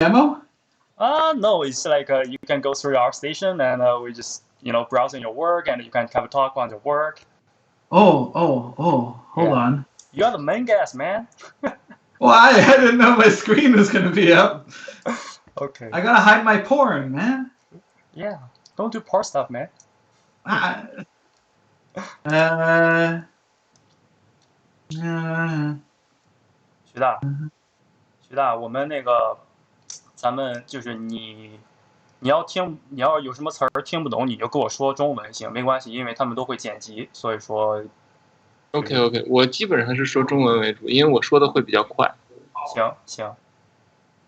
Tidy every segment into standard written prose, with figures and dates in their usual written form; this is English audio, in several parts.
demo? No, it's like you can go through our station and we just browsing your work and you can have a talk on your work. Oh, hold on. You are the main guest, man. Well, I didn't know my screen was gonna be up. Okay. I gotta hide my porn, man. Yeah, don't do porn stuff, man. 徐大，我们那个，咱们就是你要有什么词儿听不懂，你就跟我说中文行，没关系，因为他们都会剪辑，所以说。OK， 我基本上是说中文为主，因为我说的会比较快。行。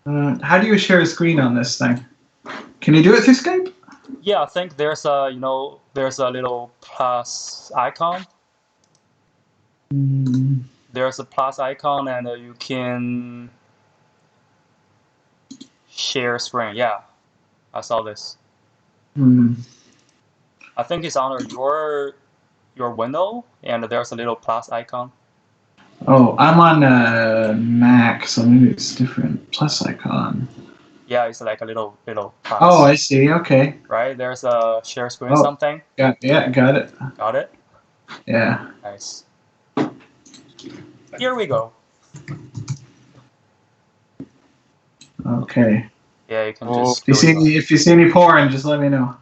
How do you share a screen on this thing? Can you do it through Skype? Yeah, I think there's a little plus icon. There's a plus icon, and you can share screen. Yeah, I saw this. I think it's under your window, and there's a little plus icon. Oh, I'm on Mac, so maybe it's different. Plus icon. Yeah, it's like a little plus. Oh, I see. Okay. Right, there's a share screen something. Got it. Got it? Yeah. Nice. Here we go. Okay. Yeah, you can just. If you see any porn, just let me know.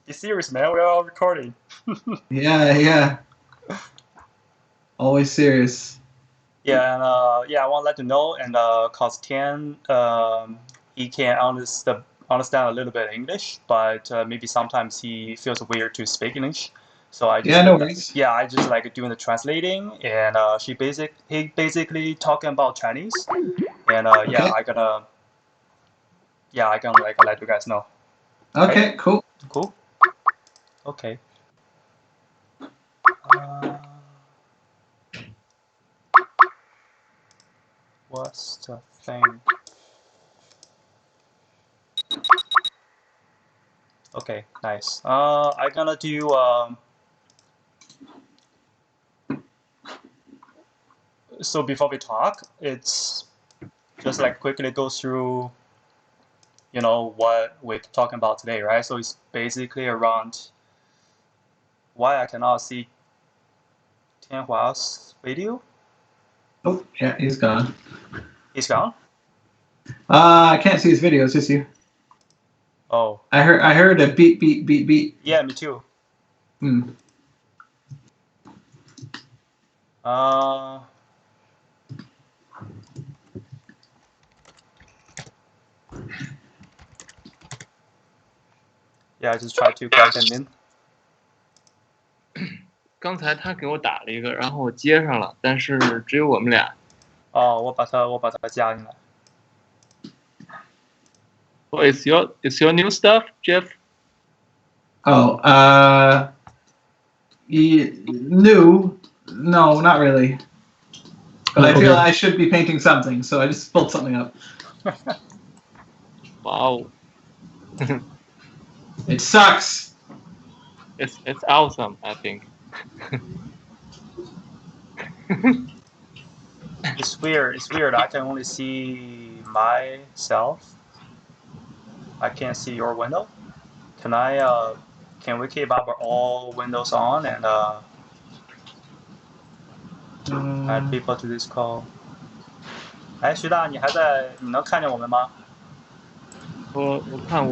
You serious, man? We're all recording. Yeah. Always serious. Yeah, and I want to let you know, and cause Tian, he can understand a little bit English, but maybe sometimes he feels weird to speak English. So I just no worries. Yeah, I just like doing the translating, and he basically talking about Chinese, and okay. I gonna like let you guys know. Okay, right? Cool. Okay. What's the thing? Okay, nice. I'm gonna do so before we talk, it's just like quickly go through what we're talking about today, right? So it's basically around why I cannot see Tianhua's video. Oh, yeah, he's gone. He's gone? I can't see his video, it's just you. Oh. I heard a beep. Yeah, me too. Yeah, I just try to get them in. 刚才他给我打了一个，然后我接上了，但是只有我们俩。哦，我把他加进来。Oh, it's your new stuff, Jeff? Oh, new? No, not really. But I feel I should be painting something, so I just pulled something up. Wow. It sucks. It's awesome, I think. It's weird. I can only see myself. I can't see your window. Can we keep our all windows on and add people to this call? 哎，徐大，你能看见我们吗？我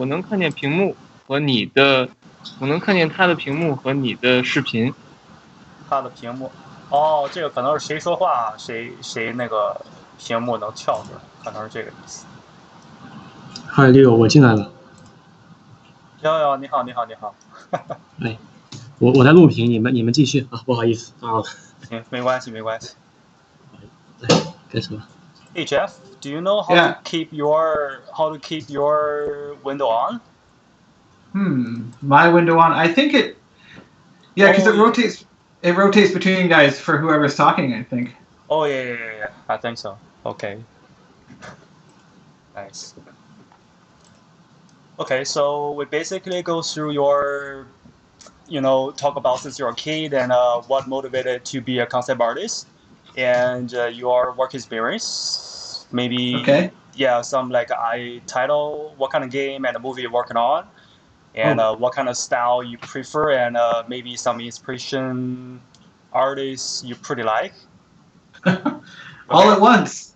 能看见屏幕和你的，我能看见他的屏幕和你的视频。他的屏幕，哦，这个可能是谁说话，谁那个屏幕能跳出来，可能是这个意思。嗨，Leo，我进来了。哟，你好。哎，我在录屏，你们继续啊，不好意思啊。行，没关系。来，开始吧。Hey Jeff, do you know how to keep your window on? My window on. I think it. Yeah, because it rotates between you guys for whoever's talking, I think. Oh yeah. I think so. Okay. Nice. Okay, so we basically go through your, talk about since you're a kid and what motivated to be a concept artist, and your work experience. Maybe Okay. yeah, some like I title, what kind of game and a movie you're working on, and what kind of style you prefer, and maybe some inspiration artists you pretty like. All at once.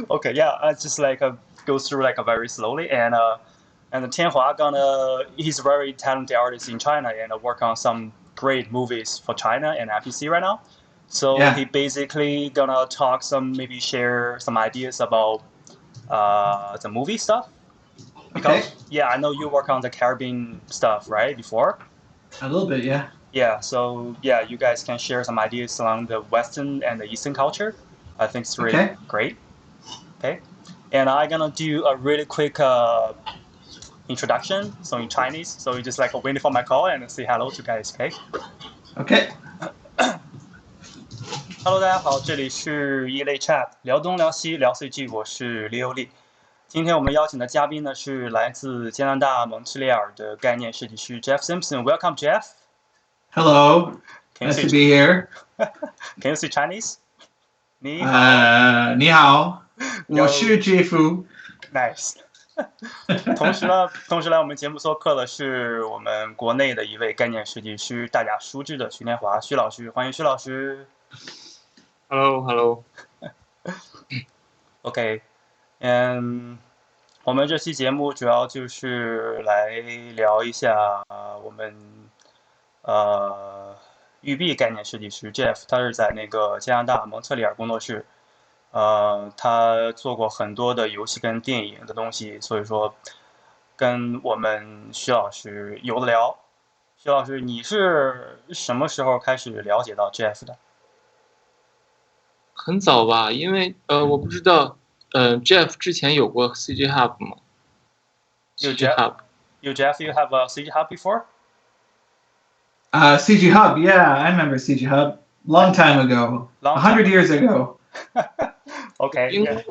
Okay, yeah, I just like go through like very slowly, and Tianhua he's a very talented artist in China and work on some great movies for China and NPC right now. So Yeah. he basically gonna talk maybe share some ideas about the movie stuff. Because Okay. yeah, I know you work on the Caribbean stuff, right? Before. A little bit, yeah. Yeah, so yeah, you guys can share some ideas along the Western and the Eastern culture. I think it's really Okay. great. Okay, and I'm gonna do a really quick introduction, so in Chinese. So you just like waiting for my call and say hello to guys. Okay. Okay. Hello， 大家好，这里是一类 Chat， 聊东聊西聊戏剧，我是李有利。今天我们邀请的嘉宾呢是来自加拿大蒙特利尔的概念设计师 Jeff Simpson。Welcome, Jeff. Hello. Can you Nice to say be here. Can you say Chinese? 你好。你好，我是 Jeff。Nice 同时来我们节目做客的是我们国内的一位概念设计师大雅书制的徐年华徐老师，欢迎徐老师。Hello。OK， 我们这期节目主要就是来聊一下我们育碧概念设计师 Jeff， 他是在那个加拿大蒙特利尔工作室。他做过很多的游戏跟电影的东西，所以说跟我们徐老师有的聊。徐老师，你是什么时候开始了解到 Jeff 的？很早吧，因为我不知道，Jeff 之前有过 CG Hub 吗？CG Hub. You have a CG Hub before? CG Hub, yeah, I remember CG Hub. Long time ago. 100 years ago. OK， 因为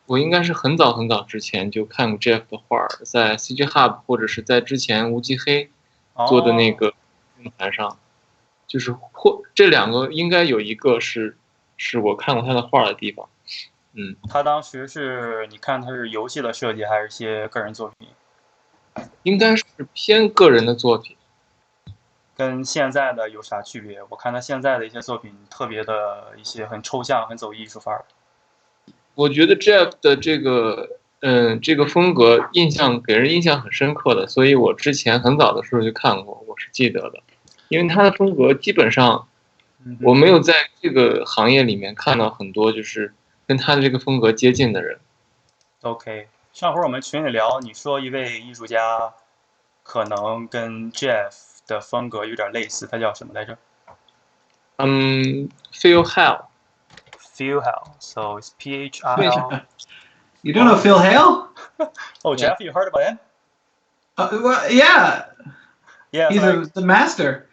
我应该是很早之前就看过 Jeff 的画，在 CG Hub 或者是在之前无极黑做的那个论坛上，就是这两个应该有一个是我看过他的画的地方。他当时是你看他是游戏的设计还是一些个人作品？应该是偏个人的作品。跟现在的有啥区别？我看他现在的一些作品特别的一些很抽象，很走艺术范儿。我觉得 Jeff 的这个风格给人印象很深刻的，所以我之前很早的时候就看过，我是记得的。因为他的风格基本上我没有在这个行业里面看到很多就是跟他的这个风格接近的人。OK， 上回我们群里聊，你说一位艺术家可能跟 Jeff 的风格有点类似，他叫什么来着？Phil Hale。Phil Hale, so it's PHIL. You don't know Phil Hale? Oh, Jeff, you heard about him? Well, yeah. Yeah, he's the master.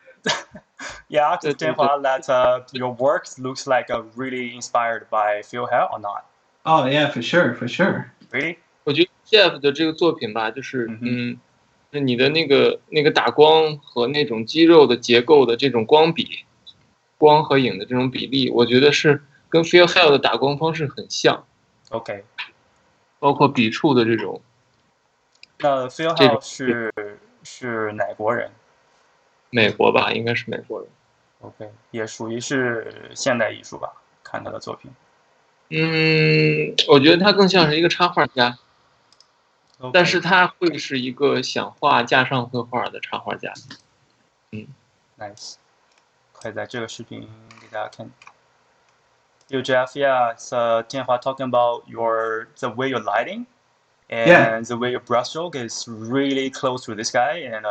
Yeah, I just that your work looks like really inspired by Phil Hale or not? Oh yeah, for sure. Really? 我觉得 Jeff 的这个作品吧，就是你的那个打光和那种肌肉的结构的这种光和影的这种比例，我觉得是跟 Phil Hale 的打光方式很像。OK， 包括笔触的这种。那 Phil Hale 是哪国人？美国吧，应该是美国人。OK， 也属于是现代艺术吧？看他的作品。我觉得他更像是一个插画家， Okay. 但是他会是一个想画架上绘画的插画家。Nice， 可以在这个视频给大家看。Yo, Jeff, yeah, it's Tianhua talking about the way you're lighting and the way your brushstroke is really close to this guy, and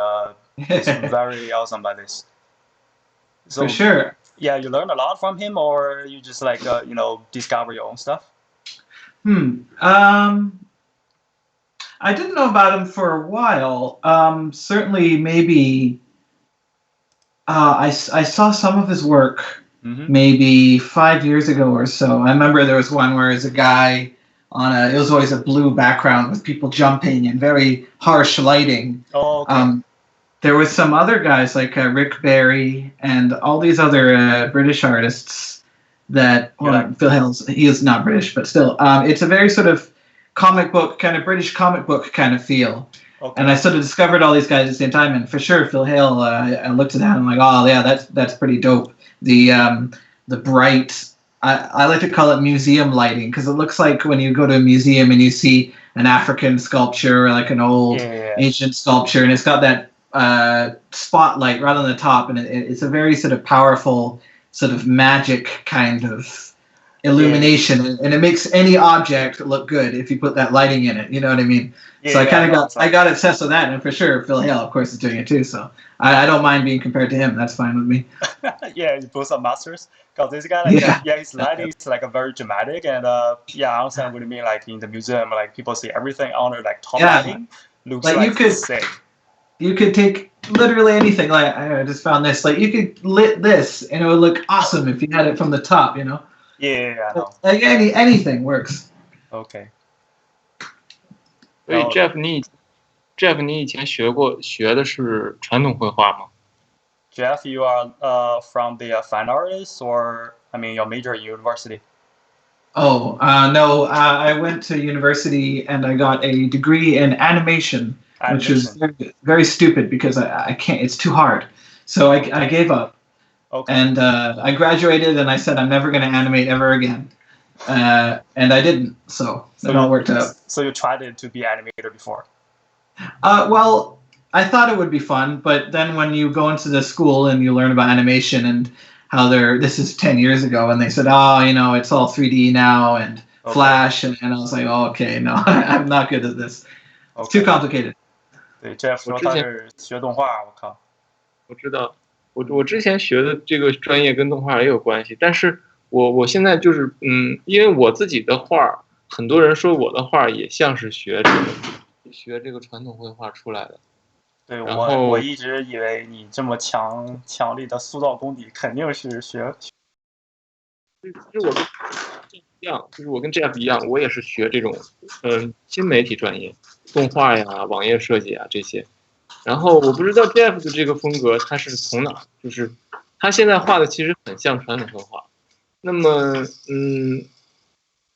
it's very awesome by this. So, for sure. Yeah, you learned a lot from him, or you just like discover your own stuff? I didn't know about him for a while. Certainly, maybe I saw some of his work maybe 5 years ago or so. I remember there was one where it was a guy it was always a blue background with people jumping and very harsh lighting. Oh, okay. There was some other guys like Rick Barry and all these other British artists that Phil Hale's, he is not British, but still, it's a very sort of comic book, kind of British comic book kind of feel. Okay. And I sort of discovered all these guys at the same time, and for sure, Phil Hale, I looked at that and I'm like, oh yeah, that's pretty dope. The bright, I like to call it museum lighting, because it looks like when you go to a museum and you see an African sculpture or like an old ancient sculpture, and it's got that spotlight right on the top, and it's a very sort of powerful, sort of magic kind of illumination, and it makes any object look good if you put that lighting in it. You know what I mean? So I got obsessed with that, and for sure, Phil Hale, of course, is doing it too. So I don't mind being compared to him. That's fine with me. Yeah, both are masters. Because this guy, his lighting is like a very dramatic, and I understand what you mean. Like in the museum, like people see everything on it, like top lighting looks like sick. You could take literally anything. Like I just found this. Like you could lit this, and it would look awesome if you had it from the top. You know? Yeah, I know. Like anything works. Okay. 所以 Jeff 你以前学的是传统绘画吗？ Jeff, you are from the fine artists, or I mean, your major in university? Oh no, I went to university and I got a degree in animation. Which was very, very stupid because I can't. It's too hard. So I gave up. Okay. And I graduated and I said I'm never going to animate ever again. And I didn't. So it all worked out. So you tried it to be animator before? Well, I thought it would be fun, but then when you go into the school and you learn about animation and how this is 10 years ago, and they said, oh, it's all 3D now and Flash, and I was like, oh, okay, no, I'm not good at this. It's too complicated. 对 ，Jeff 说他是学动画，我靠。我知道，我之前学的这个专业跟动画也有关系，但是我现在就是因为我自己的画，很多人说我的画也像是学这个传统绘画出来的。对，我一直以为你这么强力的塑造功底，肯定是学。其实我跟一样，就是我跟 Jeff 一样，我也是学这种新媒体专业，动画呀、网页设计啊这些。然后我不知道 Jeff 的这个风格他是从哪，就是他现在画的其实很像传统绘画。那么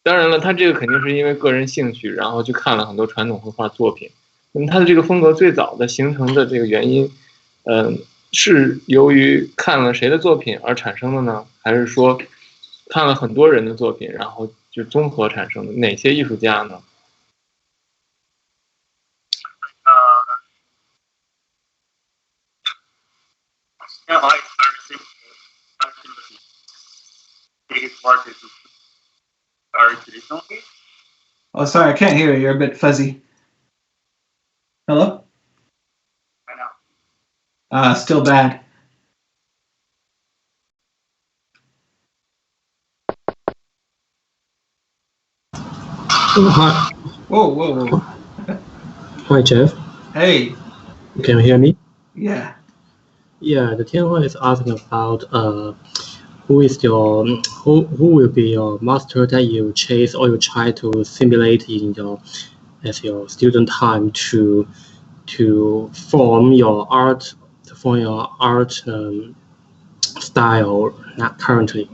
当然了，他这个肯定是因为个人兴趣，然后去看了很多传统绘画作品。那么他的这个风格最早的形成的这个原因，是由于看了谁的作品而产生的呢？还是说看了很多人的作品，然后就综合产生的？哪些艺术家呢？Oh, sorry, I can't hear you. You're a bit fuzzy. Hello? I know. Still bad. Oh, hi. Whoa. Hi, Jeff. Hey. Can you hear me? Yeah. Yeah, the Tianhua is asking about who will be your master that you chase or you try to simulate in your student time to form your art style currently.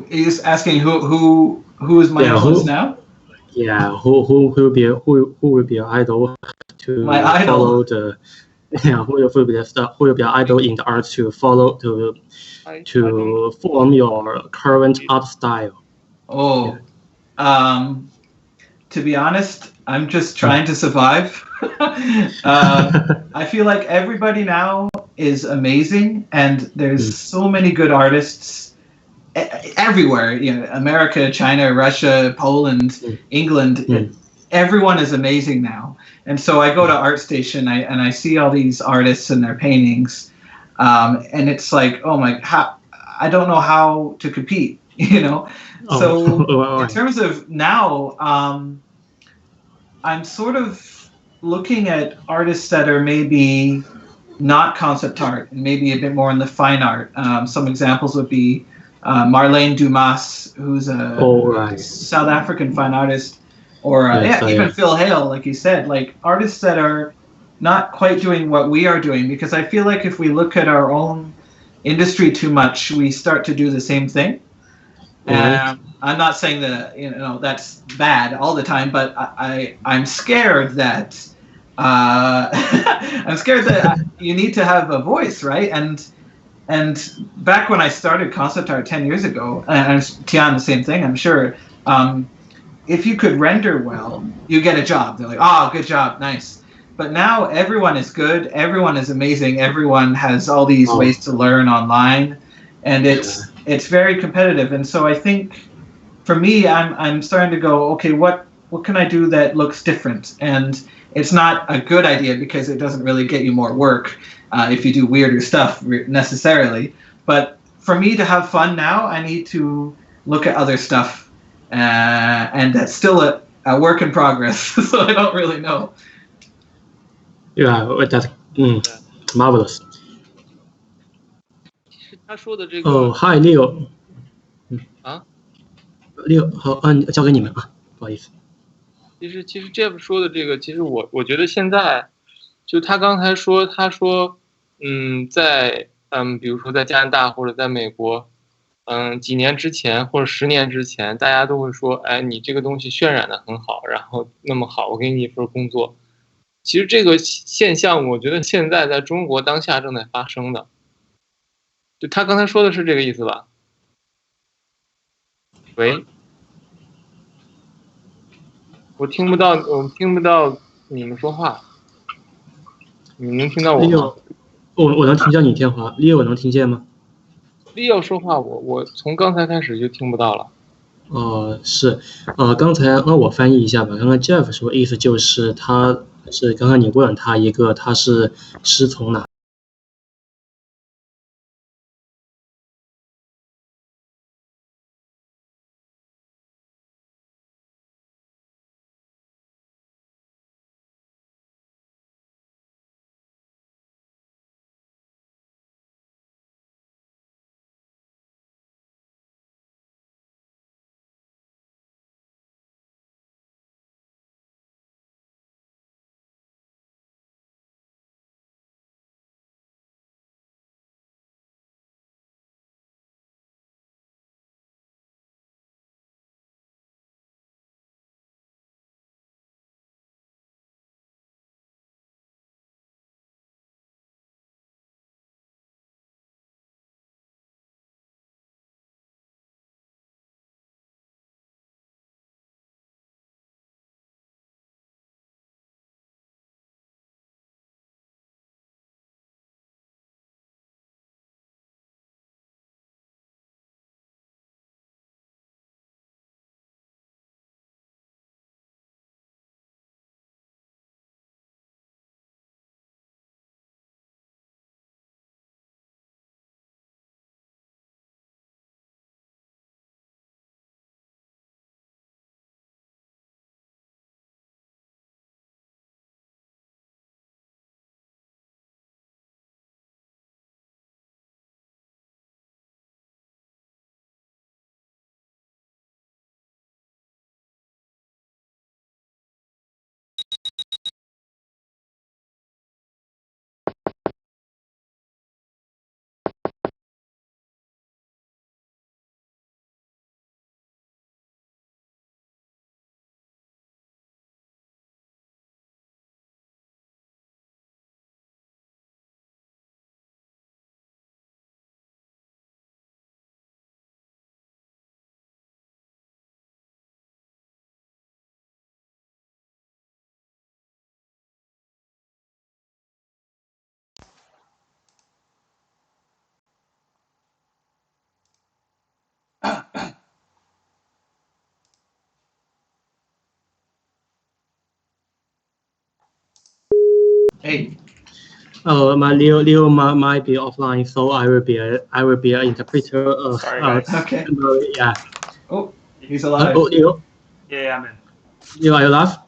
He's asking who is my influence now? Yeah, who will be your idol to my idol. Follow the who will be your idol in the art to follow to form your current art style? Oh, yeah. To be honest, I'm just trying to survive. I feel like everybody now is amazing, and there's so many good artists everywhere. America, China, Russia, Poland, England. Everyone is amazing now. And so I go to ArtStation and I see all these artists and their paintings, and it's like, oh my, I don't know how to compete, So in terms of now, I'm sort of looking at artists that are maybe not concept art and maybe a bit more in the fine art. Some examples would be Marlene Dumas, who's a South African fine artist. Or even Phil Hale, like you said, like artists that are not quite doing what we are doing, because I feel like if we look at our own industry too much, we start to do the same thing. I'm not saying that that's bad all the time, but I'm scared that I'm scared that you need to have a voice, right? And back when I started concept art 10 years ago, and Tian, the same thing, I'm sure. If you could render well, you get a job. They're like, oh, good job, nice. But now everyone is good, everyone is amazing, everyone has all these ways to learn online, and it's very competitive. And so I think for me, I'm starting to go, okay, what can I do that looks different? And it's not a good idea because it doesn't really get you more work if you do weirder stuff necessarily. But for me to have fun now, I need to look at other stuff, and that's still a work in progress. So I don't really know. Yeah, that's marvelous. 其实他说的这个Hi Leo。Leo，好，交给你们啊，不好意思。其实 Jeff 说的这个，其实我觉得现在就他刚才说，他说在比如说在加拿大或者在美国，几年之前或者10年之前，大家都会说，哎，你这个东西渲染的很好，然后那么好，我给你一份工作。其实这个现象，我觉得现在在中国当下正在发生的。就他刚才说的是这个意思吧？喂，我听不到你们说话，你能听到我吗？我能听见你电话 ，Leo 能听见吗？Leo 说话，我从刚才开始就听不到了。是，刚才让我翻译一下吧。刚刚 Jeff 说意思就是他是刚刚你问他一个他是师从哪。Hey. My Leo might be offline, so I will be an interpreter. Sorry, guys. Okay. Yeah. Oh, he's alive. Leo. Yeah, I'm in. Leo, are you alive?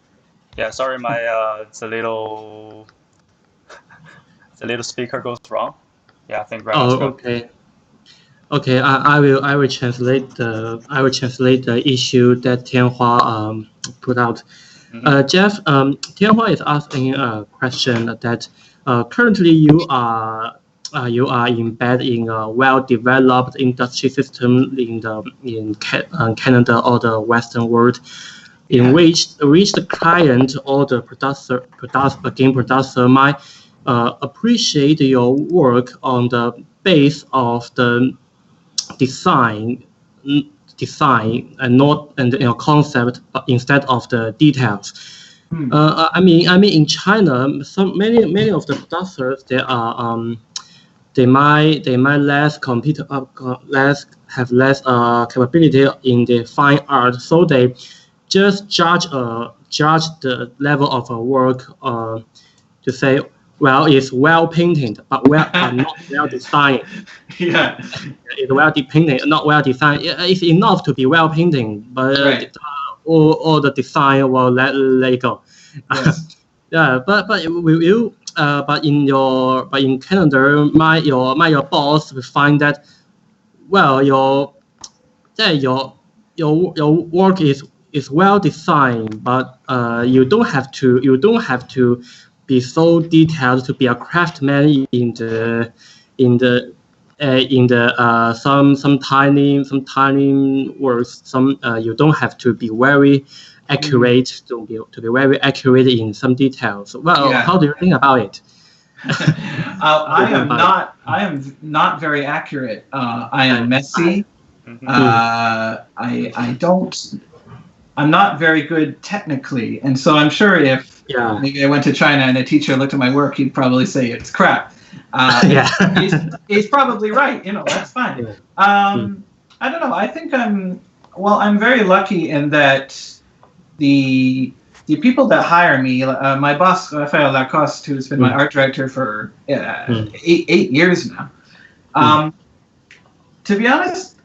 Yeah, sorry, my it's a little speaker goes wrong. Yeah, I think right. Okay. Okay, I will translate the issue that Tianhua put out. Jeff, Tianhua is asking a question that currently you are you are embedded in a well-developed industry system in Canada or the Western world, in which the client or the game producer might appreciate your work on the base of the design and not concept, but instead of the details. I mean, in China, many of the producers they might have less capability in the fine art, so they just judge the level of a work to say, well, it's well painted, but not well designed. Yeah, it's well painted, not well designed. It's enough to be well painted, but all the design will let it go. Yes. Yeah, but in Canada, your boss will find that, well, your work is well designed, but you don't have to be so detailed to be a craftsman in the some tiny works. You don't have to be very accurate to be very accurate in some details. Well, how do you think about it? I am not very accurate. I am messy. I'm not very good technically, and so I'm sure if maybe I went to China and a teacher looked at my work, he'd probably say it's crap. He's probably right. That's fine. I don't know. I think I'm very lucky in that the people that hire me, my boss Raphael Lacoste, who's been my art director for 8 years now. To be honest,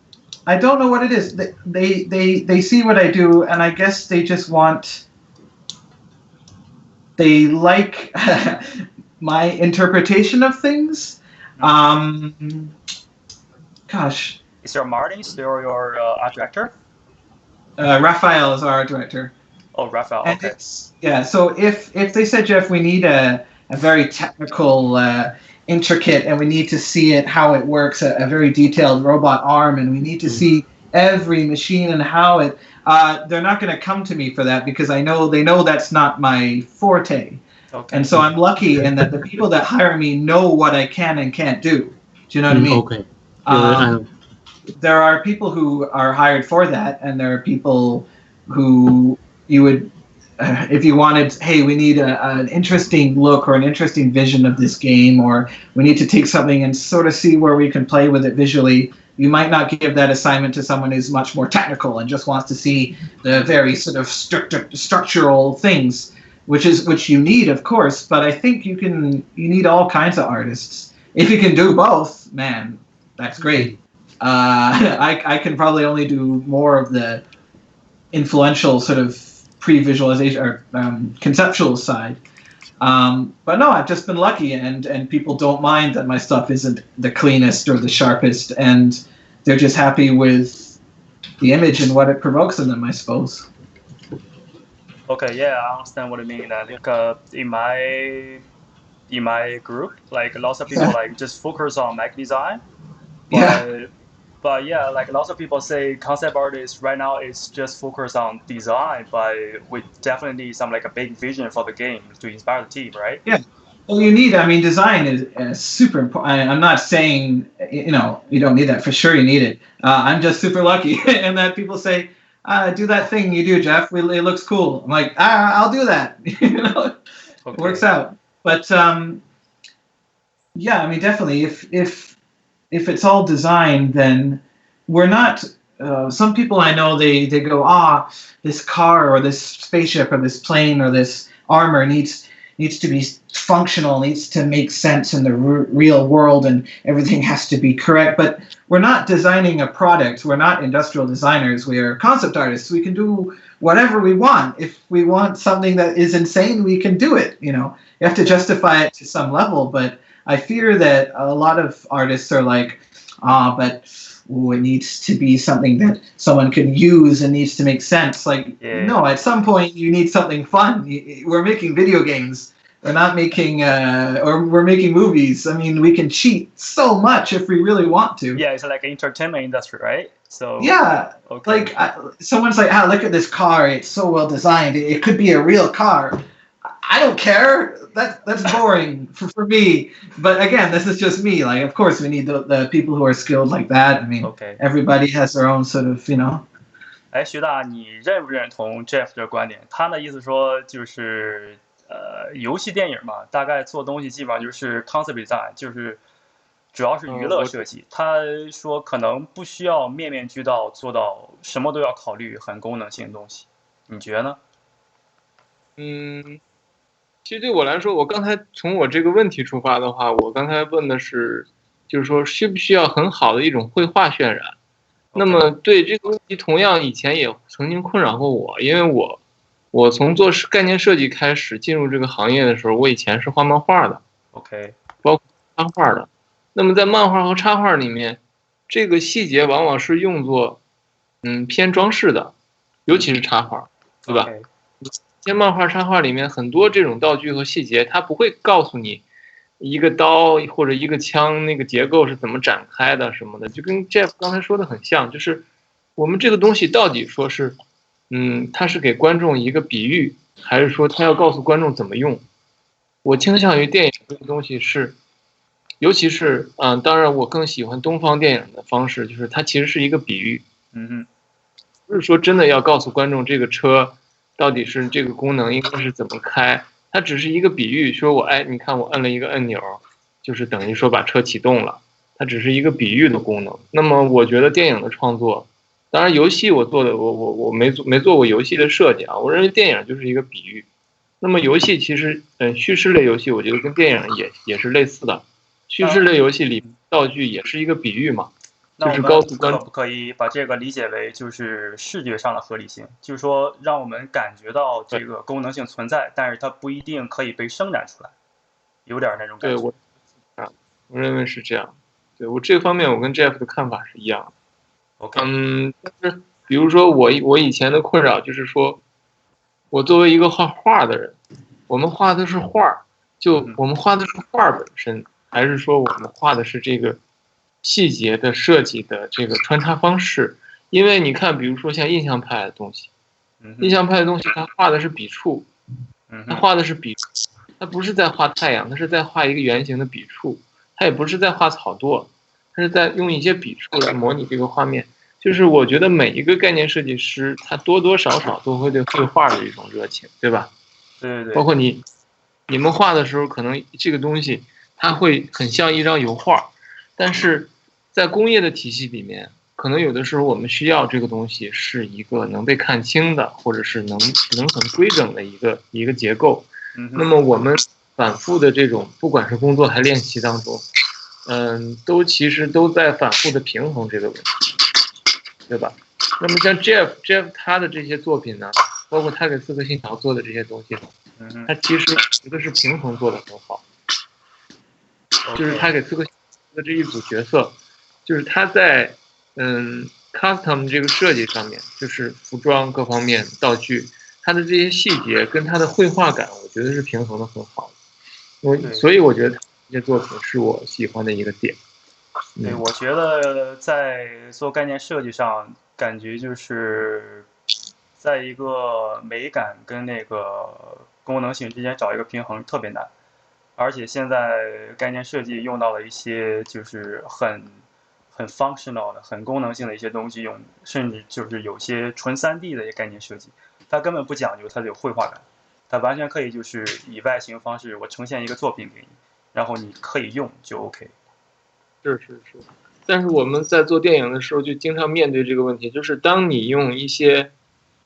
I don't know what it is. They see what I do, and I guess they just they like my interpretation of things. Gosh. Is your Martin still your art director? Raphael is our art director. Oh, Raphael. And okay. So if they said, Jeff, we need a very technical, intricate, and we need to see how it works, a very detailed robot arm, and we need to see every machine and how it. They're not going to come to me for that because they know that's not my forte. Okay. And so I'm lucky in that the people that hire me know what I can and can't do. Do you know what I mean? Okay. There are people who are hired for that, and there are people who you would, if you wanted, hey, we need an interesting look or an interesting vision of this game, or we need to take something and sort of see where we can play with it visually. You might not give that assignment to someone who's much more technical and just wants to see the very sort of structural things, which you need, of course. But I think you need all kinds of artists. If you can do both, man, that's great. I can probably only do more of the influential sort of pre-visualization or conceptual side. But no, I've just been lucky, and people don't mind that my stuff isn't the cleanest or the sharpest, and they're just happy with the image and what it provokes in them, I suppose. Okay, yeah, I understand what you mean. Like in my group, like lots of people like just focus on mech design. But yeah, like lots of people say concept artists right now is just focused on design, but with definitely some like a big vision for the game to inspire the team, right? Yeah. Well, design is super important. I'm not saying, you don't need that. For sure you need it. I'm just super lucky in that people say, do that thing you do, Jeff. It looks cool. I'm like, I'll do that. It works out. But definitely if it's all design, then we're not. Some people I know they go, this car or this spaceship or this plane or this armor needs to be functional, needs to make sense in the real world, and everything has to be correct. But we're not designing a product. We're not industrial designers. We are concept artists. We can do whatever we want. If we want something that is insane, we can do it. You have to justify it to some level, but I fear that a lot of artists are like, but it needs to be something that someone can use and needs to make sense. Like, no, at some point you need something fun. We're making video games. We're not making or we're making movies. I mean, we can cheat so much if we really want to. Yeah, it's like entertainment industry, right? So yeah, okay. like someone's like, look at this car. It's so well designed. It could be a real car. I don't care. That's boring for me. But again, this is just me. Like, of course, we need the people who are skilled like that. I mean, Okay. everybody has their own sort of, you know. 哎，徐大，你认不认同 Jeff 的观点？他的意思说就是游戏电影嘛，大概做东西基本上就是 concept design，就是主要是娱乐设计。他说可能不需要面面俱到，做到什么都要考虑很功能性的东西。你觉得呢？其实对我来说，我刚才从我这个问题出发的话，我刚才问的是，就是说需不需要很好的一种绘画渲染？那么对这个问题，同样以前也曾经困扰过我，因为我从做概念设计开始进入这个行业的时候，我以前是画漫画的 ，OK， 包括插画的。那么在漫画和插画里面，这个细节往往是用作偏装饰的，尤其是插画，对吧？在漫画插画里面，很多这种道具和细节，它不会告诉你一个刀或者一个枪那个结构是怎么展开的什么的，就跟 Jeff 刚才说的很像，就是我们这个东西到底说是，它是给观众一个比喻，还是说他要告诉观众怎么用？我倾向于电影这个东西是，尤其是当然我更喜欢东方电影的方式，就是它其实是一个比喻，不是说真的要告诉观众这个车到底是这个功能应该是怎么开。它只是一个比喻，说你看我摁了一个按钮，就是等于说把车启动了，它只是一个比喻的功能。那么我觉得电影的创作，当然游戏我做的我没做过游戏的设计啊，我认为电影就是一个比喻。那么游戏其实叙事类游戏我觉得跟电影也是类似的，叙事类游戏里道具也是一个比喻嘛。就是告诉观众可不可以把这个理解为就是视觉上的合理性，就是说让我们感觉到这个功能性存在，但是它不一定可以被生产出来，有点那种感觉。对，我认为是这样。对，我这方面我跟 Jeff 的看法是一样的。OK，但是比如说我以前的困扰就是说，我作为一个画画的人，我们画的是画，就我们画的是画本身，还是说我们画的是这个细节的设计的这个穿插方式？因为你看，比如说像印象派的东西，印象派的东西，它画的是笔触，它画的是笔触，它不是在画太阳，它是在画一个圆形的笔触，它也不是在画草垛，它是在用一些笔触来模拟这个画面。就是我觉得每一个概念设计师，他多多少少都会对绘画的一种热情，对吧？对。包括你们画的时候，可能这个东西它会很像一张油画，但是在工业的体系里面，可能有的时候我们需要这个东西是一个能被看清的，或者是能很规整的一个结构。那么我们反复的这种，不管是工作还练习当中，其实都在反复的平衡这个问题，对吧？那么像 Jeff 他的这些作品呢，包括他给《刺客信条》做的这些东西，他其实觉得是平衡做得很好。就是他给刺客信条的这一组角色，就是他在custom 这个设计上面，就是服装各方面道具，他的这些细节跟他的绘画感，我觉得是平衡的很好的。所以我觉得这些作品是我喜欢的一个点。对，我觉得在做概念设计上，感觉就是在一个美感跟那个功能性之间找一个平衡特别难，而且现在概念设计用到了一些就是很 functional 的、很功能性的一些东西用，甚至就是有些纯3D 的一些概念设计，它根本不讲究它的有绘画感，它完全可以就是以外形方式我呈现一个作品给你，然后你可以用就 OK。是，但是我们在做电影的时候就经常面对这个问题，就是当你用一些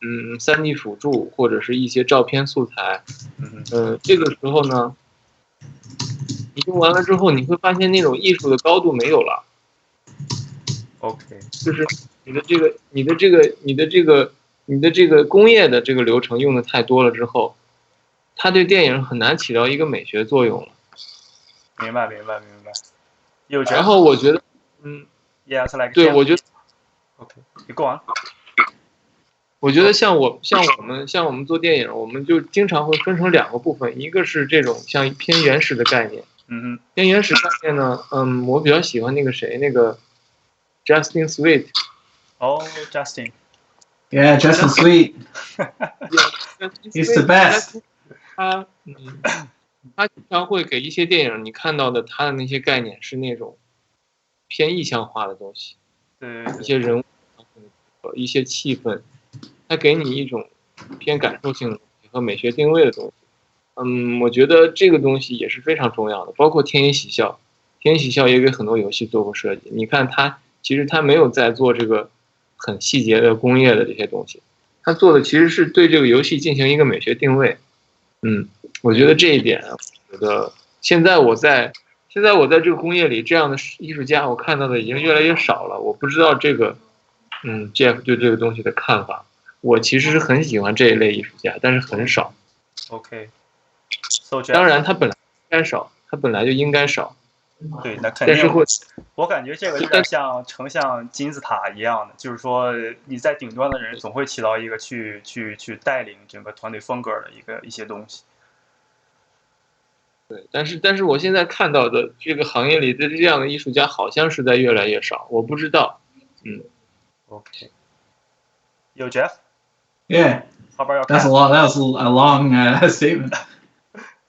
3D 辅助或者是一些照片素材，这个时候呢，你用完了之后，你会发现那种艺术的高度没有了。OK， 就是你的这个工业的这个流程用的太多了之后，它对电影很难起到一个美学作用了。明白。然后我觉得，Yeah，it's like 对，我觉得 OK， 你go on。我觉得像我们做电影，我们就经常会分成2个部分，一个是这种像偏原始的概念，偏原始概念呢，我比较喜欢那个谁，那个 Justin Sweet。Justin. Yeah, Justin Sweet. He's the best. 他经常会给一些电影，你看到的他的那些概念是那种偏意象化的东西，一些人物、一些气氛，他给你一种偏感受性的东西和美学定位的东西。我觉得这个东西也是非常重要的，包括天野喜孝，天野喜孝也给很多游戏做过设计。你看他其实他没有在做这个很细节的工业的这些东西，他做的其实是对这个游戏进行一个美学定位。我觉得这一点，我觉得现在我在这个工业里，这样的艺术家我看到的已经越来越少了。我不知道这个Jeff 对这个东西的看法。我其实是很喜欢这一类艺术家，但是很少。OK， 当然他本来就应该少。对，那肯定。我感觉这个有点像成像金字塔一样的，就是说你在顶端的人总会起到一个去带领整个团队风格的一些东西。对，但是我现在看到的这个行业里的这样的艺术家好像是在越来越少，我不知道。OK。Yo, Jeff? Yeah. How about your That was a long statement.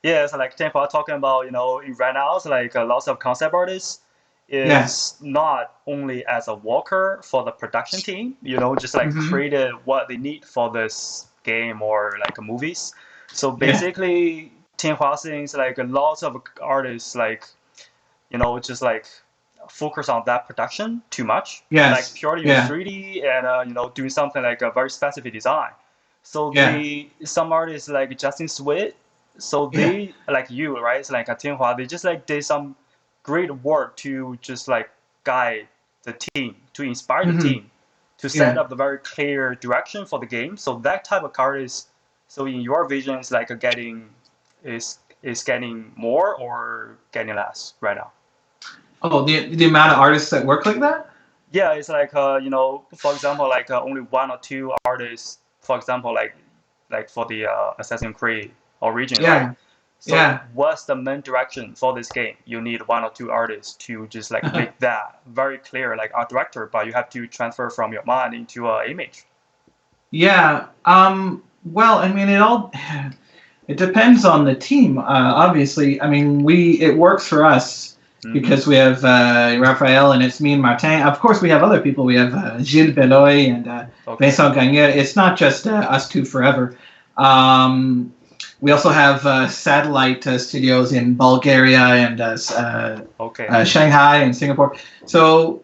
Yeah, it's like Tianhua talking about, right now, it's like lots of concept artists is not only as a worker for the production team, just like created what they need for this game or like movies. So basically, Tianhua thinks like lots of artists like, just like focus on that production too much. Yes. Like purely use 3D and, doing something like a very specific design. So some artists like Justin Sweet, so they like you, right? It's like at Tianhua, they just like did some great work to just like guide the team, to inspire the team, to set up the very clear direction for the game. So that type of artist, so in your vision, is like getting more or getting less right now? Oh, the amount of artists that work like that? Yeah, it's like for example, like only 1 or 2 artists, for example, like for the Assassin's Creed origin, right? So what's the main direction for this game? You need 1 or 2 artists to just like make that very clear, like art director, but you have to transfer from your mind into an image. Yeah. Well, I mean, it depends on the team. Obviously, I mean, it works for us because we have Raphael and it's me and Martin. Of course, we have other people. We have Gilles Beloy and Vincent Gagne. It's not just us two forever. We also have satellite studios in Bulgaria and Shanghai and Singapore. So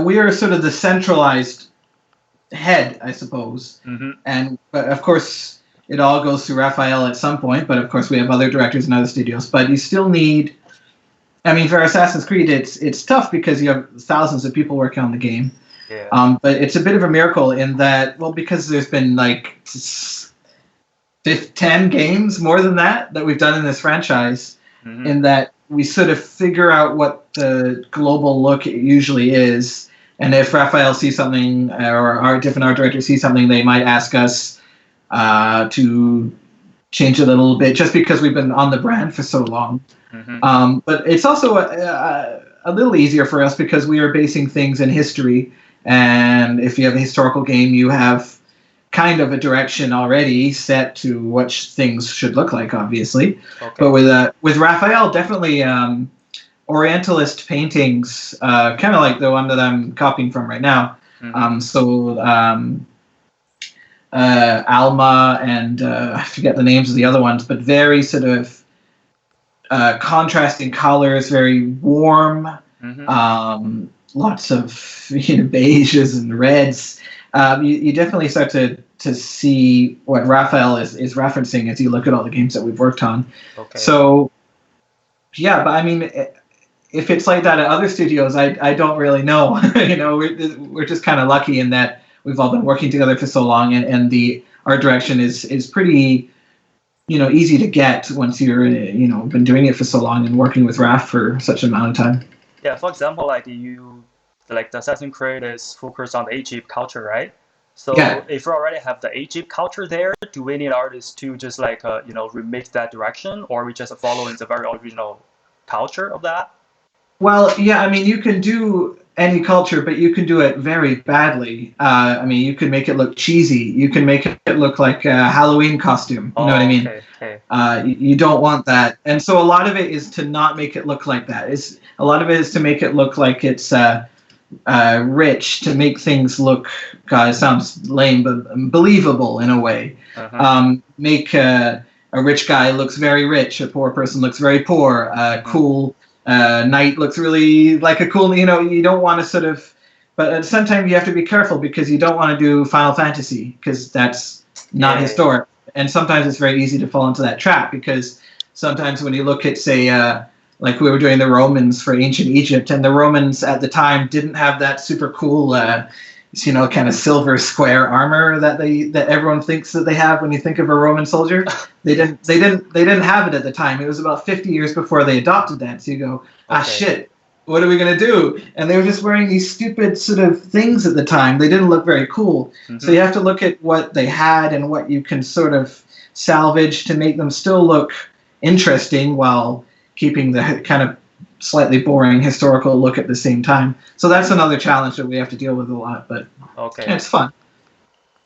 we are sort of the centralized head, I suppose. But of course, it all goes through Raphael at some point. But of course, we have other directors in other studios. But you still need. I mean, for Assassin's Creed, it's tough because you have thousands of people working on the game. Yeah. But it's a bit of a miracle in that, well, because there's been like 10 games, more than that we've done in this franchise, in that we sort of figure out what the global look usually is. And if Raphael sees something or our different art directors see something, they might ask us to change it a little bit just because we've been on the brand for so long. But it's also a little easier for us because we are basing things in history. And if you have a historical game, you have kind of a direction already set to what things should look like, obviously. But with Raphael, definitely Orientalist paintings, kind of like the one that I'm copying from right now. Alma and I forget the names of the other ones, but very sort of contrasting colors, very warm, lots of beiges and reds. You definitely start to see what Raphael is referencing as you look at all the games that we've worked on. So, yeah, but I mean, if it's like that at other studios, I don't really know. We're just kind of lucky in that we've all been working together for so long, and our direction is pretty, easy to get once you're, been doing it for so long and working with Raph for such an amount of time. Yeah, for example, like the Assassin's Creed is focused on the Egypt culture, right? So Yeah. if we already have the Egypt culture there, do we need artists to just like remix that direction, or we just following the very original culture of that? Well, yeah, I mean, you can do any culture, but you can do it very badly. I mean, you can make it look cheesy. You can make it look like a Halloween costume. You know what I mean? Okay. You don't want that. And so a lot of it is to not make it look like that. A lot of it is to make it look like it's rich, to make things look, God, it sounds lame, but believable in a way. Make a rich guy looks very rich, a poor person looks very poor, cool knight looks really like a cool, you don't want to sort of, but at the same time you have to be careful because you don't want to do Final Fantasy because that's not historic. And sometimes it's very easy to fall into that trap because sometimes when you look at, say, like we were doing the Romans for ancient Egypt, and the Romans at the time didn't have that super cool, kind of silver square armor that everyone thinks that they have when you think of a Roman soldier. They didn't have it at the time. It was about 50 years before they adopted that. So you go, shit, what are we gonna do? And they were just wearing these stupid sort of things at the time. They didn't look very cool. So you have to look at what they had and what you can sort of salvage to make them still look interesting while keeping the kind of slightly boring historical look at the same time. So that's another challenge that we have to deal with a lot, but it's fun.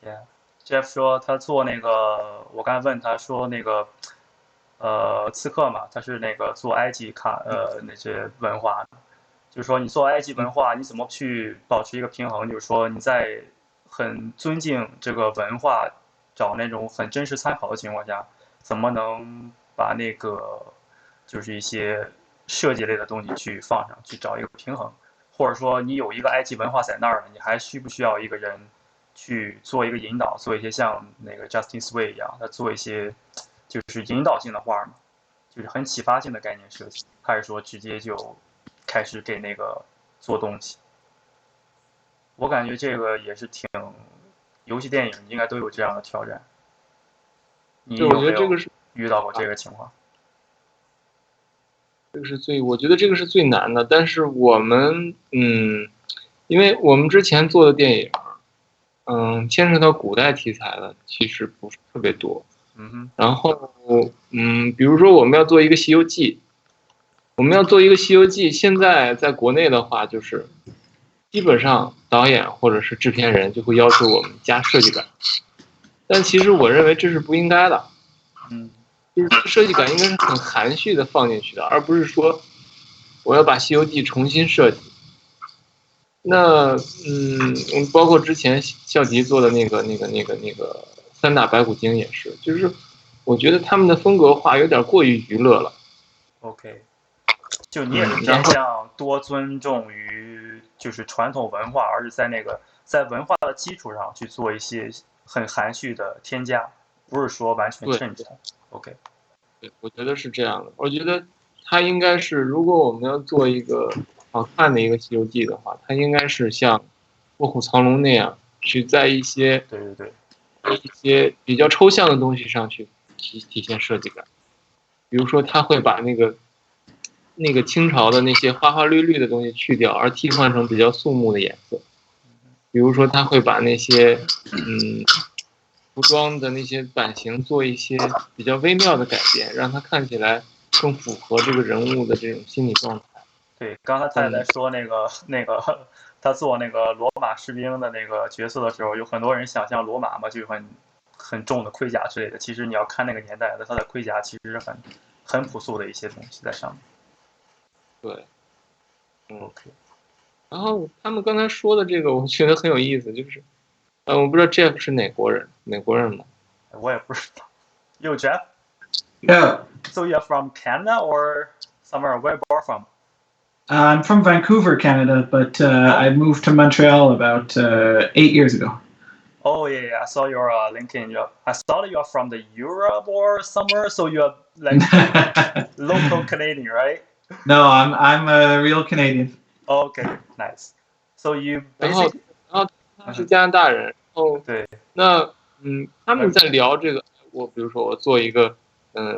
Yeah, Jeff 说他做那个，我刚才问他说那个，刺客嘛，他是那个做埃及那些文化，就是说你做埃及文化，你怎么去保持一个平衡？就是说你在很尊敬这个文化，找那种很真实参考的情况下，怎么能把那个就是一些设计类的东西去放上去，找一个平衡，或者说你有一个埃及文化在那儿了，你还需不需要一个人去做一个引导，做一些像那个 Justin Sway 一样，他做一些就是引导性的画嘛，就是很启发性的概念设计，还是说直接就开始给那个做东西？我感觉这个也是挺，游戏电影应该都有这样的挑战。你有没有遇到过这个情况？我觉得这个是最难的，但是我们因为我们之前做的电影，牵扯到古代题材的其实不是特别多，然后比如说我们要做一个《西游记》，现在在国内的话，就是基本上导演或者是制片人就会要求我们加设计感，但其实我认为这是不应该的。就是设计感应该是很含蓄的放进去的，而不是说我要把《西游记》重新设计。那包括之前孝吉做的那个三打白骨精也是，就是我觉得他们的风格化有点过于娱乐了。OK， 就你也是偏向多尊重于就是传统文化，而是在文化的基础上去做一些很含蓄的添加，不是说完全衬托。OK， 对，我觉得是这样的。我觉得它应该是，如果我们要做一个好看的一个《西游记》的话，它应该是像《卧虎藏龙》那样，去在一些一些比较抽象的东西上去体现设计感。比如说，他会把那个清朝的那些花花绿绿的东西去掉，而替换成比较肃穆的颜色。比如说，他会把那些服装的那些版型做一些比较微妙的改变，让它看起来更符合这个人物的这种心理状态。对，刚才他在说那个他做那个罗马士兵的那个角色的时候，有很多人想象罗马嘛，就很重的盔甲之类的。其实你要看那个年代的，他的盔甲其实是很朴素的一些东西在上面。对，OK。然后他们刚才说的这个，我觉得很有意思，就是我不知道 Jeff 是哪国人吗？我也不知道。Yo, Jeff? Yeah. So you're from Canada or somewhere? Where are you from? I'm from Vancouver, Canada, but I moved to Montreal about 8 years ago. Oh yeah, I saw your LinkedIn. I thought you're from the Europe or somewhere, so you're like local Canadian, right? No, I'm a real Canadian. Okay, nice. So you 然后他是加拿大人，然后对，那他们在聊这个，比如说我做一个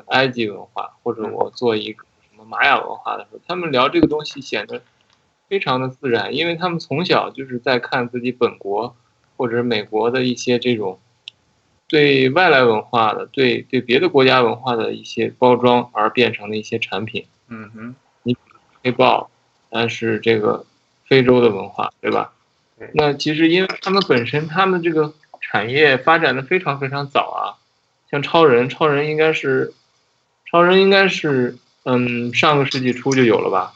埃及文化，或者我做一个什么玛雅文化的时候，他们聊这个东西显得非常的自然，因为他们从小就是在看自己本国或者美国的一些这种对外来文化的、对别的国家文化的一些包装而变成的一些产品。你黑豹，但是这个非洲的文化，对吧？那其实因为他们本身他们这个产业发展的非常非常早啊，像超人应该是上个世纪初就有了吧，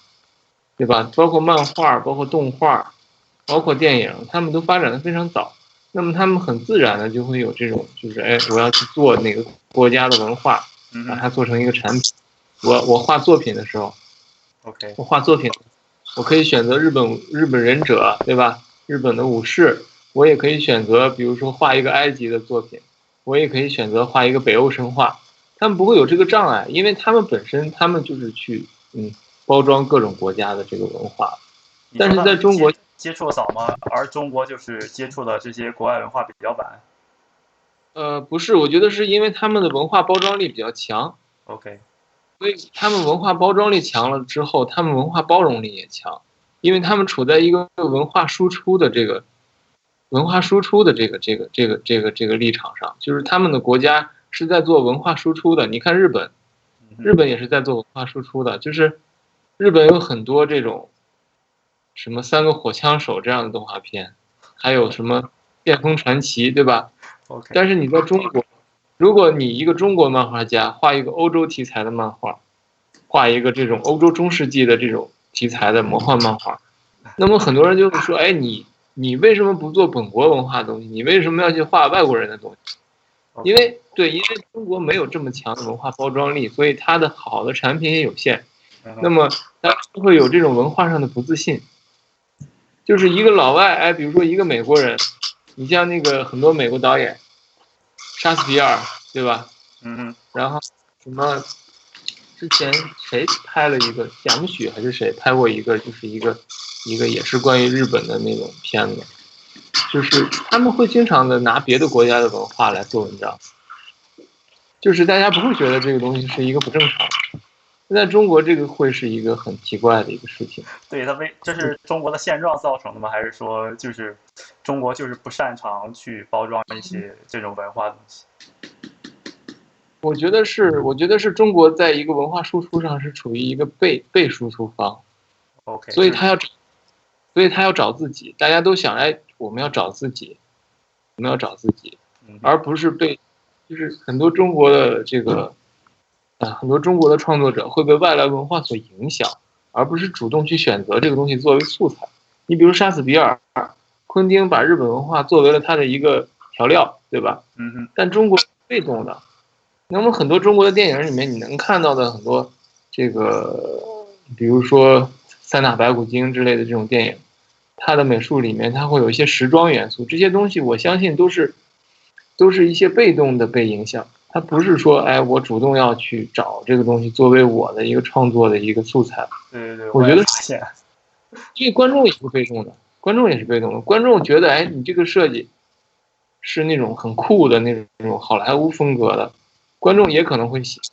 对吧？包括漫画，包括动画，包括电影，他们都发展的非常早。那么他们很自然的就会有这种，就是我要去做哪个国家的文化，把它做成一个产品。我画作品的时候我画作品，我可以选择日本忍者，对吧？日本的武士，我也可以选择，比如说画一个埃及的作品，我也可以选择画一个北欧神话。他们不会有这个障碍，因为他们本身他们就是去包装各种国家的这个文化。但是在中国接触早吗？而中国就是接触的这些国外文化比较晚。不是，我觉得是因为他们的文化包装力比较强。所以他们文化包装力强了之后，他们文化包容力也强，因为他们处在一个文化输出的这个立场上，就是他们的国家是在做文化输出的。你看日本也是在做文化输出的，就是日本有很多这种什么三个火枪手这样的动画片，还有什么剑锋传奇，对吧？但是你在中国，如果你一个中国漫画家画一个欧洲题材的漫画，画一个这种欧洲中世纪的这种题材的魔幻漫画，那么很多人就会说，你为什么不做本国文化的东西？你为什么要去画外国人的东西？因为中国没有这么强的文化包装力，所以它的好的产品也有限。那么大家就会有这种文化上的不自信，就是一个老外，比如说一个美国人，你像那个很多美国导演，莎士比亚，对吧？然后什么之前谁拍了一个贾木许还是谁拍过一个，就是一个也是关于日本的那种片子，就是他们会经常的拿别的国家的文化来做文章，就是大家不会觉得这个东西是一个不正常的。在中国这个会是一个很奇怪的一个事情。对，这是中国的现状造成的吗？还是说就是中国就是不擅长去包装一些这种文化东西？我觉得是中国在一个文化输出上是处于一个被输出方。所以他要找自己，大家都想，我们要找自己，而不是就是很多中国的很多中国的创作者会被外来文化所影响，而不是主动去选择这个东西作为素材。你比如杀死比尔，昆汀把日本文化作为了他的一个调料，对吧？但中国被动的，那么很多中国的电影里面，你能看到的很多比如说三打白骨精之类的这种电影，它的美术里面它会有一些时装元素，这些东西我相信都是一些被动的被影响，它不是说我主动要去找这个东西作为我的一个创作的一个素材。对，我觉得因为观众也是被动的，观众觉得你这个设计是那种很酷的那种好莱坞风格的，观众也可能会喜欢。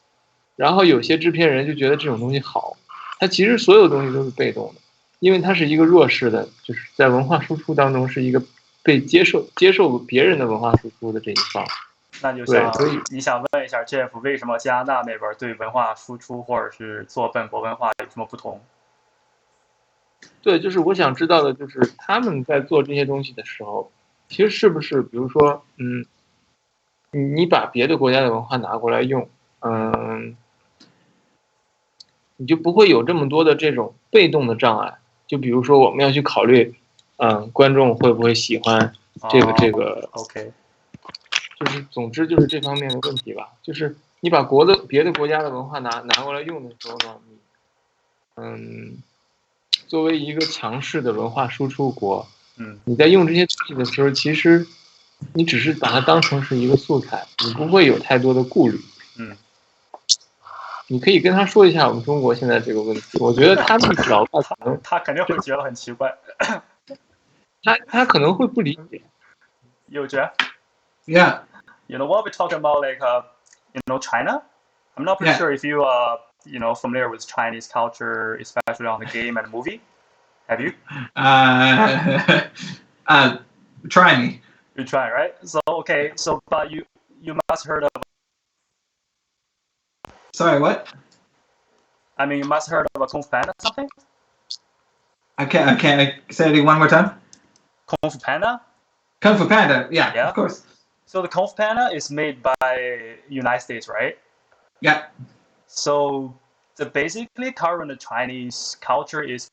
然后有些制片人就觉得这种东西好，它其实所有东西都是被动的，因为它是一个弱势的，就是在文化输出当中是一个被接受别人的文化输出的这一方。那就你想问一下 Jeff， 为什么加拿大那边对文化输出或者是做本国文化有什么不同？对，就是我想知道的就是他们在做这些东西的时候，其实是不是比如说你把别的国家的文化拿过来用，你就不会有这么多的这种被动的障碍。就比如说我们要去考虑，观众会不会喜欢这个，OK，就是总之就是这方面的问题吧。就是你把别的国家的文化拿过来用的时候呢，作为一个强势的文化输出国，你在用这些东西的时候，其实你只是把它当成是一个素材，你不会有太多的顾虑。你可以跟他说一下我们中国现在这个问题。我觉得他们老外可能他肯定会觉得很奇怪，他可能会不理解。有Jeff? Yeah. You know what we're talking about, like China. I'm not pretty sure if you familiar with Chinese culture, especially on the game and movie. Have you? Try me. You try, right? So okay, so but you must heard of. Sorry, what? I mean, you must heard of a Kung Fu Panda or something. I can't say it one more time. Kung Fu Panda. Kung Fu Panda, yeah, Yeah. of course. So the Kung Fu Panda is made by United States, right? Yeah. So the basically current Chinese culture is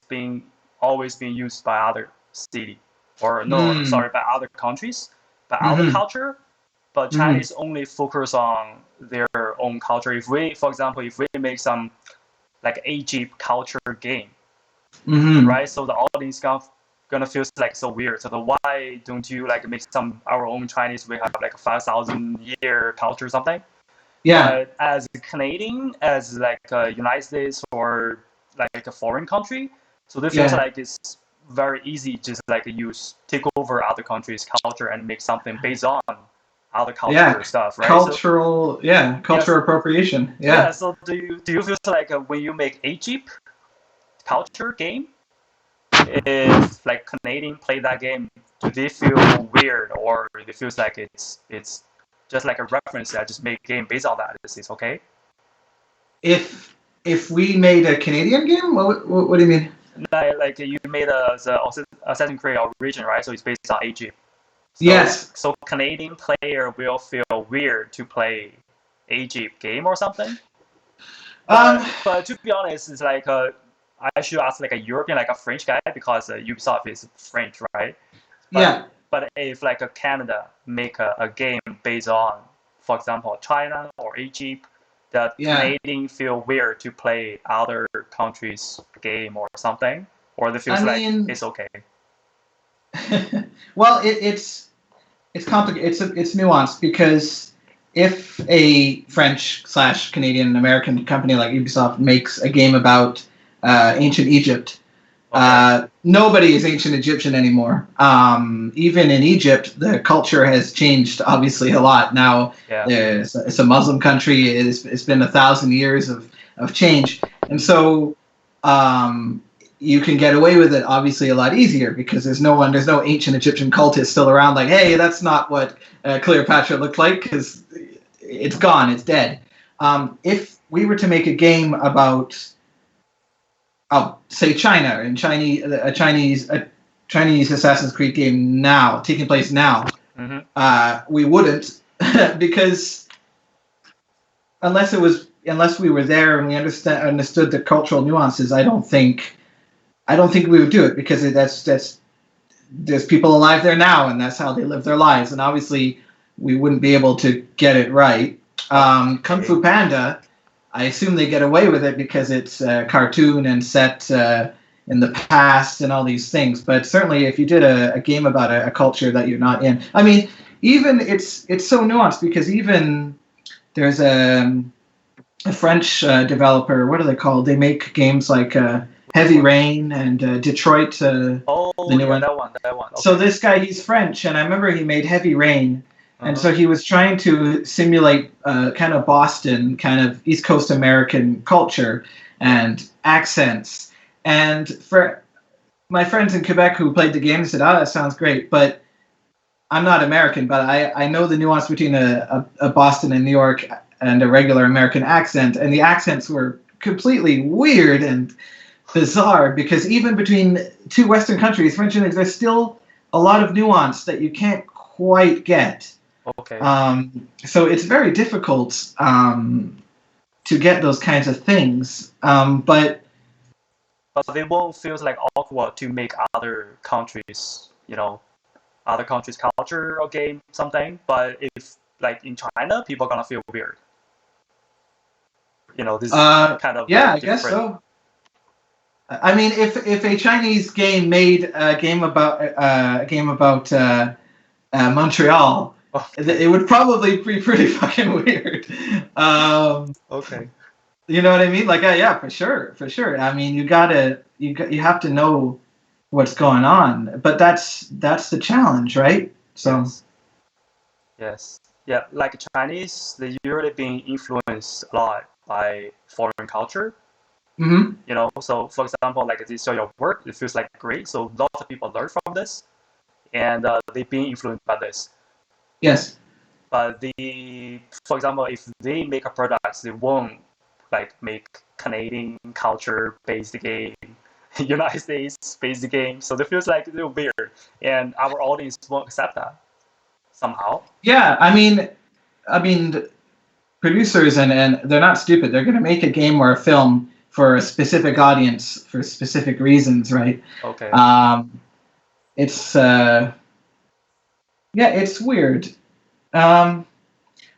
always being used by other city, or no, sorry, by other countries, by other culture. But Chinese only focus on their own culture. If we, for example, if we make some like Egypt culture game, right? So the audience gonna feel like so weird. So why don't you like make some our own Chinese? We have like a 5,000 year culture or something. Yeah. But as a Canadian, as like a United States or like a foreign country, so they feels like it's very easy just like take over other countries' culture and make something based on other culture stuff, right? Cultural, cultural appropriation. Yeah. So do you feel like when you make Egypt culture game, if like Canadian play that game, do they feel weird or they feels like it's just like a reference that just make game based on that? It's okay. If we made a Canadian game, what do you mean? Like you made the Assassin's Creed origin, right? So it's based on Egypt. So, yes. So Canadian player will feel weird to play Egypt game or something. But to be honest, it's like I should ask like a European, like a French guy, because Ubisoft is French, right? But if like a Canada make a game based on, for example, China or Egypt, that Canadian feel weird to play other countries' game or something, or they feel it's okay. Well, it's complicated. It's nuanced because if a French/Canadian American company like Ubisoft makes a game about ancient Egypt, nobody is ancient Egyptian anymore. Even in Egypt, the culture has changed obviously a lot. Now it's a Muslim country. It's been 1,000 years of change, and so you can get away with it obviously a lot easier because there's no ancient Egyptian cultist still around like, hey, that's not what Cleopatra looked like, because it's gone, it's dead. If we were to make a game about, I'll say China, and a Chinese Assassin's Creed game now, taking place now, we wouldn't because unless we were there and we understood the cultural nuances, I don't think we would do it, because there's people alive there now, and that's how they live their lives, and obviously we wouldn't be able to get it right. Kung Fu Panda, I assume they get away with it because it's a cartoon and set in the past and all these things. But certainly, if you did a game about a culture that you're not in, I mean, even it's so nuanced, because even there's a French developer. What are they called? They make games like Heavy Rain and Detroit. The new one. That one. Okay. So this guy, he's French, and I remember he made Heavy Rain. And so he was trying to simulate kind of Boston, kind of East Coast American culture and accents. And for my friends in Quebec who played the game, they said, that sounds great. But I'm not American, but I know the nuance between a Boston and New York and a regular American accent. And the accents were completely weird and bizarre, because even between two Western countries, French and English, there's still a lot of nuance that you can't quite get. Okay. So it's very difficult to get those kinds of things. But they won't feel like awkward to make other countries, other countries' culture or game something. But if like in China, people are gonna feel weird. This kind of I guess so. I mean, if a Chinese game made a game about Montreal, it would probably be pretty fucking weird. Okay. You know what I mean? Like, yeah, for sure. I mean, you have to know what's going on, but that's the challenge, right? So. Yes. Yeah, like Chinese, they usually being influenced a lot by foreign culture. Mm-hmm. So for example, like this show your work, it feels like great. So lots of people learn from this. and they've been influenced by this. Yes. But for example, if they make a product, they won't like make Canadian culture-based game, United States-based game. So it feels like a little weird, and our audience won't accept that somehow. Yeah, I mean, producers and they're not stupid. They're going to make a game or a film for a specific audience for specific reasons, right? Okay. It's it's weird. But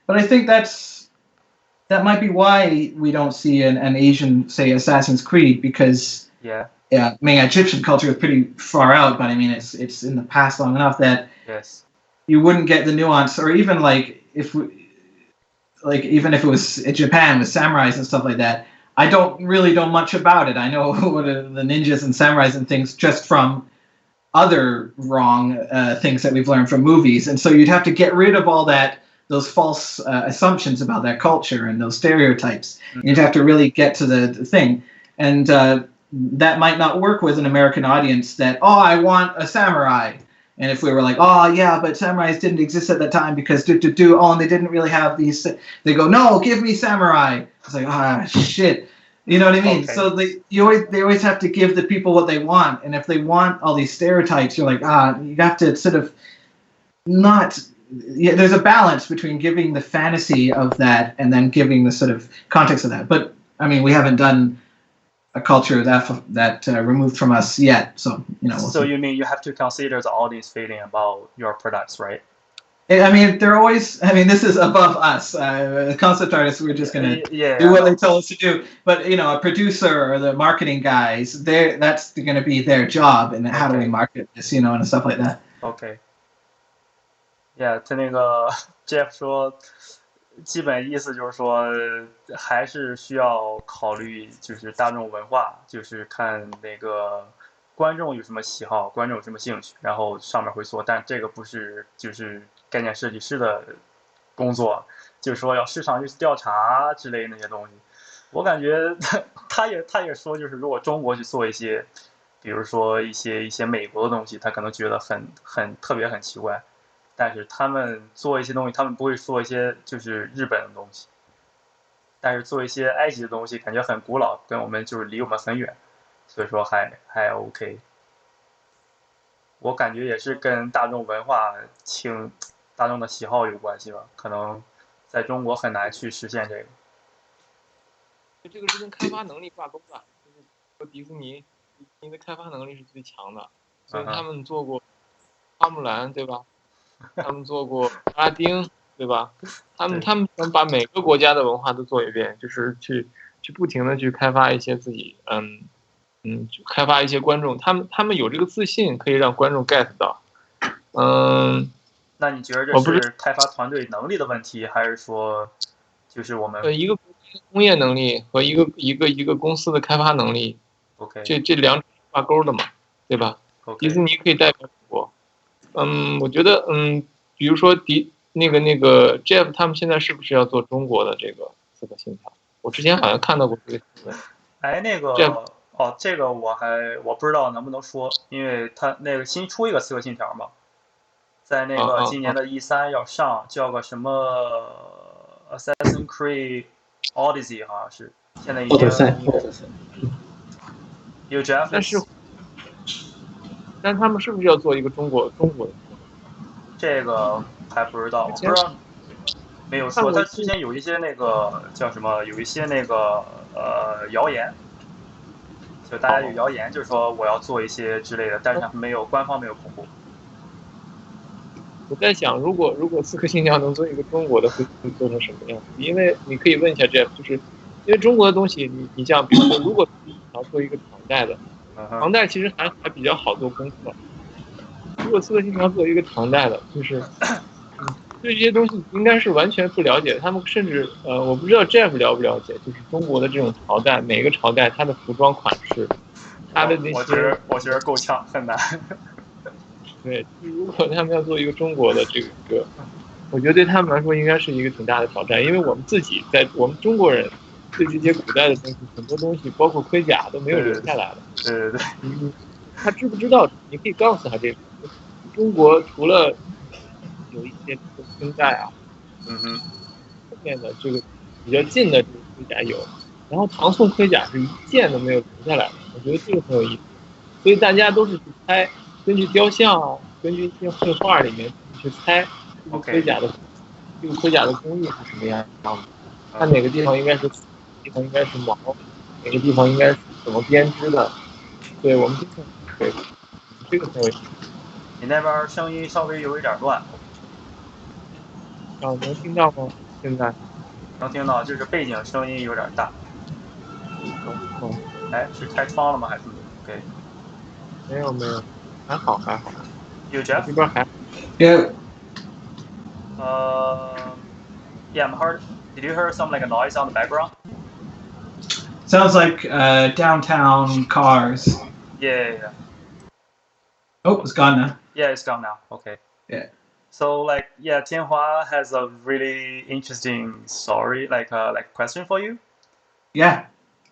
I think that might be why we don't see an Asian, say, Assassin's Creed, because I mean, Egyptian culture is pretty far out, but I mean, it's in the past long enough that you wouldn't get the nuance, or even like even if it was in Japan with samurais and stuff like that. I don't really know much about it. I know what are the ninjas and samurais and things just from other wrong things that we've learned from movies, and so you'd have to get rid of all those false assumptions about that culture and those stereotypes. Mm-hmm. You'd have to really get to the thing, and that might not work with an American audience. That I want a samurai, and if we were like, but samurais didn't exist at that time because and they didn't really have these. They go, no, give me samurai. It's like shit. You know what I mean? Okay. So they always have to give the people what they want, and if they want all these stereotypes, you're like, you have to sort of not. Yeah, there's a balance between giving the fantasy of that and then giving the sort of context of that. But I mean, we haven't done a culture that removed from us yet, so We'll so you mean you have to consider the audience feeling about your products, right? I mean, they're always. I mean, this is above us. Concept artists, we're just gonna do what they tell us to do. But a producer or the marketing guys, that's gonna be their job. And how do we market this? And stuff like that. Okay. 他那个 Jeff 说，基本意思就是说，还是需要考虑就是大众文化，就是看那个观众有什么喜好，观众有什么兴趣，然后上面会做。但这个不是就是概念设计师的工作，就是说要市场调查之类的那些东西。我感觉他也说，就是如果中国去做一些，比如说一些美国的东西，他可能觉得特别很奇怪。但是他们做一些东西，他们不会做一些就是日本的东西，但是做一些埃及的东西，感觉很古老，跟我们就是离我们很远，所以说还 OK。我感觉也是跟大众文化大众的喜好有关系吧，可能在中国很难去实现这个。这个是跟开发能力挂钩的，就是说迪士尼的开发能力是最强的，所以他们做过花木兰，对吧？他们做过阿拉丁，对吧？他们想把每个国家的文化都做一遍，就是去不停的去开发一些自己，开发一些观众，他们有这个自信，可以让观众 get 到。那你觉得这是开发团队能力的问题，还是说就是我们一个工业能力和一个公司的开发能力 ？OK， 这两者挂钩的嘛，对吧？ Okay. 迪士尼可以代表中国。我觉得比如说那个 Jeff 他们现在是不是要做中国的这个刺客信条？我之前好像看到过这个新闻。那个这个我不知道能不能说，因为他那个新出一个刺客信条嘛，在那个今年的E3要上，叫个什么 Assassin's Creed Odyssey 好像是，现在已经有 Jeff， 但他们是不是要做一个中国的？这个还不知道，我不知道，没有说。他之前有一些那个叫什么，有一些那个谣言，就大家有谣言，就是说我要做一些之类的，但是官方没有公布。我在想，如果刺客信条能做一个中国的，会做成什么样子？因为你可以问一下 Jeff， 就是因为中国的东西，你像比如说，如果要做一个唐代的。唐代其实还比较好做功课。如果刺客信条做一个唐代的，就是对这些东西应该是完全不了解。他们甚至我不知道 Jeff 了不了解，就是中国的这种朝代，每个朝代它的服装款式，它的那些，我觉得够呛，很难。对，如果他们要做一个中国的这个，我觉得对他们来说应该是一个挺大的挑战，因为我们自己我们中国人。对这些古代的东西，很多东西包括盔甲都没有留下来的。对。他知不知道？你可以告诉他这个。中国除了有一些清代啊，后面的这个比较近的这个盔甲有，然后唐宋盔甲是一件都没有留下来的，我觉得这个很有意思。所以大家都是去猜，根据雕像啊，根据一些绘画里面去猜这个盔甲的工艺是什么样的，看哪个地方应该是地方应该是毛，哪个地方应该是怎么编织的。对，我们经常对这个很有意思。你那边声音稍微有一点乱。能听到吗？现在能听到，就是背景声音有点大。哎，是开窗了吗？还是 OK？ 没有，还好。You Jeff？ 这边还 Yeah. Yeah, I'm heard. Did you hear some like a noise on the background? Sounds like downtown cars. Yeah. Oh, it's gone now. Yeah, it's gone now. Okay. Yeah. So Tianhua has a really interesting story, like question for you. Yeah.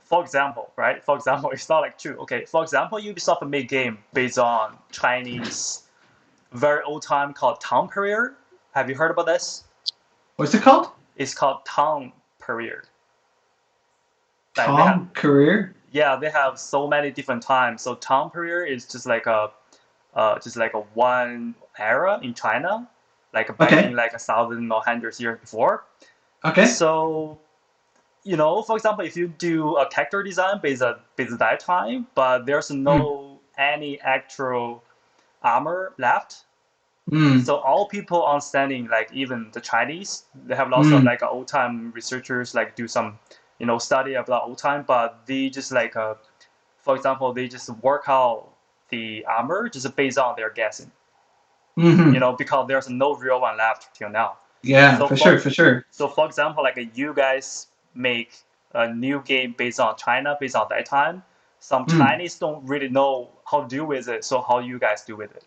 For example, right? For example, it's not like true. Okay. For example, Ubisoft made game based on Chinese, very old time called Tang Period. Have you heard about this? What's it called? It's called Tang Period. Tang Career? Yeah, they have so many different times. So Tang Period is just like a one era in China, like back in like 1,000 or hundreds years before. Okay. So, for example, if you do a character design based on that time, but there's no any actual armor left. So all people understanding, like even the Chinese, they have lots of like old time researchers like do some, study about old time, but they just like, for example, they just work out the armor just based on their guessing. Because there's no real one left till now. Yeah, so for sure. So for example, like you guys make a new game based on China, based on that time. Some Chinese don't really know how to do with it. So how you guys do with it?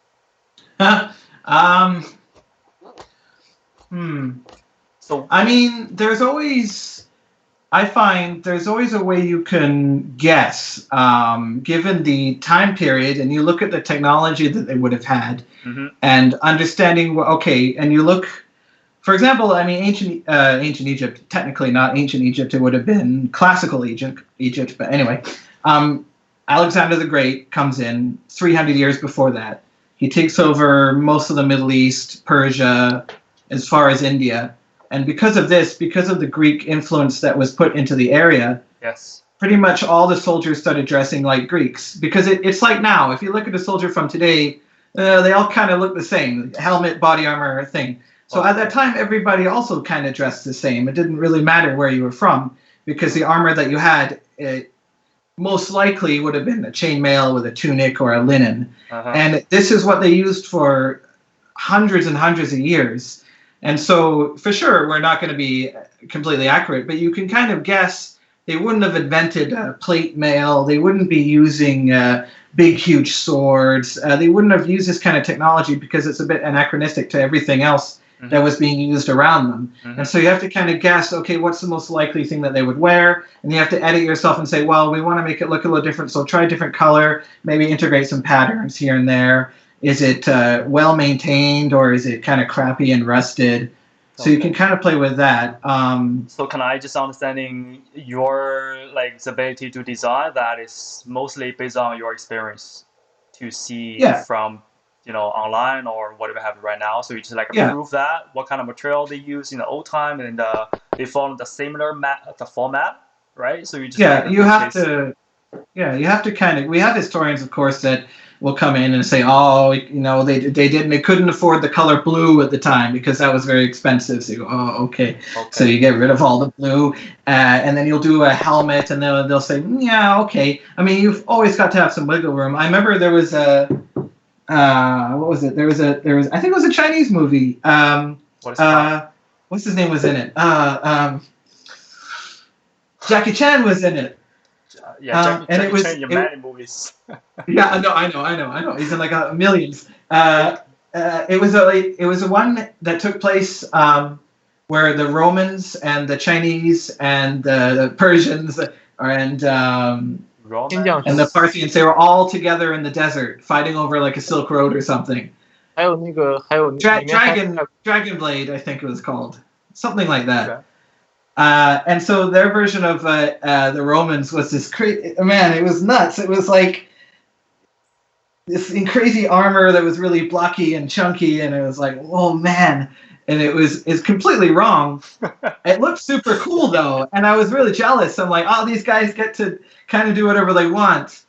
So I mean, I find there's always a way you can guess, given the time period, and you look at the technology that they would have had, and understanding. And you look, for example, I mean, ancient Egypt. Technically, not ancient Egypt. It would have been classical Egypt. But anyway, Alexander the Great comes in 300 years before that. He takes over most of the Middle East, Persia, as far as India. And because of the Greek influence that was put into the area, yes, pretty much all the soldiers started dressing like Greeks. Because it's like now, if you look at a soldier from today, they all kind of look the same, helmet, body armor thing. So at that time, everybody also kind of dressed the same. It didn't really matter where you were from, because the armor that you had, most likely would have been a chainmail with a tunic or a linen. And this is what they used for hundreds and hundreds of years. And so, for sure, we're not going to be completely accurate, but you can kind of guess they wouldn't have invented plate mail. They wouldn't be using big, huge swords. They wouldn't have used this kind of technology because it's a bit anachronistic to everything else that was being used around them. And so you have to kind of guess, okay, what's the most likely thing that they would wear? And you have to edit yourself and say, well, we want to make it look a little different, so try a different color, maybe integrate some patterns here and there. Is it well maintained, or is it kind of crappy and rusted? So you can kind of play with that. So can I just understanding your ability to design that is mostly based on your experience to see from online or whatever you have right now. So you just prove that what kind of material they use in the old time, and they follow the similar the format, right? So you just you have to kind of. We have historians, of course, that will come in and say, oh, they couldn't afford the color blue at the time because that was very expensive. So you go, okay. So you get rid of all the blue, and then you'll do a helmet, and they'll say, yeah, okay. I mean, you've always got to have some wiggle room. I remember there was a what was it? There was I think it was a Chinese movie. What's his name was in it? Jackie Chan was in it. Jackie Chan in many movies. Yeah, I know. He's in like millions. It was a one that took place where the Romans and the Chinese and the Persians and the Parthians, they were all together in the desert fighting over like a Silk Road or something. 还有里面 Dragon Blade, I think it was called something like that. Okay. And so their version of the Romans was this man. It was nuts. It was like this crazy armor that was really blocky and chunky, and it was like, oh man. And it's completely wrong. It looked super cool though, and I was really jealous. I'm like, oh, these guys get to kind of do whatever they want,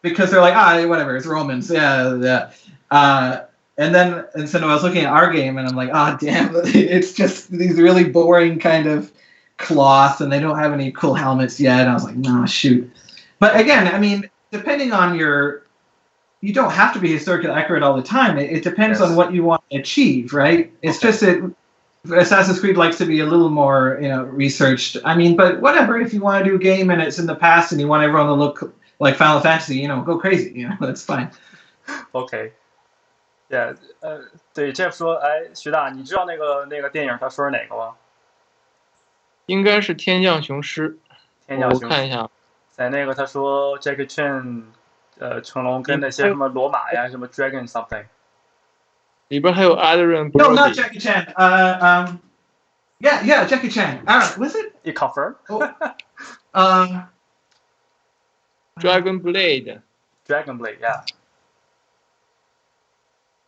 because they're like, whatever, it's Romans, yeah. And so I was looking at our game, and I'm like, oh damn, it's just these really boring kind of cloth, and they don't have any cool helmets yet. And I was like, no, shoot. But again, I mean, depending on you don't have to be historically accurate all the time. It depends on what you want to achieve, right? It's just that Assassin's Creed likes to be a little more, researched. I mean, but whatever. If you want to do a game and it's in the past and you want everyone to look like Final Fantasy, go crazy. That's fine. OK， yeah， 对 Jeff 说，哎，徐大，你知道那个电影他说是哪个吗？应该是天降雄狮。我看一下，在那个他说 Jackie Chan。成龙跟那些什么罗马呀，什么 Dragon something， 里边还有 Adrian Brody。No, not Jackie Chan. Yeah, Jackie Chan. Was it? You confirm? Dragon Blade. Dragon Blade, yeah.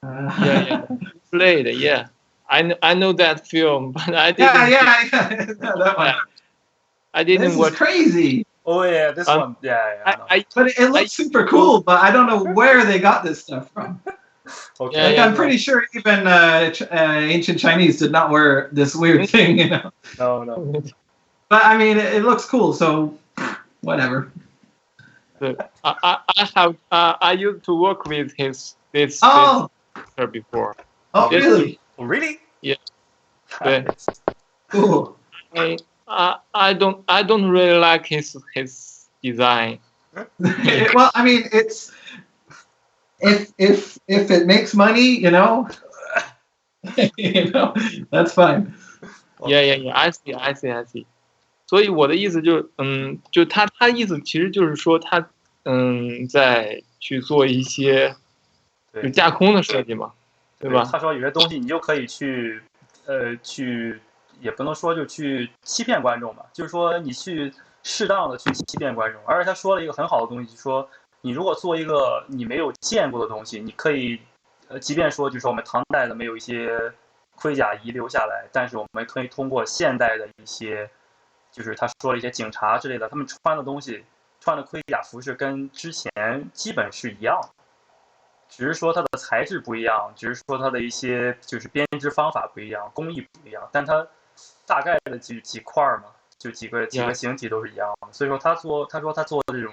Yeah. Blade, yeah. I know that film, but I didn't. Yeah. No, that one. I didn't watch. This is crazy. Oh yeah, this one. Yeah. But it looks super cool, but I don't know where they got this stuff from. Okay. I'm pretty sure even ancient Chinese did not wear this weird thing, No. But I mean, it looks cool, so whatever. I used to work with this before. Oh, really? Oh, really? Yeah. Cool. I don't really like his design. Well, I mean, it's if it makes money, that's fine. Yeah. I see. 所以我的意思就他意思其实就是说他在去做一些就架空的设计嘛，对吧？他说有些东西你就可以去也不能说就去欺骗观众吧，就是说你去适当的去欺骗观众。而且他说了一个很好的东西，就是说你如果做一个你没有见过的东西，你可以即便说就是我们唐代的没有一些盔甲遗留下来，但是我们可以通过现代的一些，就是他说了一些警察之类的，他们穿的东西穿的盔甲服饰跟之前基本是一样，只是说它的材质不一样，只是说它的一些就是编织方法不一样，工艺不一样，但它大概的几块嘛，就几个形体都是一样的。所以说他说的这种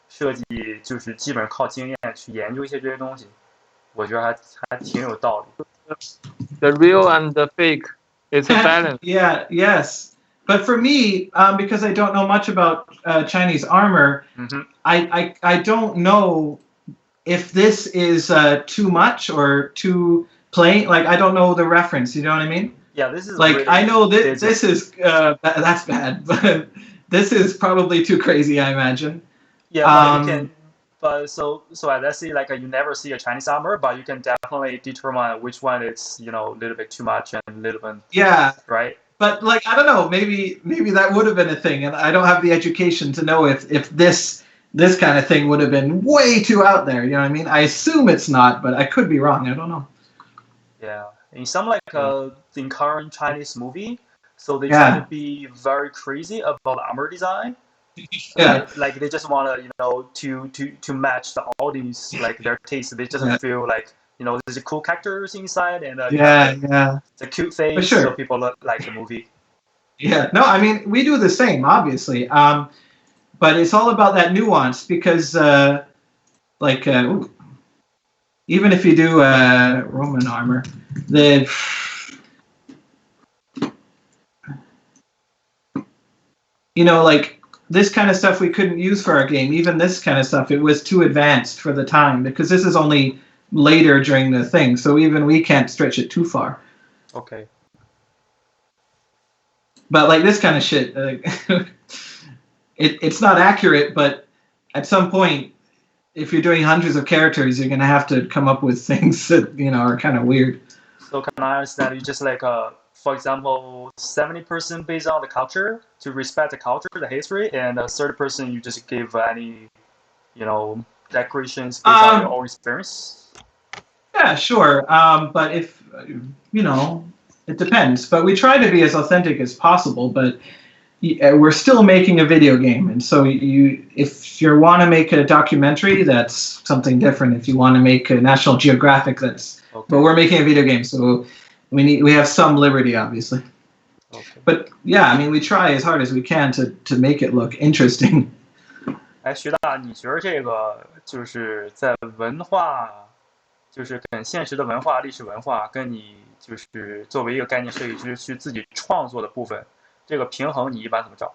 设计就是基本靠经验去研究一些这些东西，我觉得还挺有道理。The real and the fake is a balance. Yes. But for me, because I don't know much about Chinese armor, I don't know if this is too much or too plain. Like, I don't know the reference. You know what I mean? Yeah, this is like really I know this is that's bad, but this is probably too crazy, I imagine. Yeah, but you can. But so let's say like you never see a Chinese armor, but you can definitely determine which one is a little bit too much and a little bit right. But like I don't know, maybe that would have been a thing, and I don't have the education to know if this kind of thing would have been way too out there. You know what I mean? I assume it's not, but I could be wrong. I don't know. Yeah, in some like in current Chinese movie, so they try to be very crazy about armor design. Yeah, like they just want to to match the audience like their taste. They just feel like there's a cool characters inside and the cute face, sure. So people like the movie. Yeah, no, I mean we do the same, obviously, but it's all about that nuance because even if you do Roman armor, like this kind of stuff we couldn't use for our game. Even this kind of stuff, it was too advanced for the time because this is only later during the thing, so even we can't stretch it too far. Okay. But like this kind of shit, it's not accurate, but at some point if you're doing hundreds of characters, you're gonna have to come up with things that are kind of weird. So can I understand you just like for example, 70% based on the culture to respect the culture, the history, and 30% you just give any decorations based on your own experience? Yeah, sure. But if it depends. But we try to be as authentic as possible. But we're still making a video game, and so if you want to make a documentary, that's something different. If you want to make a National Geographic, that's. Okay. But we're making a video game, so we have some liberty, obviously. Okay. But yeah, I mean, we try as hard as we can to make it look interesting. 哎，徐大，你觉得这个就是在文化，就是跟现实的文化、历史文化，跟你就是作为一个概念设计师去自己创作的部分，这个平衡你一般怎么找？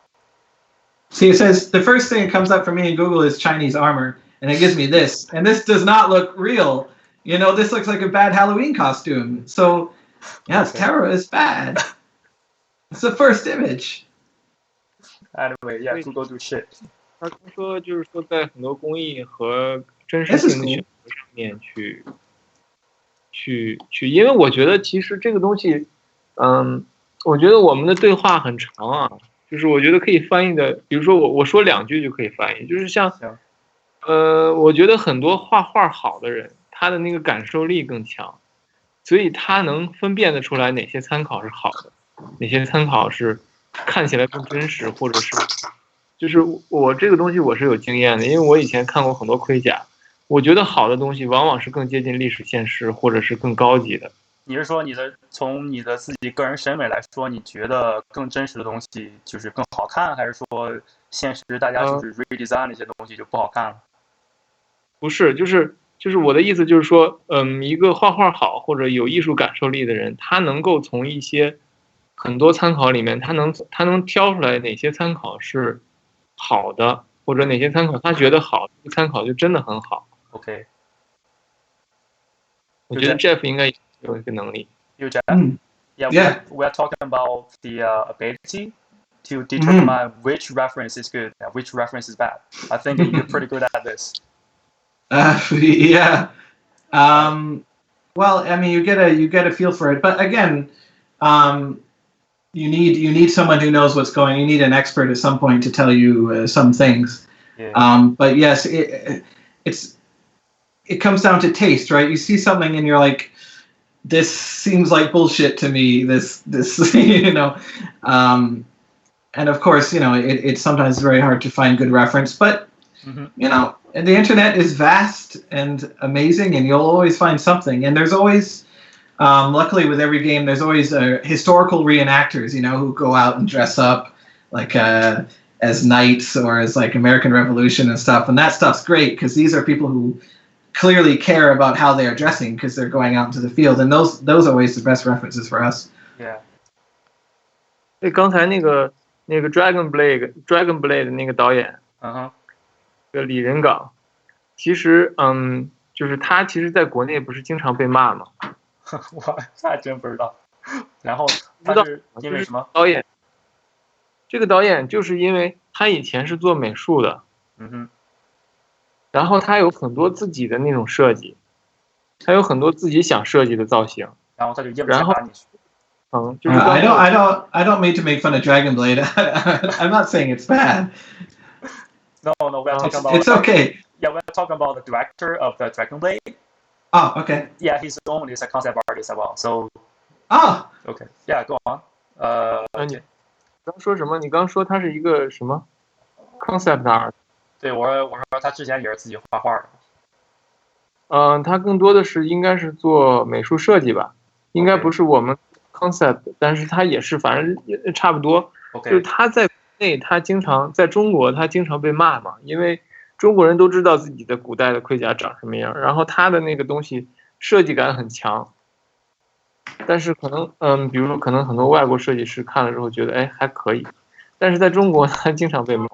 See, it says the first thing that comes up for me in Google is Chinese armor, and it gives me this, and this does not look real. This looks like a bad Halloween costume. So, yeah, it's terrible. It's bad. It's the first image. Anyway, yeah, Google do shit. 他说就是说，在很多工艺和真实性的选择上面去，因为我觉得其实这个东西，我觉得我们的对话很长啊，就是我觉得可以翻译的，比如说我说2句就可以翻译，就是像，我觉得很多画画好的人，他的那个感受力更强，所以他能分辨得出来哪些参考是好的，哪些参考是看起来更真实，或者是。就是我这个东西我是有经验的，因为我以前看过很多盔甲，我觉得好的东西往往是更接近历史现实，或者是更高级的。你是说从你的自己个人审美来说，你觉得更真实的东西就是更好看，还是说现实大家就是 redesign 那些东西就不好看了？不是，就是我的意思就是说，一个画画好或者有艺术感受力的人，他能够从一些很多参考里面，他能挑出来哪些参考是好的，或者哪些参考他觉得好，参考就真的很好。OK， 我觉得 Jeff 应该有一个能力。You Jeff? Yeah, we are talking about the ability to determine which reference is good and which reference is bad. I think you're pretty good at this. Yeah. Well, I mean, you get a feel for it, but again, you need someone who knows what's going. You need an expert at some point to tell you some things. Yeah. But yes, it comes down to taste, right? You see something and you're like, this seems like bullshit to me. This and of course, it's sometimes very hard to find good reference, but and the internet is vast and amazing, and you'll always find something. And there's always, luckily with every game, there's always historical reenactors, who go out and dress up like as knights or as like American Revolution and stuff. And that stuff's great because these are people who clearly care about how they are dressing because they're going out into the field. And those are always the best references for us. Yeah. 对，刚才那个 Dragon Blade 那个导演，这个李仁港，其实就是他其实在国内不是经常被骂吗？我还真不知道。然后他是因为什么？导演，这个导演就是因为他以前是做美术的，然后他有很多自己的那种设计，他有很多自己想设计的造型，然后他就硬把你。就是 I don't mean to make fun of Dragon Blade. I'm not saying it's bad. No, we're talking about. It's okay. Yeah, we're talking about the director of the Dragon Blade. Oh, okay. Yeah, he's only a concept artist as well. So. Oh. Okay. Yeah, go on. 你刚说什么？你刚说他是一个什么 concept art？ 对，我说他之前也是自己画画的。他更多的是应该是做美术设计吧，应该不是我们 concept， 但是他也是，反正也差不多。就是他在国内，他经常在中国，他经常被骂嘛，因为中国人都知道自己的古代的盔甲长什么样，然后他的那个东西设计感很强，但是可能比如说可能很多外国设计师看了之后觉得还可以，但是在中国他经常被骂，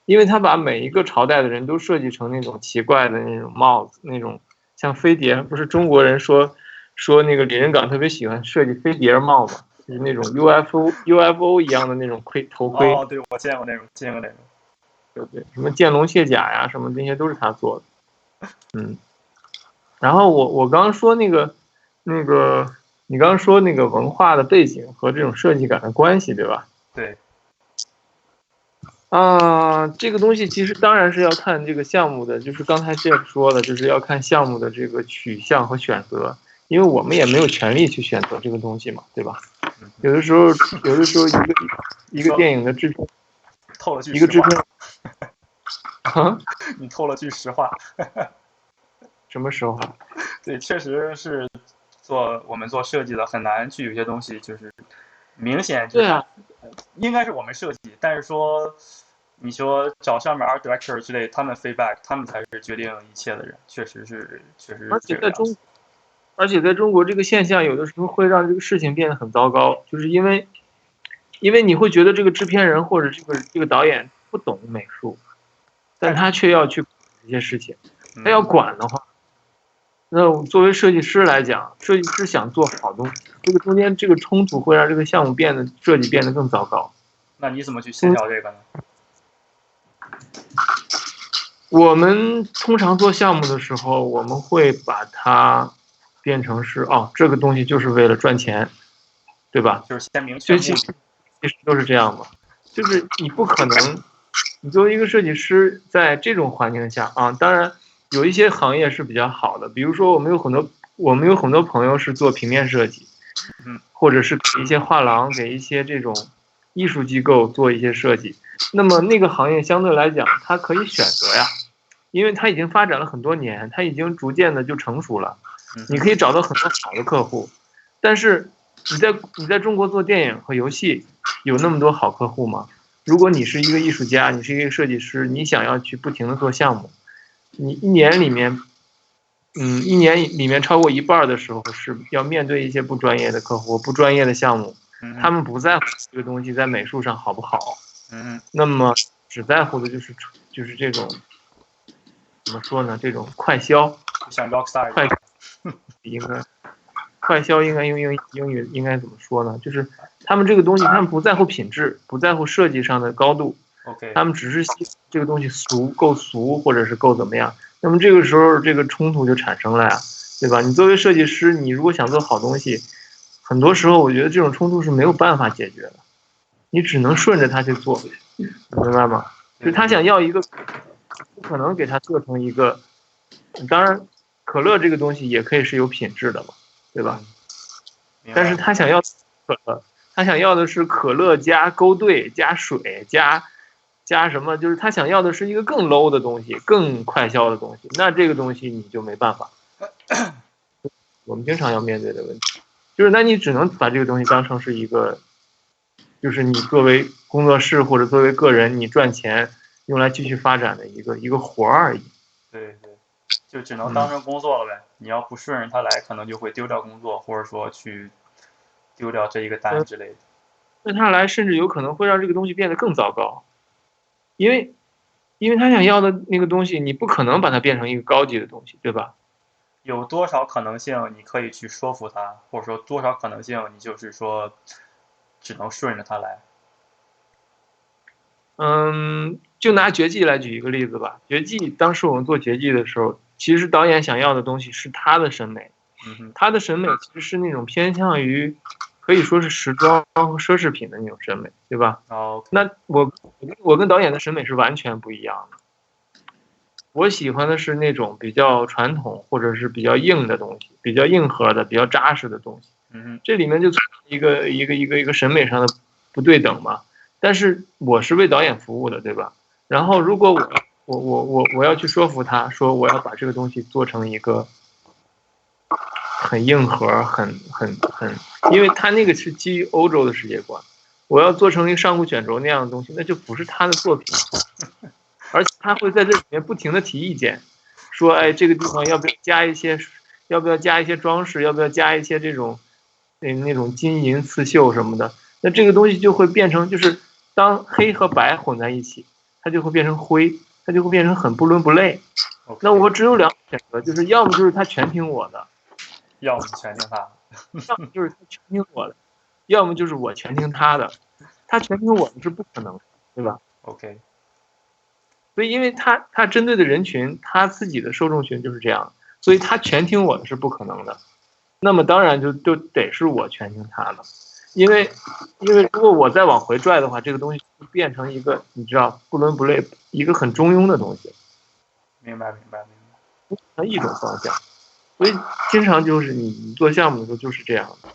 因为他把每一个朝代的人都设计成那种奇怪的那种帽子，那种像飞碟，不是中国人说那个李仁港特别喜欢设计飞碟帽嘛，就是那种 UFO 一样的那种头盔。哦，对，我见过那种。对，什么剑龙卸甲呀，什么那些都是他做的。然后我刚刚说那个，你刚刚说那个文化的背景和这种设计感的关系，对吧？对。这个东西其实当然是要看这个项目的，就是刚才 Jeff 说的，就是要看项目的这个取向和选择，因为我们也没有权利去选择这个东西嘛，对吧？有的时候一个电影的制片，透了句一个制片，你透了句实话。什么时候？对，确实是我们做设计的很难去有些东西就是明显就是，对啊，应该是我们设计，但是说你说找上面 art director 之类，他们 feedback，他们才是决定一切的人，确实是而且在中国这个现象有的时候会让这个事情变得很糟糕，就是因为你会觉得这个制片人或者这个导演不懂美术，但他却要去管这些事情，他要管的话。那作为设计师来讲，设计师想做好东西，这个中间这个冲突会让这个项目设计变得更糟糕。那你怎么去协调这个呢？我们通常做项目的时候，我们会把它变成是这个东西就是为了赚钱，对吧？就是先明确目的。其实都是这样嘛，就是你不可能，你作为一个设计师，在这种环境下当然。有一些行业是比较好的，比如说我们有很多朋友是做平面设计，或者是给一些画廊、给一些这种艺术机构做一些设计。那么那个行业相对来讲，它可以选择呀，因为它已经发展了很多年，它已经逐渐的就成熟了，你可以找到很多好的客户。但是你在中国做电影和游戏，有那么多好客户吗？如果你是一个艺术家，你是一个设计师，你想要去不停的做项目。你一年里面超过一半的时候是要面对一些不专业的客户、不专业的项目，他们不在乎这个东西在美术上好不好，那么只在乎的就是这种怎么说呢？这种快销，像 Rockstar 快销应该用英语应该怎么说呢？就是他们这个东西，他们不在乎品质，不在乎设计上的高度。他们只是希望这个东西够俗，或者是够怎么样，那么这个时候这个冲突就产生了呀，对吧？你作为设计师，你如果想做好东西，很多时候我觉得这种冲突是没有办法解决的，你只能顺着他去做，明白吗？就是他想要一个，不可能给他做成一个，当然，可乐这个东西也可以是有品质的嘛，对吧？但是他想要可乐，他想要的是可乐加勾兑加水加什么，就是他想要的是一个更 low 的东西，更快销的东西，那这个东西你就没办法。我们经常要面对的问题，就是那你只能把这个东西当成是一个，就是你作为工作室或者作为个人，你赚钱用来继续发展的一个活而已。对，就只能当成工作了呗。你要不顺着他来，可能就会丢掉工作，或者说去丢掉这一个单之类的。顺他来，甚至有可能会让这个东西变得更糟糕。因为他想要的那个东西，你不可能把它变成一个高级的东西，对吧？有多少可能性你可以去说服他，或者说多少可能性你就是说只能顺着他来？就拿绝技来举一个例子吧。绝技当时我们做绝技的时候，其实导演想要的东西是他的审美，他的审美其实是那种偏向于可以说是时装和奢侈品的那种审美，对吧？那我跟导演的审美是完全不一样的。我喜欢的是那种比较传统或者是比较硬的东西，比较硬核的、比较扎实的东西。这里面就一个审美上的不对等嘛。但是我是为导演服务的，对吧？然后如果我要去说服他说我要把这个东西做成一个很硬核、很，因为他那个是基于欧洲的世界观，我要做成一个上古卷轴那样的东西，那就不是他的作品。而且他会在这里面不停的提意见，说，哎，这个地方要不要加一些装饰，要不要加一些这种，那种金银刺绣什么的。那这个东西就会变成，就是当黑和白混在一起，它就会变成灰，它就会变成很不伦不类。那我只有两种选择，就是要么就是他全听我的，要么全听他，要么就是他全听我的，要么就是我全听他的。他全听我的是不可能的，对吧？ OK。所以因为他针对的人群，他自己的受众群就是这样，所以他全听我的是不可能的。那么当然就得是我全听他的，因为如果我再往回拽的话，这个东西就变成一个你知道不伦不类，一个很中庸的东西。明白。成一种方向，所以经常就是你做项目的时候就是这样的。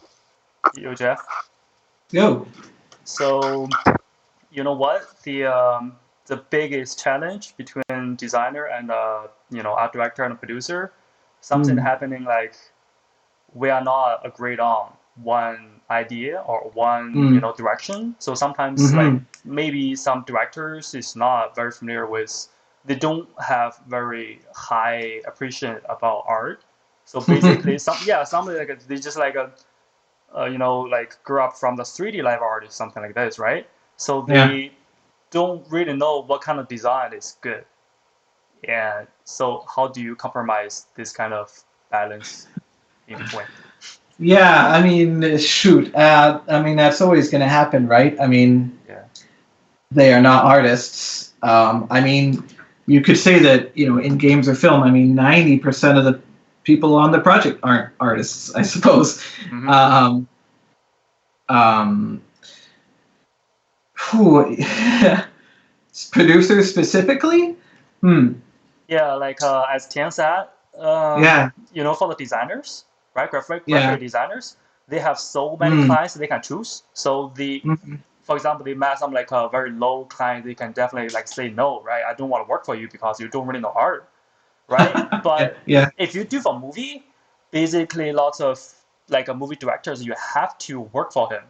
You, Jeff? Go. So, you know what? The biggest challenge between designer and art director and producer, something happening like we are not agreed on one idea or one direction. So sometimes like maybe some directors is not very familiar with, they don't have very high appreciation about art. So basically somebody like they just like like grew up from the 3D live art or something like this, right? So they don't really know what kind of design is good. And so how do you compromise this kind of balance in between? Yeah, I mean, shoot. I mean, that's always going to happen, right? I mean, they are not artists. I mean, you could say that, in games or film, I mean, 90% of the people on the project aren't artists, I suppose. Producers specifically? Yeah, like as Tian said, for the designers, right? Graphic designers, they have so many clients they can choose. So for example, they met some like a very low client, they can definitely like say no, right? I don't want to work for you because you don't really know art, right? But if you do for movie, basically lots of like a movie directors, you have to work for him.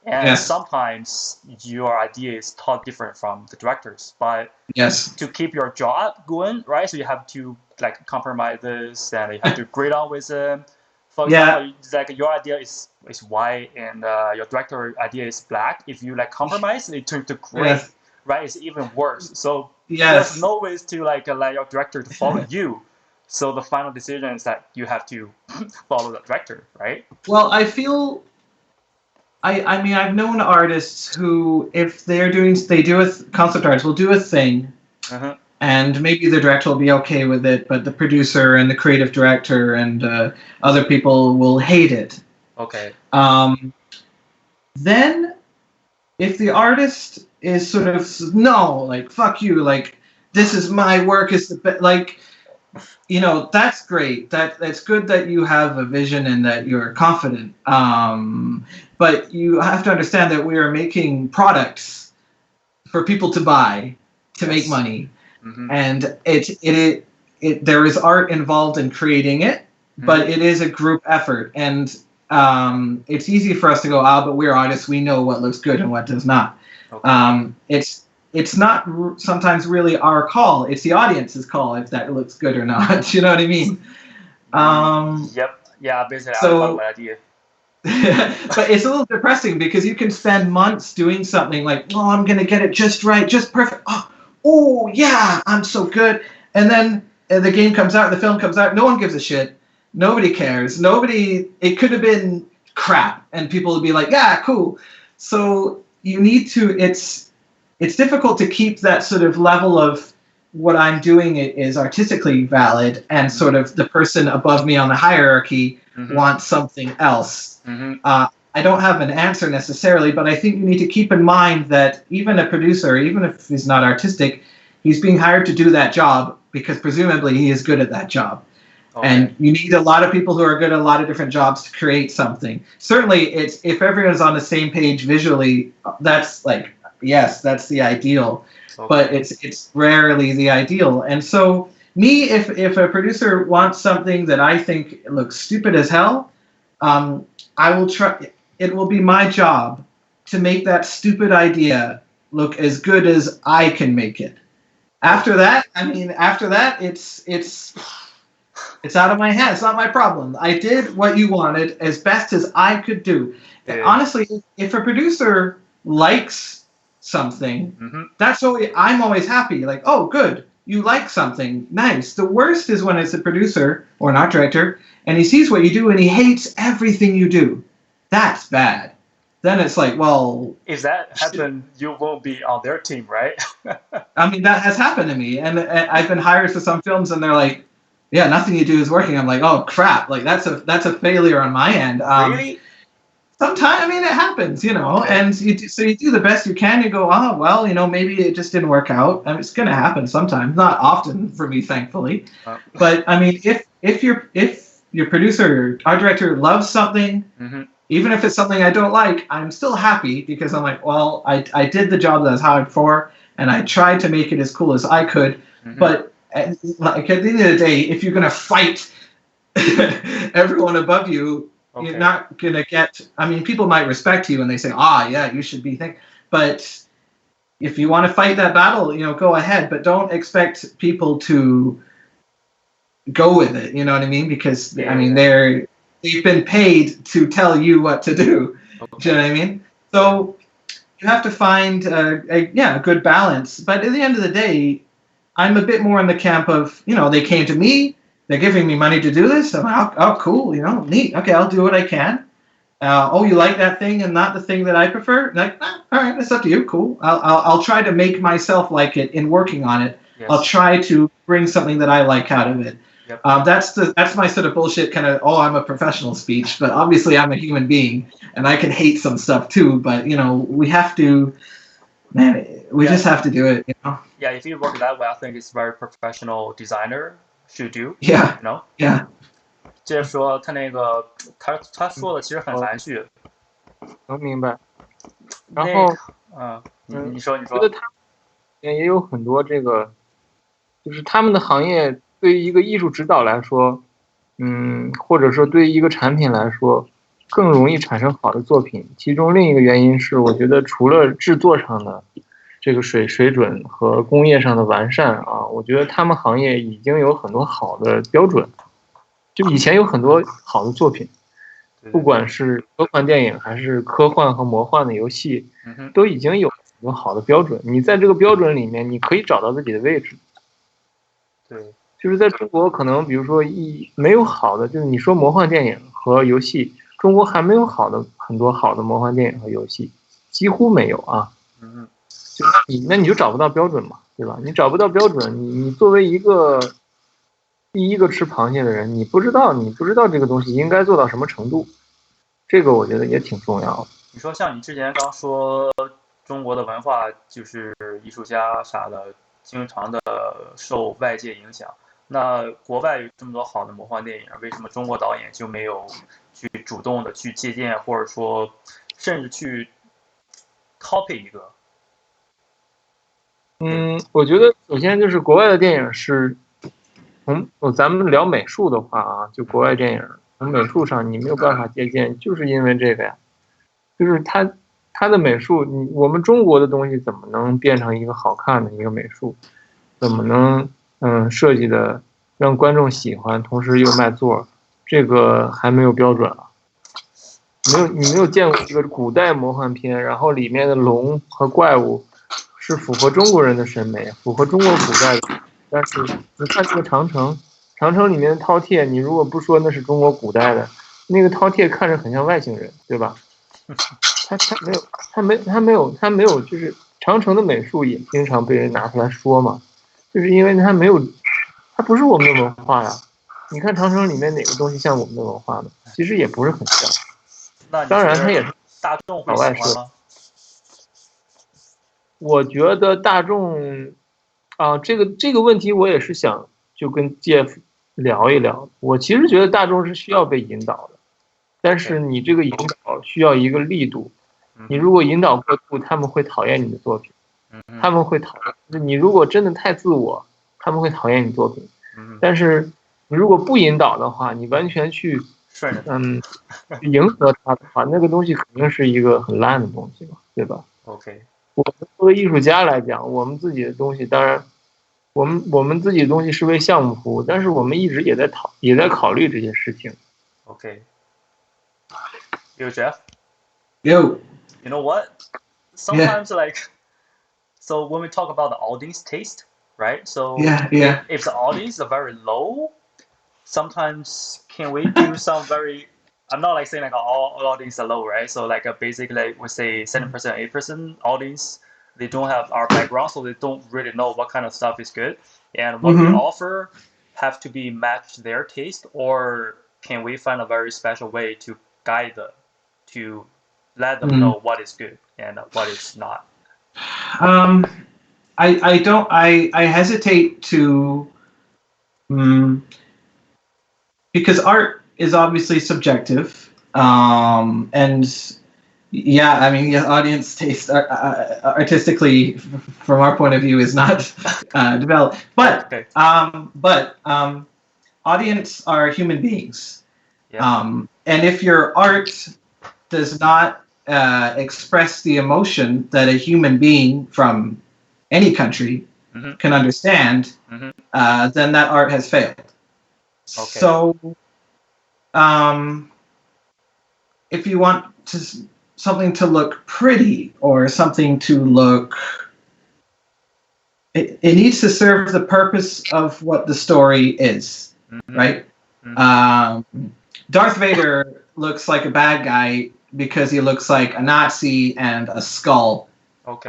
And sometimes your idea is totally different from the directors, but to keep your job going, right? So you have to like compromise this, and you have to grade on with them. For example, like your idea is white, and your director idea is black. If you like compromise, it turns to gray, right? It's even worse. So there's no ways to like allow your director to follow you. So the final decision is that you have to follow the director, right? Well, I feel. I mean, I've known artists who, if they do concept artists will do a thing, and maybe the director will be okay with it, but the producer and the creative director and other people will hate it. Okay. Then, if the artist is sort of, no, like, fuck you, like, this is my work, is the best, like, that's great. That's good that you have a vision and that you're confident. But you have to understand that we are making products for people to buy, to make money. And there is art involved in creating it, but it is a group effort. And it's easy for us to go, but we're artists. We know what looks good and what does not. Okay. It's not sometimes really our call. It's the audience's call if that looks good or not. You know what I mean? Yep. Yeah, basically, I love that idea. But it's a little depressing because you can spend months doing something like, I'm going to get it just right, just perfect. Oh, yeah, I'm so good. And then the game comes out, the film comes out, no one gives a shit. Nobody cares. It could have been crap, and people would be like, yeah, cool. So you need to, it's difficult to keep that sort of level of what I'm doing is artistically valid, and sort of the person above me on the hierarchy wants something else. I don't have an answer necessarily, but I think you need to keep in mind that even a producer, even if he's not artistic, he's being hired to do that job because presumably he is good at that job. Okay. And you need a lot of people who are good at a lot of different jobs to create something. Certainly, if everyone's on the same page visually, that's like, yes, that's the ideal. Okay. But it's rarely the ideal. And so if a producer wants something that I think looks stupid as hell, I will try. It will be my job to make that stupid idea look as good as I can make it. After that, it's out of my hands. It's not my problem. I did what you wanted as best as I could do. Yeah. Honestly, if a producer likes something, I'm always happy. Like, oh, good, you like something, nice. The worst is when it's a producer or an art director, and he sees what you do and he hates everything you do. That's bad. then it's like, well, if that happened, you won't be on their team, right? I mean, that has happened to me, and I've been hired for some films, and they're like, "Yeah, nothing you do is working." I'm like, "Oh crap! Like that's a failure on my end." Really? Sometimes, I mean, it happens, Okay. and you do the best you can. You go, "Oh well, maybe it just didn't work out." I mean, it's gonna happen sometimes, not often for me, thankfully. But I mean, if your producer, art director loves something. Mm-hmm. Even if it's something I don't like, I'm still happy because I'm like, well, I did the job that I was hired for, and I tried to make it as cool as I could. Mm-hmm. But like at the end of the day, if you're gonna fight everyone above you, you're not gonna get. I mean, people might respect you and they say, yeah, you should be but if you want to fight that battle, go ahead. But don't expect people to go with it. You know what I mean? Because they've been paid to tell you what to do. Do you know what I mean? So you have to find a good balance. But at the end of the day, I'm a bit more in the camp of, they came to me, they're giving me money to do this. I'm like, oh, cool, neat. Okay, I'll do what I can. You like that thing and not the thing that I prefer? Like, all right, that's up to you. Cool. I'll try to make myself like it in working on it. Yes. I'll try to bring something that I like out of it. Yep. That's my sort of bullshit kind of, I'm a professional speech, but obviously I'm a human being and I can hate some stuff too, but we have to, just have to do it, Yeah, if you work that way, I think it's very professional designer should do. Yeah. Yeah. 接着说他那个他说的其实很含蓄。能明白。然后，你说。觉得他也有很多这个，就是他们的行业对于一个艺术指导来说，或者说对于一个产品来说，更容易产生好的作品。其中另一个原因是，我觉得除了制作上的这个水准和工业上的完善啊，我觉得他们行业已经有很多好的标准。就以前有很多好的作品，不管是科幻电影还是科幻和魔幻的游戏，都已经有很多好的标准。你在这个标准里面，你可以找到自己的位置。对，就是在中国，可能比如说没有好的，就是你说魔幻电影和游戏，中国还没有很多好的魔幻电影和游戏，几乎没有啊。那你就找不到标准嘛，对吧？你找不到标准，你作为一个第一个吃螃蟹的人，你不知道这个东西应该做到什么程度，这个我觉得也挺重要的。你说像你之前刚说中国的文化就是艺术家啥的，经常的受外界影响。那国外有这么多好的魔幻电影，为什么中国导演就没有去主动的去借鉴，或者说甚至去 copy 一个？我觉得首先就是国外的电影是。咱们聊美术的话啊，就国外电影从美术上你没有办法借鉴，就是因为这个呀，就是它的美术，我们中国的东西怎么能变成一个好看的一个美术？怎么能设计的让观众喜欢，同时又卖座？这个还没有标准啊。你没有见过一个古代魔幻片，然后里面的龙和怪物是符合中国人的审美，符合中国古代的。但是你看这个长城里面的饕餮，你如果不说那是中国古代的，那个饕餮看着很像外星人，对吧？他没有，就是长城的美术也经常被人拿出来说嘛，就是因为它不是我们的文化呀。你看长城里面哪个东西像我们的文化呢？其实也不是很像。当然，它也是大众会喜欢吗？我觉得大众。这个问题我也是想就跟 Jeff 聊一聊。我其实觉得大众是需要被引导的，但是你这个引导需要一个力度。你如果引导过度，他们会讨厌你的作品。他们会讨厌你。如果真的太自我，他们会讨厌你作品。但是你如果不引导的话，你完全去迎合他的话，那个东西肯定是一个很烂的东西嘛，对吧 ？OK。我们作为艺术家来讲，我们自己的东西，当然，我们自己的东西是为项目服务，但是我们一直也在考虑这些事情。Okay. Yo, Jeff. Yo. You know what? Sometimes so when we talk about the audience taste, right? So if the audience are very low, sometimes can we do some very I'm not like saying like all audience are low, right? So like basically like we say 7%, 8% audience, they don't have our background, so they don't really know what kind of stuff is good, and what we offer have to be matched their taste, or can we find a very special way to guide them, to let them know what is good and what is not? I hesitate to because art is obviously subjective, and yeah, I mean, yeah, audience taste artistically, from our point of view, is not developed. But audience are human beings, and if your art does not express the emotion that a human being from any country can understand, then that art has failed. Okay. So, if you want something to look pretty or something to look, it needs to serve the purpose of what the story is, right? Darth Vader looks like a bad guy because he looks like a Nazi and a skull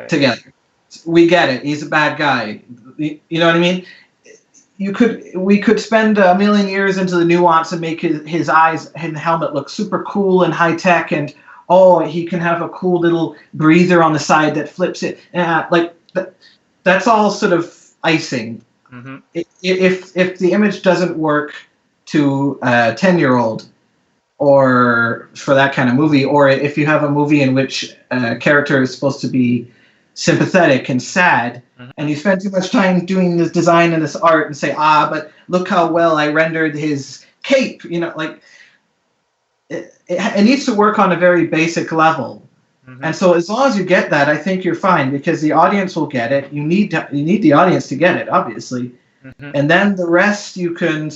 together. We get it. He's a bad guy. You know what I mean? We could spend a million years into the nuance and make his eyes and helmet look super cool and high tech, and he can have a cool little breather on the side that flips it. That's all sort of icing. If the image doesn't work to a 10-year-old, or for that kind of movie, or if you have a movie in which a character is supposed to be sympathetic and sad, and you spend too much time doing this design and this art and say, but look how well I rendered his cape, like it needs to work on a very basic level. And so as long as you get that, I think you're fine, because the audience will get it. You need the audience to get it, obviously. And then the rest you can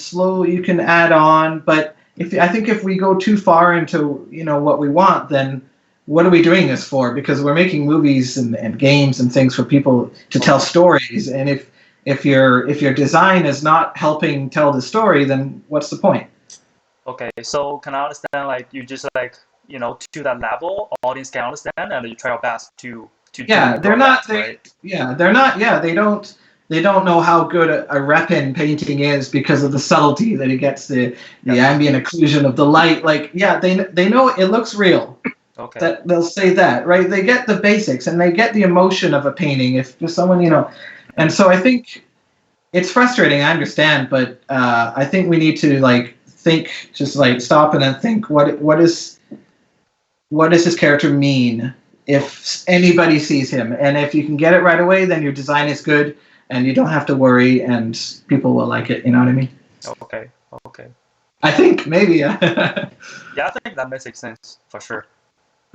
add on. But I think if we go too far into what we want, then what are we doing this for? Because we're making movies and games and things for people to tell stories. And if your design is not helping tell the story, then what's the point? Okay, so can I understand, like, you just to that level, audience can understand, and you try your best to yeah, they're not. Right? Yeah, they're not. Yeah, they don't know how good a Repin painting is because of the subtlety that it gets, the ambient occlusion of the light. Like, yeah, they know it looks real. Okay. That they'll say that, right? They get the basics and they get the emotion of a painting. If someone, and so I think it's frustrating. I understand, but I think we need to think, just stop and then think. What does this character mean if anybody sees him? And if you can get it right away, then your design is good, and you don't have to worry, and people will like it. You know what I mean? Okay. I think maybe. Yeah, I think that makes sense for sure.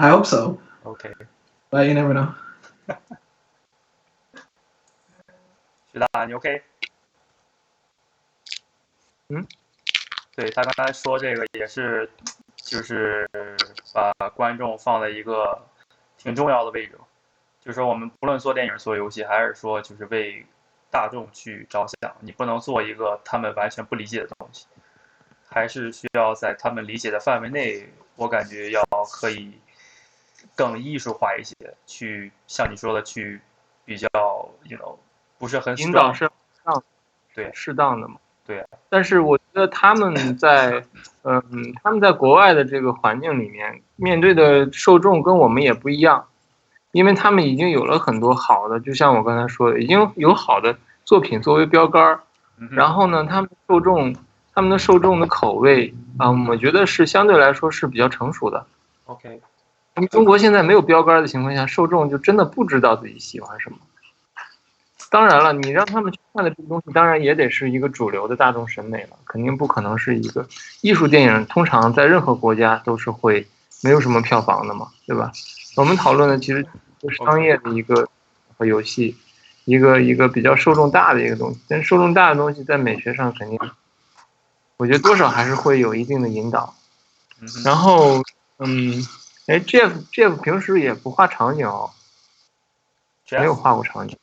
I hope so. Okay. But you never know. 徐大，你 OK？ 对，他刚才说这个也是，就是把观众放在一个挺重要的位置。就是说，我们不论做电影、做游戏，还是说就是为大众去着想，你不能做一个他们完全不理解的东西，还是需要在他们理解的范围内，我感觉要可以更艺术化一些，去像你说的去比较不是很引导是对适当的嘛。对。但是我觉得他们在国外的这个环境里面，面对的受众跟我们也不一样，因为他们已经有了很多好的，就像我刚才说的，已经有好的作品作为标杆。然后呢，他们的受众的口味我觉得是相对来说是比较成熟的。OK。因为中国现在没有标杆的情况下，受众就真的不知道自己喜欢什么。当然了，你让他们去看的这个东西，当然也得是一个主流的大众审美了，肯定不可能是一个艺术电影。通常在任何国家都是会没有什么票房的嘛，对吧？我们讨论的其实是商业的一个和游戏，一个比较受众大的一个东西。但受众大的东西在美学上肯定，我觉得多少还是会有一定的引导。然后Jeff 平时也不画场景哦，没有画过场景。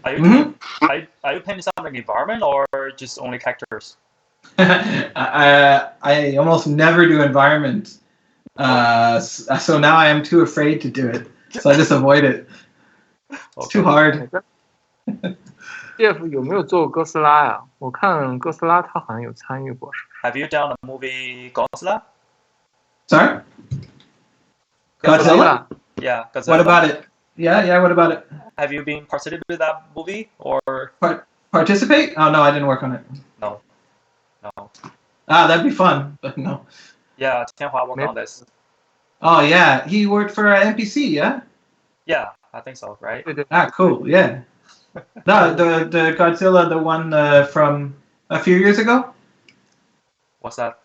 Are you painting some environment or just only characters? I almost never do environment, so now I am too afraid to do it, so I just avoid it. It's too hard. Jeff 有没有做过哥斯拉呀？我看哥斯拉他好像有参与过，是不是 Have you done the movie Godzilla? Sorry? Godzilla? Yeah, Godzilla. What about it? Yeah, what about it? Have you been participated with that movie or Participate? Oh, no, I didn't work on it. no? That'd be fun, but no. Yeah, Tianhua worked on this. Oh, yeah, he worked for NPC, yeah? Yeah, I think so, right? Cool, yeah. No, the Godzilla, the one from a few years ago? What's that?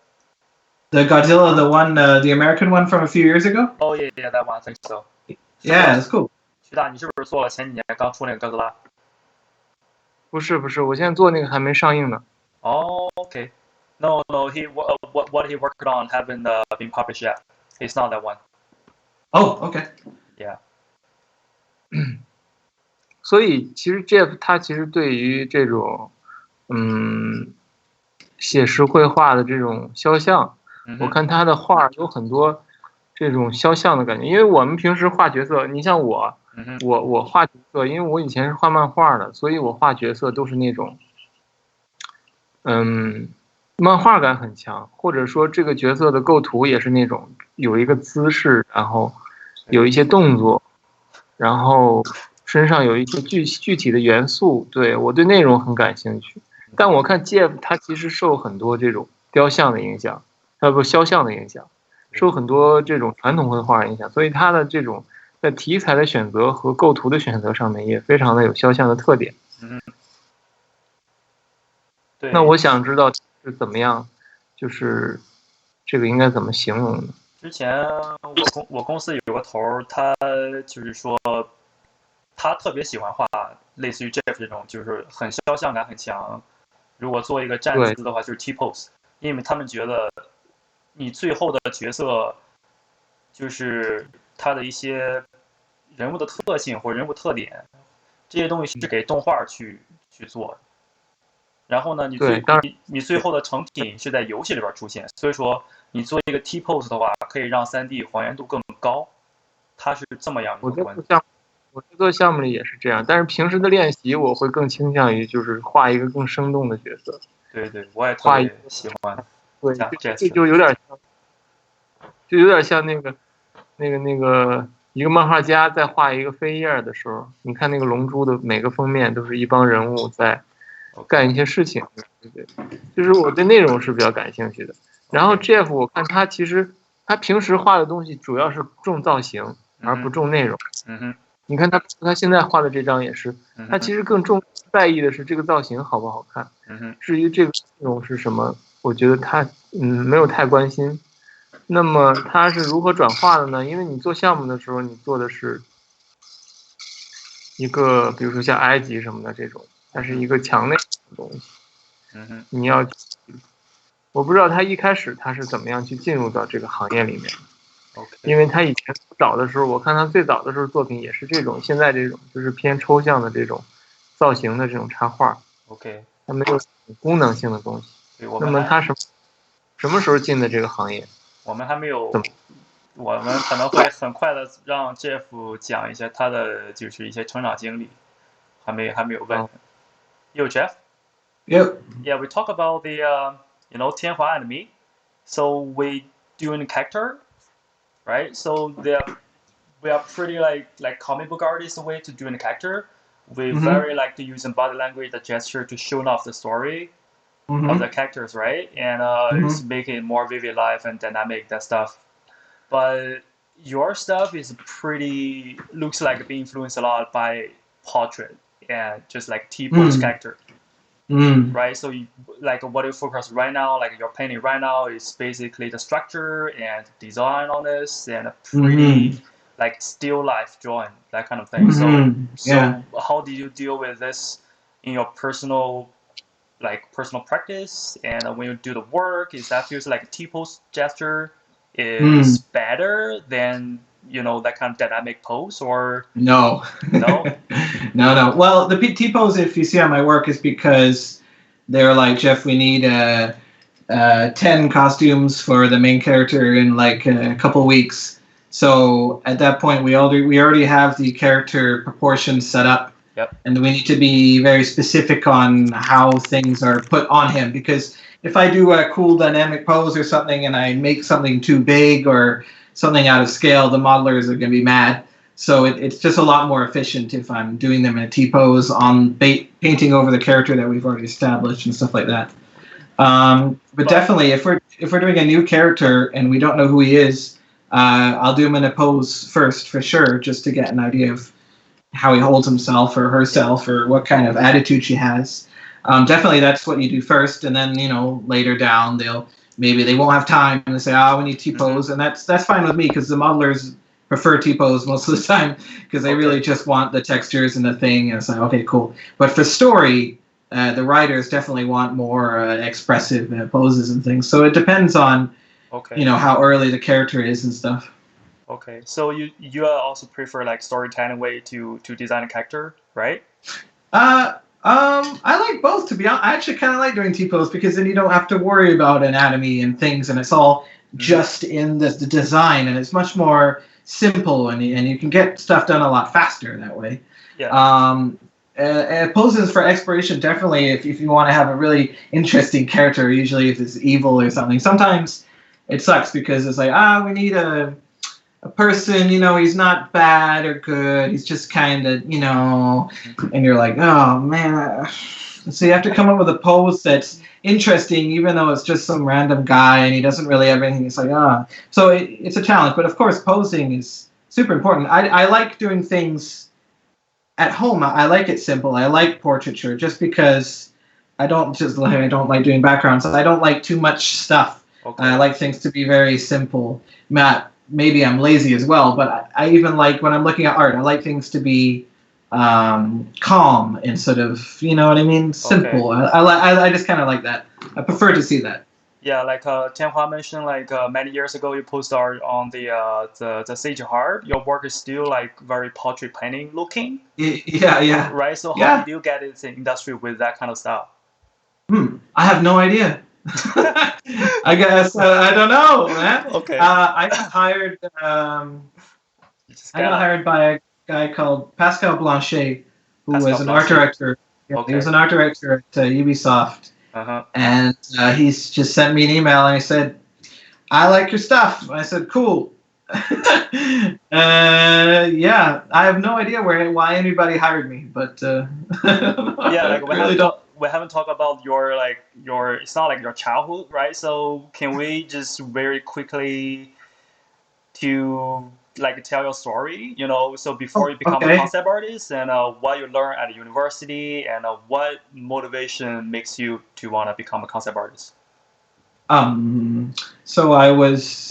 The Godzilla, the one, the American one from a few years ago? Oh yeah, that one I think so. Yeah, it's cool. 徐大，你是不是做了前几年刚出那个哥斯拉？不是，我现在做那个还没上映呢。Oh, okay. No, he what he worked on haven't been published yet. It's not that one. Oh, okay. Yeah. 所以其实 Jeff 他其实对于这种写实绘画的这种肖像，我看他的画有很多这种肖像的感觉。因为我们平时画角色，你像我画角色，因为我以前是画漫画的，所以我画角色都是那种漫画感很强，或者说这个角色的构图也是那种有一个姿势，然后有一些动作，然后身上有一些具体的元素，对，我对那种很感兴趣。但我看 Jeff 他其实受很多这种雕像的影响，肖像的影响，受很多这种传统绘画影响，所以他的这种在题材的选择和构图的选择上面也非常的有肖像的特点。对。那我想知道是怎么样，就是这个应该怎么形容呢？之前我公司有个头，他就是说，他特别喜欢画类似于 Jeff 这种，就是很肖像感很强。如果做一个站姿的话，就是 T pose， 因为他们觉得你最后的角色就是他的一些人物的特性或者人物特点，这些东西是给动画去做。然后呢，你最后的成品是在游戏里边出现，所以说你做一个 T pose 的话，可以让3D 还原度更高。它是这么样一个观点。我在做项目里也是这样，但是平时的练习我会更倾向于就是画一个更生动的角色。对，我也特别喜欢。对，这就有点像那个一个漫画家在画一个扉页的时候，你看那个龙珠的每个封面都是一帮人物在干一些事情，对，就是我对内容是比较感兴趣的。然后 Jeff 我看他其实他平时画的东西主要是重造型而不重内容。你看他现在画的这张也是，他其实更在意的是这个造型好不好看。至于这个内容是什么，我觉得他没有太关心。那么他是如何转化的呢？因为你做项目的时候，你做的是一个比如说像埃及什么的这种，它是一个墙内的东西。你要，我不知道他一开始他是怎么样去进入到这个行业里面。因为他以前早的时候，我看他最早的时候作品也是这种，现在这种就是偏抽象的这种造型的这种插画。他没有功能性的东西。那么他什么时候进的这个行业？我们还没有，我们可能会很快的让 Jeff 讲一下他的就是一些成长经历，还没有问。Yo, Jeff. Yep. Yeah, we talk about the Tianhua and me. So we doing character. Right, so we are pretty like comic book artists way to do a character. We very like to use body language, the gesture to show off the story of the characters, right? And just make it more vivid, life and dynamic, that stuff. But your stuff is looks like being influenced a lot by portrait and just like T-pose character. Right, so what you focus right now, like your painting right now, is basically the structure and design on this, and a pretty like still life drawing, that kind of thing. So how do you deal with this in your personal practice? And when you do the work, is that feels like a T-pose gesture is better than that kind of dynamic pose, or no? Well, the T pose, if you see on my work, is because they're like, Jeff, we need 10 costumes for the main character in like a couple weeks. So at that point, we already have the character proportions set up. Yep. And we need to be very specific on how things are put on him, because if I do a cool dynamic pose or something and I make something too big or something out of scale, the modelers are going to be mad. So it's just a lot more efficient if I'm doing them in a T-pose on painting over the character that we've already established and stuff like that. But definitely, if we're doing a new character and we don't know who he is, I'll do him in a pose first for sure, just to get an idea of how he holds himself or herself or what kind of attitude she has. Definitely, that's what you do first, and then later down they won't have time and they say, we need T-pose, and that's fine with me because the modelers prefer T-pose most of the time because they really just want the textures and the thing, and it's like, okay, cool. But for story, the writers definitely want more expressive poses and things. So it depends on how early the character is and stuff. Okay, so you also prefer like storytelling way to design a character, right? I like both, to be honest. I actually kind of like doing T-pose because then you don't have to worry about anatomy and things, and it's all just in the design, and it's much more simple, and you can get stuff done a lot faster that way. Yeah. Poses for exploration, definitely, if you want to have a really interesting character, usually if it's evil or something. Sometimes it sucks because it's like, we need a person, he's not bad or good, he's just kind of, and you're like, oh man. So you have to come up with a pose that's interesting, even though it's just some random guy and he doesn't really have anything. It's like, So it's a challenge, but of course posing is super important. I like doing things at home. I like it simple. I like portraiture just because I don't like doing backgrounds. I don't like too much stuff. Okay. I like things to be very simple. Maybe I'm lazy as well, but I even like when I'm looking at art, I like things to be calm instead of, you know what I mean? Simple. Okay. I just kind of like that. I prefer to see that. Yeah, like Tianhua mentioned, like many years ago, you posted art on the Sage Heart. Your work is still like very portrait painting looking. Yeah. Right. So how did you get into the industry with that kind of style? I have no idea. I guess I don't know, man. Okay. I got hired. I got hired by a guy called Pascal Blanchet, who was an art director. Okay. He was an art director at Ubisoft. And he's just sent me an email and he said, I like your stuff. I said, cool. Yeah, I have no idea why anybody hired me, but we haven't talked about your it's not like your childhood, right? So can we just very quickly to like tell your story, so before you become a concept artist, and what you learn at university, and what motivation makes you to want to become a concept artist? So I was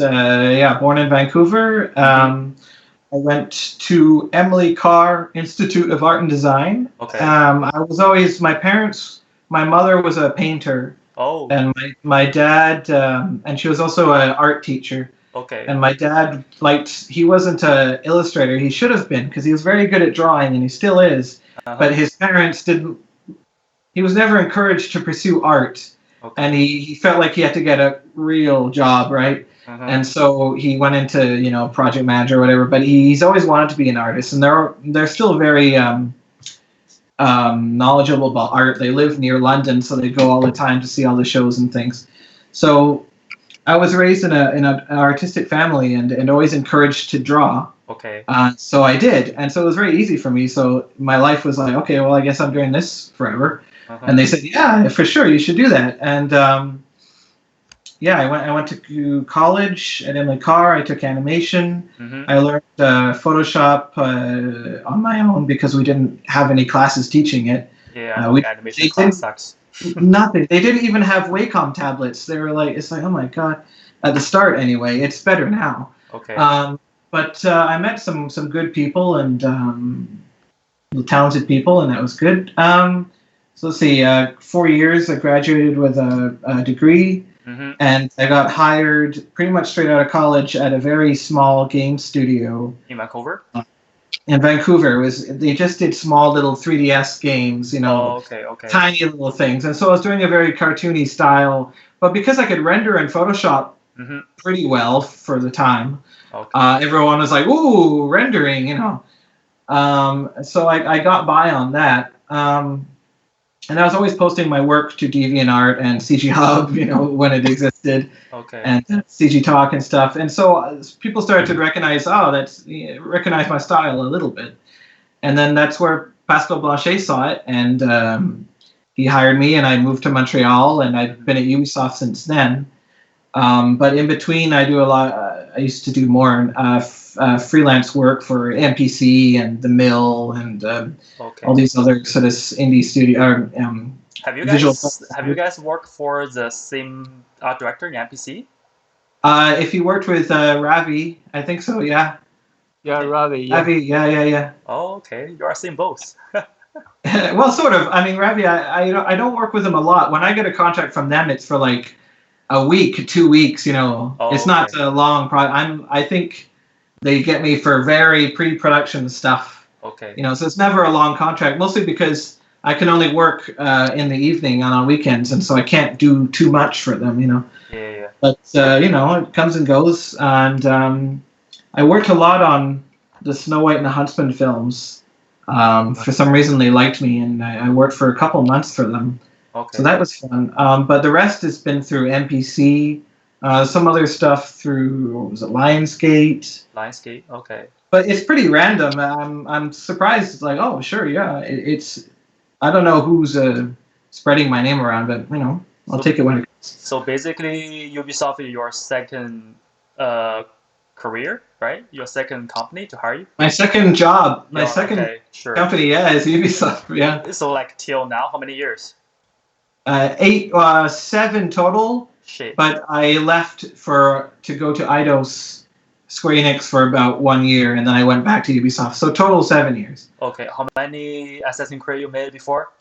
born in Vancouver. I went to Emily Carr Institute of Art and Design. Okay. I was always, my mother was a painter. Oh. And my dad, and she was also an art teacher. Okay. And my dad he wasn't an illustrator. He should have been, because he was very good at drawing, and he still is. But his parents he was never encouraged to pursue art. Okay. And he felt like he had to get a real job, right? And so he went into, project manager or whatever, but he's always wanted to be an artist. And they're still very knowledgeable about art. They live near London, so they go all the time to see all the shows and things. So I was raised in an artistic family and always encouraged to draw. Okay. So I did, and so it was very easy for me. So my life was like, okay, well, I guess I'm doing this forever. And they said, yeah, for sure, you should do that. And I went to college at Emily Carr. I took animation. I learned Photoshop on my own because we didn't have any classes teaching it. Yeah, animation class sucks. Nothing. They didn't even have Wacom tablets. They were like, it's like, oh my god. At the start, anyway. It's better now. Okay. But I met some good people and talented people, and that was good. So let's see. 4 years, I graduated with a degree, and I got hired pretty much straight out of college at a very small game studio in Vancouver. in Vancouver. They just did small little 3DS games, okay. tiny little things. And so I was doing a very cartoony style, but because I could render in Photoshop pretty well for the time, everyone was like, "Ooh, rendering," So I got by on that. And I was always posting my work to DeviantArt and CG Hub, when it existed, and CG Talk and stuff. And so people started to recognize my style a little bit. And then that's where Pascal Blanchet saw it, and he hired me, and I moved to Montreal, and I've been at Ubisoft since then. But in between, I do a lot. I used to do more freelance work for NPC and The Mill and all these other sort of indie studio. Have you guys worked for the same art director in NPC? If he worked with Ravi, I think so. Yeah. Yeah, Ravi. Yeah. Ravi. Yeah. Oh, okay. You are seeing both. Well, sort of. I mean, Ravi, I don't work with him a lot. When I get a contract from them, it's for like a week, 2 weeks. It's not a long project. I think they get me for very pre-production stuff. Okay. So it's never a long contract, mostly because I can only work in the evening on weekends, and so I can't do too much for them. Yeah. But it comes and goes, and I worked a lot on the Snow White and the Huntsman films. For some reason, they liked me, and I worked for a couple months for them. Okay. So that was fun. But the rest has been through NPC, some other stuff through, what was it, Lionsgate. Lionsgate, okay. But it's pretty random. I'm surprised. It's like, oh, sure, yeah. It's I don't know who's spreading my name around, but I'll take it when it comes. So basically, Ubisoft is your second career, right? Your second company to hire you? My second job, my second company, is Ubisoft, yeah. So like till now, how many years? 7 total. Shit. But I left to go to Eidos Square Enix for about 1 year, and then I went back to Ubisoft. So total 7 years. Okay, how many Assassin's Creed you made before?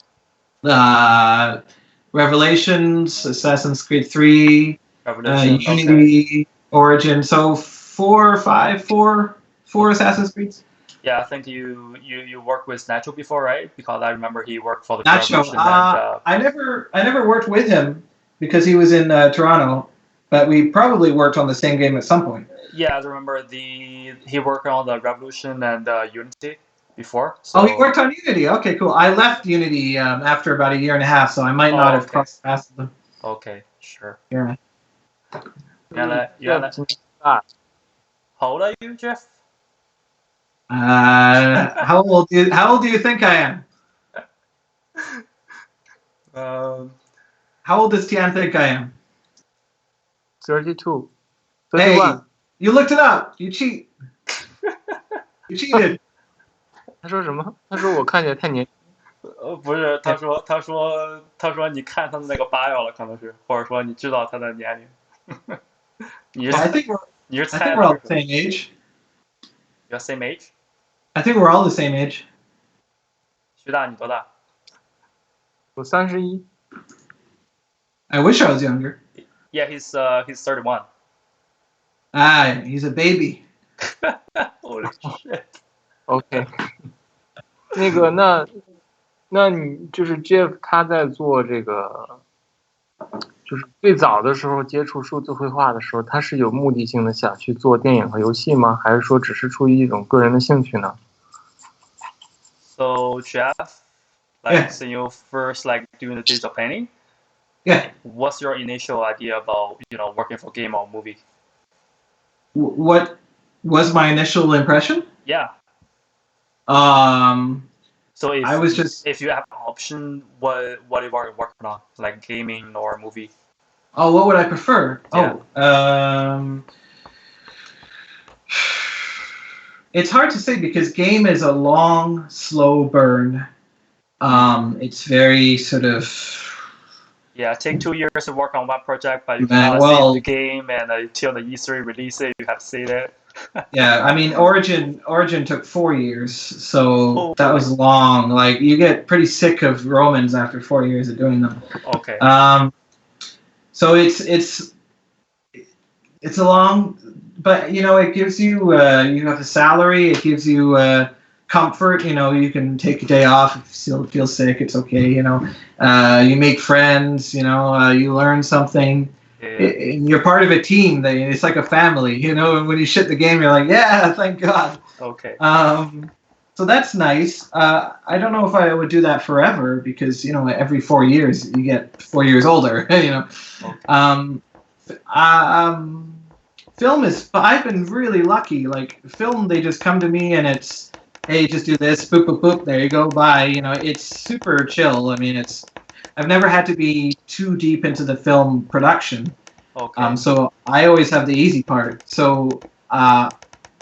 Revelations, Assassin's Creed 3, Unity, Origin. So 4 or 5, 4 Assassin's Creeds. Yeah, I think you worked with Nacho before, right? Because I remember he worked for the Nacho. I never worked with him because he was in Toronto, but we probably worked on the same game at some point. Yeah, I remember he worked on the Revolution and Unity before. So. Oh, he worked on Unity. Okay, cool. I left Unity after about 1.5 years, so I might not have crossed paths with them. Okay, sure. Yeah. How old are you, Jeff? How old do you think I am? How old does Tian think I am? 32. 31. Hey, you looked it up. You cheat. You cheated. 他说什么？他说我看起来太年轻。不是，他说你看他的那个bio了，可能是，或者说你知道他的年龄。I think we're all the same age. You're same age? I think we're all the same age. 徐大，你多大？我31。I wish I was younger. Yeah, he's 31. He's a baby. Holy shit. OK. 那你就是 Jeff 他在做这个，就是最早的时候接触数字绘画的时候，他是有目的性的想去做电影和游戏吗？还是说只是出于一种个人的兴趣呢？ So Jeff, since you first doing the digital painting, what's your initial idea about working for game or movie? What was my initial impression? Yeah. So if you have an option, what you are working on, like gaming or movie? Oh, what would I prefer? Yeah. It's hard to say because game is a long, slow burn. It's very sort of. Yeah, take 2 years to work on one project, but you cannot see the game, and until the E3 release it, you have to see it. Yeah, I mean, Origin took 4 years, so that was long. Like, you get pretty sick of Romans after 4 years of doing them. Okay. So it's a long, but it gives you you have a salary. It gives you comfort. You can take a day off if you feel sick. It's okay. You make friends. You learn something. You're part of a team. It's like a family. And when you ship the game, you're like, yeah, thank God. Okay. So that's nice. I don't know if I would do that forever because every 4 years you get 4 years older. Okay. Film is. I've been really lucky. Like film, they just come to me and it's, hey, just do this, boop boop boop. There you go, bye. It's super chill. I mean, I've never had to be too deep into the film production. Okay. So I always have the easy part. So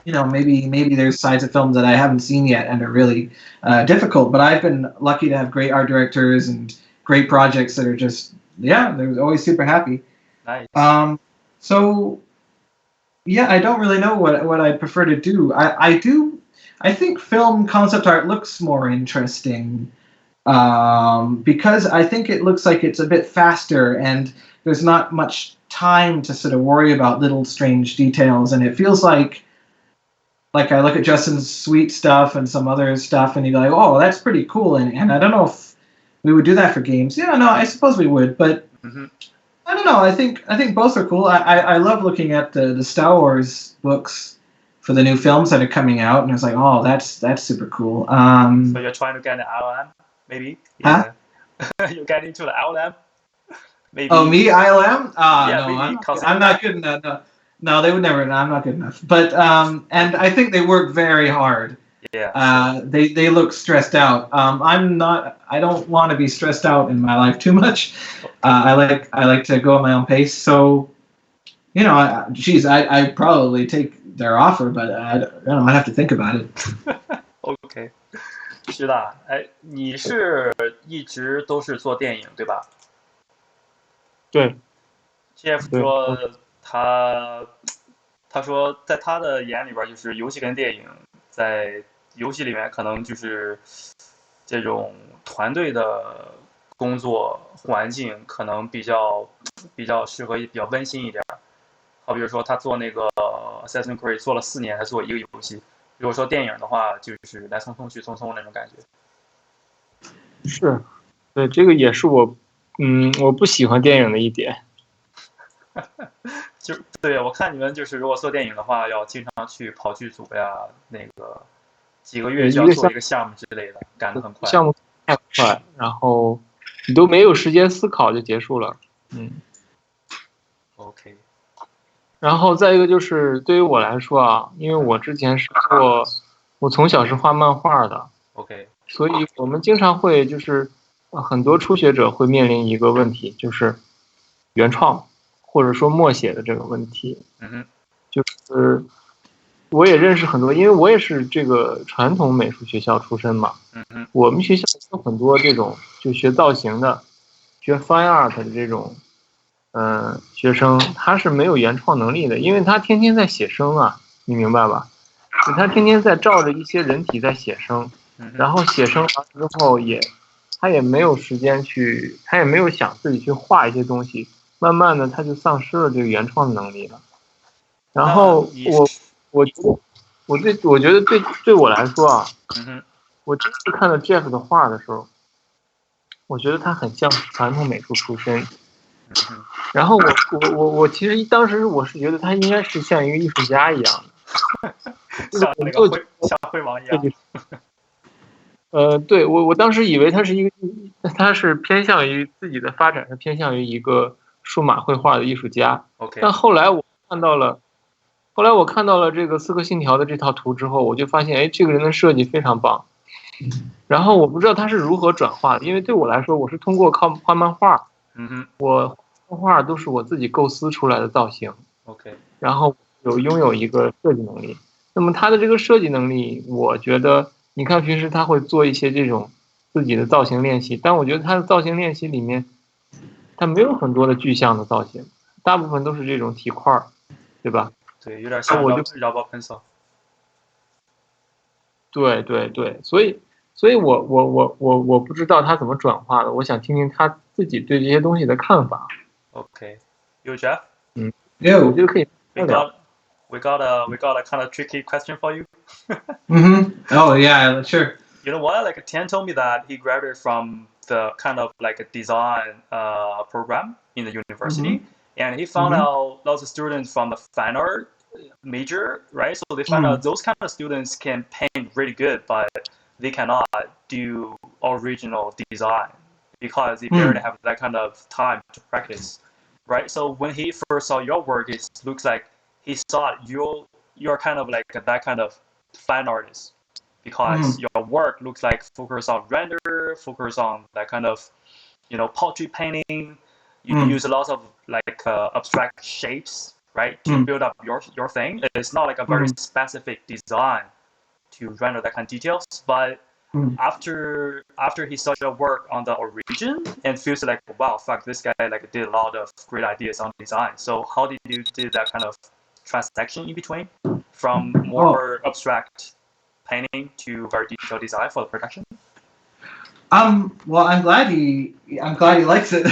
maybe there's sides of films that I haven't seen yet and are really difficult. But I've been lucky to have great art directors and great projects that are just they're always super happy. Nice. So I don't really know what I'd prefer to do. I think film concept art looks more interesting because I think it looks like it's a bit faster and there's not much time to sort of worry about little strange details, and it feels like I look at Justin's sweet stuff and some other stuff and you're like, oh, that's pretty cool, and I don't know if we would do that for games. Yeah, no, I suppose we would, but I don't know. I think both are cool. I love looking at the Star Wars books for the new films that are coming out, and it's like, oh, that's super cool. So you're trying to get an LLM, maybe? Huh? You get into the LLM? Maybe. Oh, me, ILM? Yeah, No, I'm not good enough. No, they would never. No, I'm not good enough. But and I think they work very hard. Yeah. They look stressed out. I'm not. I don't want to be stressed out in my life too much. I like to go at my own pace. So, I probably take their offer, but I have to think about it. OK， 是的，哎，你是一直都是做电影对吧？对。Jeff 说他说在他的眼里边，就是游戏跟电影在游戏里面可能就是这种团队的工作环境可能比较适合，比较温馨一点。好比如说他做那个 Assassin's Creed 做了4年才做一个游戏，如果说电影的话，就是来匆匆去匆匆那种感觉。是，对，这个也是我不喜欢电影的一点。就对，我看你们就是如果做电影的话，要经常去跑剧组呀，那个几个月就要做一个项目之类的，赶得很快。项目太快，然后你都没有时间思考就结束了。OK。然后再一个就是对于我来说啊，因为我之前我从小是画漫画的。OK。所以我们经常会就是很多初学者会面临一个问题，就是原创或者说默写的这个问题。就是我也认识很多，因为我也是这个传统美术学校出身嘛。我们学校有很多这种就学造型的、学 fine art 的这种学生，他是没有原创能力的，因为他天天在写生啊，你明白吧？他天天在照着一些人体在写生。然后写生完之后他也没有时间去，他也没有想自己去画一些东西，慢慢的他就丧失了这个原创的能力了。然后我觉得对我来说啊，我第一次看到 Jeff 的画的时候，我觉得他很像传统美术出身。然后我其实当时我是觉得他应该是像一个艺术家一样的，像辉王一样。对，我当时以为他是偏向于自己的发展，是偏向于一个数码绘画的艺术家。OK。但后来我看到了这个《刺客信条》的这套图之后，我就发现，哎，这个人的设计非常棒。然后我不知道他是如何转化的，因为对我来说，我是通过靠画漫画，我画画都是我自己构思出来的造型。OK。然后拥有一个设计能力。那么他的这个设计能力，我觉得。你看，平时他会做一些这种自己的造型练习，但我觉得他的造型练习里面，他没有很多的具象的造型，大部分都是这种体块，对吧？对，有点像rubber pencil。对，所以我不知道他怎么转化的，我想听听他自己对这些东西的看法。OK， 有 Jeff？ 我觉得可以聊。we got a kind of tricky question for you. Oh yeah, sure. You know what? Like Tian told me that he graduated from the kind of like a design program in the university, and he found out lots of students from the fine art major, right? So they found out those kind of students can paint really good, but they cannot do original design because they barely have that kind of time to practice, right? So when he first saw your work, it looks like he thought you're kind of like that kind of fine artist because your work looks like focus on render, focus on that kind of, portrait painting. You use a lot of like abstract shapes, right, to build up your thing. It's not like a very specific design to render that kind of details, but after he saw your work on the origin and feels like, wow, fuck, this guy like did a lot of great ideas on design. So how did you do that kind of transaction in between from more abstract painting to very detailed design for the production? Well, I'm glad he likes it.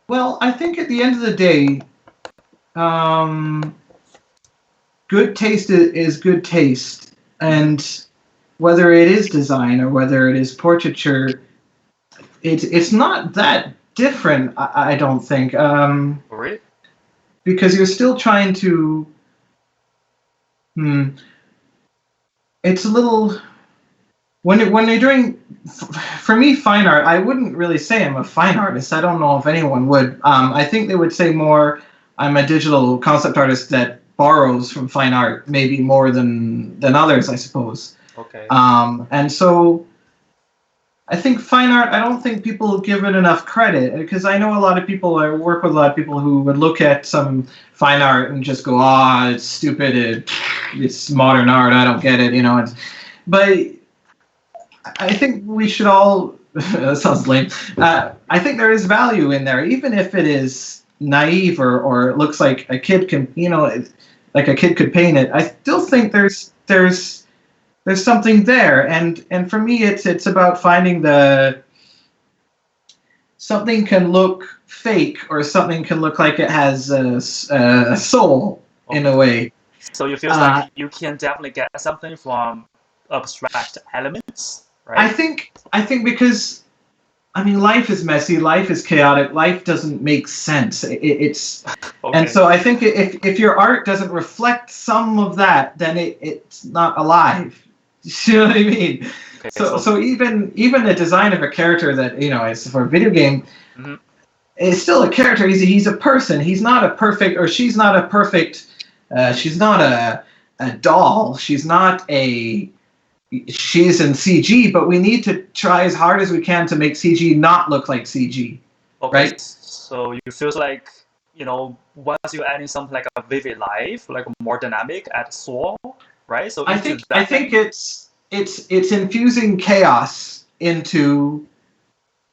Well, I think at the end of the day, good taste is good taste, and whether it is design or whether it is portraiture, it's not that different. I don't think. Really? Because you're still trying to. It's a little. When you're doing, for me, fine art, I wouldn't really say I'm a fine artist. I don't know if anyone would. I think they would say more, I'm a digital concept artist that borrows from fine art, maybe more than others, I suppose. Okay. And so, I think fine art, I don't think people give it enough credit, because I know a lot of people, I work with a lot of people who would look at some fine art and just go, it's stupid, it's modern art, I don't get it, but I think we should all, that sounds lame, I think there is value in there, even if it is naive or it looks like a kid can, like a kid could paint it. I still think there's something there, and for me it's about finding something can look fake or something can look like it has a soul in a way. So you feel like you can definitely get something from abstract elements, right? I think because life is messy, life is chaotic, life doesn't make sense. It's Okay. And so I think if your art doesn't reflect some of that, then it's not alive. You know what I mean? Okay, so even the design of a character that is for a video game, is still a character. He's a person. He's not a perfect, or she's not a perfect. She's not a doll. She's not she's in CG, but we need to try as hard as we can to make CG not look like CG. Okay. Right? So you feel like, once you're adding something like a vivid life, like more dynamic at soul, right? So I think it's infusing chaos into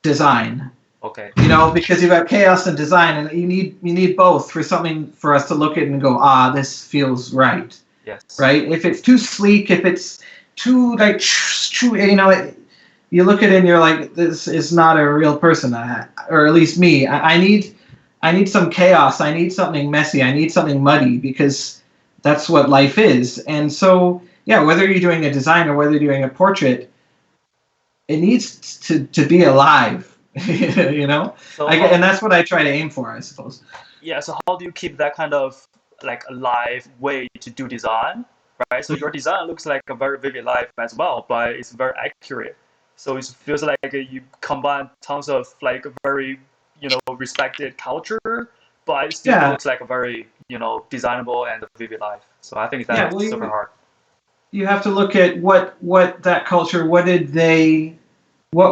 design. Okay. Because you've got chaos and design, and you need both for us to look at it and go, this feels right. Yes. Right? If it's too sleek, if it's too like, you look at it and you're like, this is not a real person, or at least me. I need some chaos. I need something messy. I need something muddy, because that's what life is. And so, yeah, whether you're doing a design or whether you're doing a portrait, it needs to be alive. So and that's what I try to aim for, I suppose. Yeah. So how do you keep that kind of like alive way to do design, right? So your design looks like a very vivid life as well, but it's very accurate. So it feels like you combine tons of like very respected culture, but it still looks like a very designable and vivid life. So I think that's super hard. You have to look at what that culture, what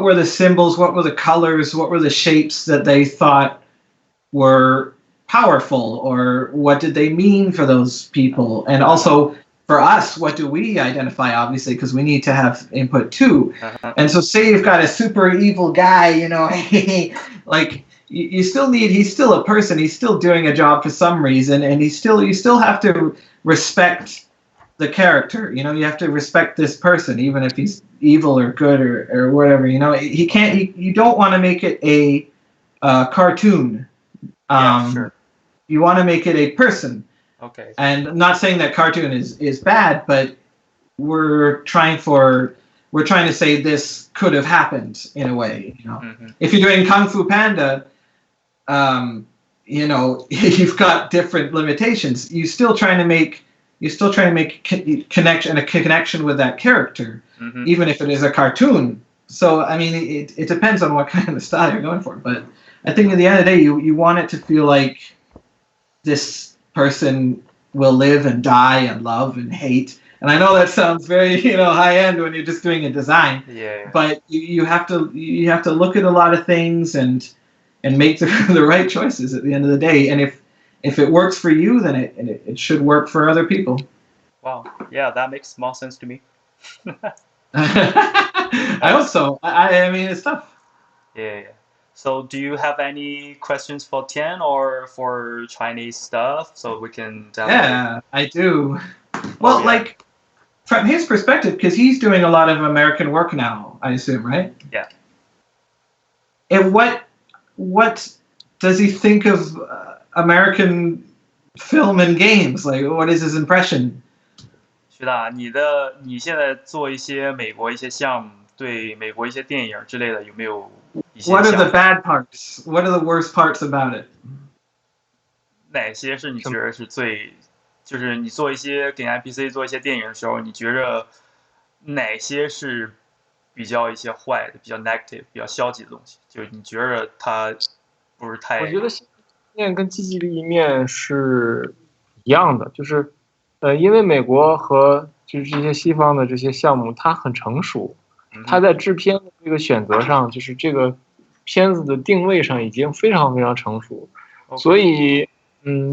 were the symbols, what were the colors, what were the shapes that they thought were powerful, or what did they mean for those people? And also, for us, what do we identify, obviously, because we need to have input too. And so say you've got a super evil guy, like you still need, he's still a person, he's still doing a job for some reason, and you still have to respect the character. You have to respect this person, even if he's evil or good or whatever. You don't want to make it a cartoon. Yeah, sure. you want to make it a person. Okay. And I'm not saying that cartoon is bad, but we're trying to say this could have happened in a way. If you're doing Kung Fu Panda, you've got different limitations. You're still trying to make a connection with that character, even if it is a cartoon. So I mean, it depends on what kind of style you're going for. But I think at the end of the day, you want it to feel like this person will live and die and love and hate. And I know that sounds very high end when you're just doing a design. Yeah. But you have to look at a lot of things and make the right choices at the end of the day. And if it works for you, then it should work for other people. Wow. Yeah, that makes more sense to me. I hope so. I mean, it's tough. Yeah. So do you have any questions for Tian or for Chinese stuff so we can Yeah, I do. Well, like from his perspective, because he's doing a lot of American work now, I assume, right? Yeah. And what does he think of American film and games? Like, what is his impression? 徐大，你现在做一些美国一些项目，对美国一些电影之类的有没有一些 What are the bad parts? What are the worst parts about it? 哪些是你觉得是最，就是你做一些给 NPC 做一些电影的时候，你觉着哪些是比较一些坏的、比较 negative、比较消极的东西？就是你觉着它不是太……我觉得面跟积极的一面是一样的，就是因为美国和就是这些西方的这些项目，它很成熟，它在制片的这个选择上，就是这个片子的定位上已经非常非常成熟，所以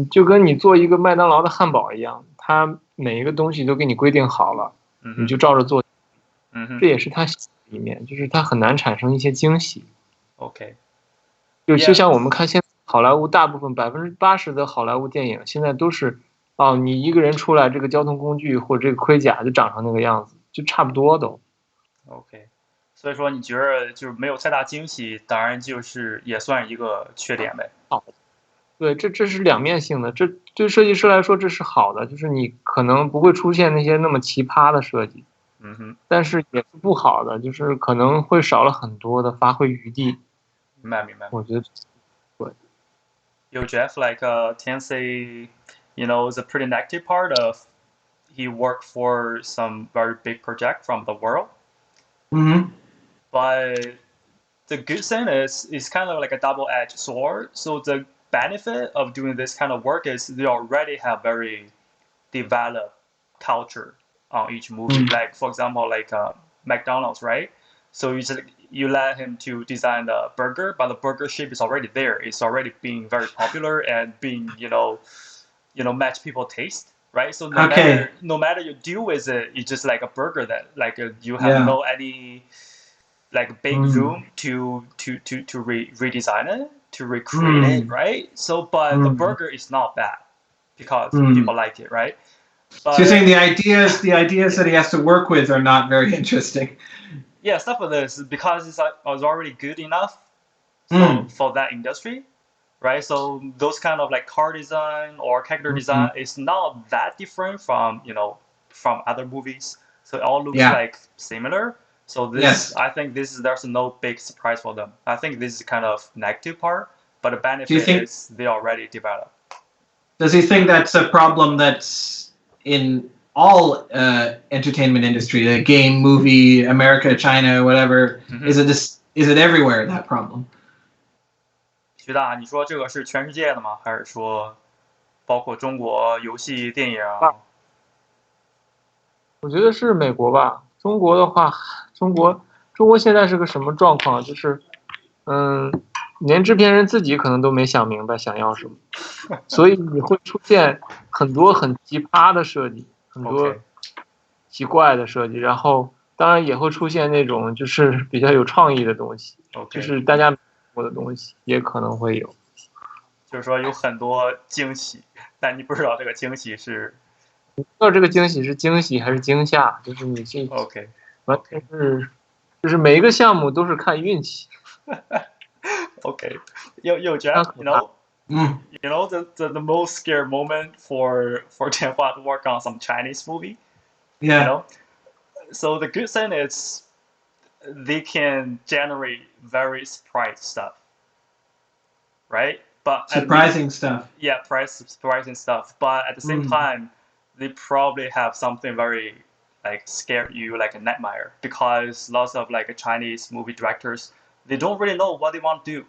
就跟你做一个麦当劳的汉堡一样，它每一个东西都给你规定好了，你就照着做，这也是它一面，就是它很难产生一些惊喜。OK， 就像我们看现在好莱坞大部分80%的好莱坞电影现在都是。你一个人出来，这个交通工具或者这个盔甲就长成那个样子，就差不多都。OK， 所以说你觉得就是没有太大惊喜，当然就是也算一个缺点呗。对，这是两面性的，这对设计师来说这是好的，就是你可能不会出现那些那么奇葩的设计，但是也是不好的，就是可能会少了很多的发挥余地。明白。我觉得对。有 Jeff like Tian say. The pretty negative part of he worked for some very big project from the world. But the good thing is it's kind of like a double-edged sword. So the benefit of doing this kind of work is they already have very developed culture on each movie. Like for example, like McDonald's, right? So you let him to design the burger, but the burger shape is already there. It's already being very popular and being match people taste, right? So no matter you deal with it, it's just like a burger that like you have no any like big room to redesign it, to recreate it, right? So but the burger is not bad because people like it, right? But, so you're saying the ideas that he has to work with are not very interesting. Yeah, stuff like this because it was already good enough for that industry. Right, so those kind of like car design or character design is not that different from from other movies. So it all looks like similar. So this, I think there's no big surprise for them. I think this is kind of negative part, but the benefit is they already developed. Does he think that's a problem that's in all entertainment industry, the game, movie, America, China, whatever? Is it everywhere, that problem? 徐大，你说这个是全世界的吗？还是说包括中国游戏、电影？我觉得是美国吧。中国的话，中国现在是个什么状况？就是连制片人自己可能都没想明白想要什么，所以你会出现很多很奇葩的设计，很多奇怪的设计，然后当然也会出现那种就是比较有创意的东西，就是大家。的东西也可能会有，就是说有很多惊喜，但你不知道这个惊喜是，不知道这个惊喜是惊喜还是惊吓，就是你这完全是，就是每一个项目都是看运气。Okay, you Jeff, Mm. You know, the most scary moment for Tianhua to work on some Chinese movie. Yeah. You know, so the good thing is they can generate very surprise stuff, right? But surprising stuff. Yeah, surprising stuff. But at the same time, they probably have something very like scare you like a nightmare because lots of like Chinese movie directors they don't really know what they want to do,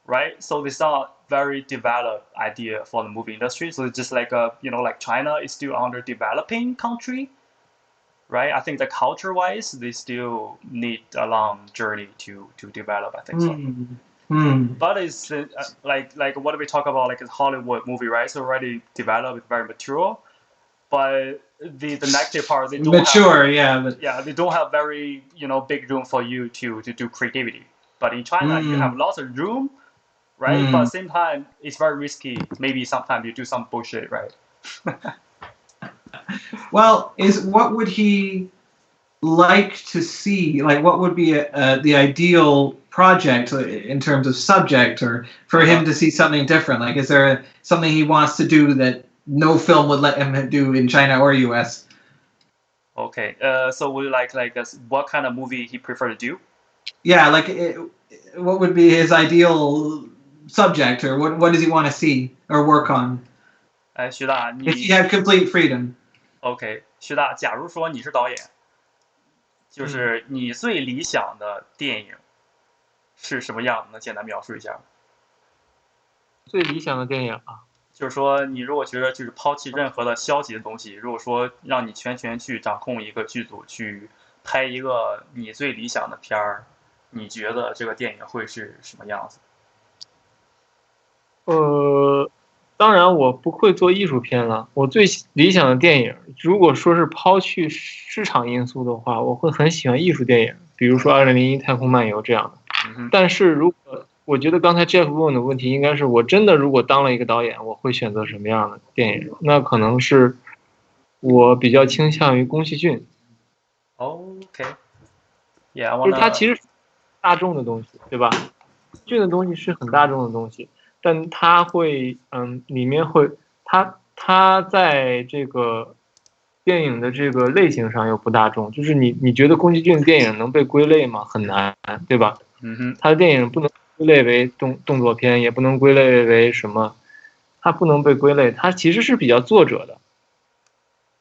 right? So it's not very developed idea for the movie industry. So it's just like like China is still under developing country, right? I think the culture wise, they still need a long journey to develop. I think so. But it's like what do we talk about like a Hollywood movie, right? It's already developed, it's very mature. But the negative part, they don't mature, have, they don't have very big room for you to do creativity. But in China, you have lots of room, right? But at the same time, it's very risky. Maybe sometimes you do some bullshit, right? Well, what would he like to see? Like, what would be the ideal project in terms of subject, or for him to see something different? Like, is there something he wants to do that no film would let him do in China or US? Okay. So would you like what kind of movie he prefer to do? Yeah, like what would be his ideal subject, or what does he want to see or work on? 徐大， If he had complete freedom. OK， 徐大，假如说你是导演，就是你最理想的电影是什么样？能简单描述一下？最理想的电影啊，就是说，你如果觉得就是抛弃任何的消极的东西，如果说让你全权去掌控一个剧组，去拍一个你最理想的片儿，你觉得这个电影会是什么样子？当然我不会做艺术片了。我最理想的电影，如果说是抛去市场因素的话，我会很喜欢艺术电影，比如说《2001太空漫游》这样的。但是如果我觉得刚才 Jeff 问的问题应该是我真的如果当了一个导演，我会选择什么样的电影？那可能是我比较倾向于宫崎骏。OK，yeah， 就是它其实是大众的东西，对吧？骏的东西是很大众的东西，但它会里面会它在这个电影的这个类型上又不大众，就是你觉得宫崎骏的电影能被归类吗？很难，对吧？他的电影不能归类为动作片，也不能归类为什么，他不能被归类，他其实是比较作者的，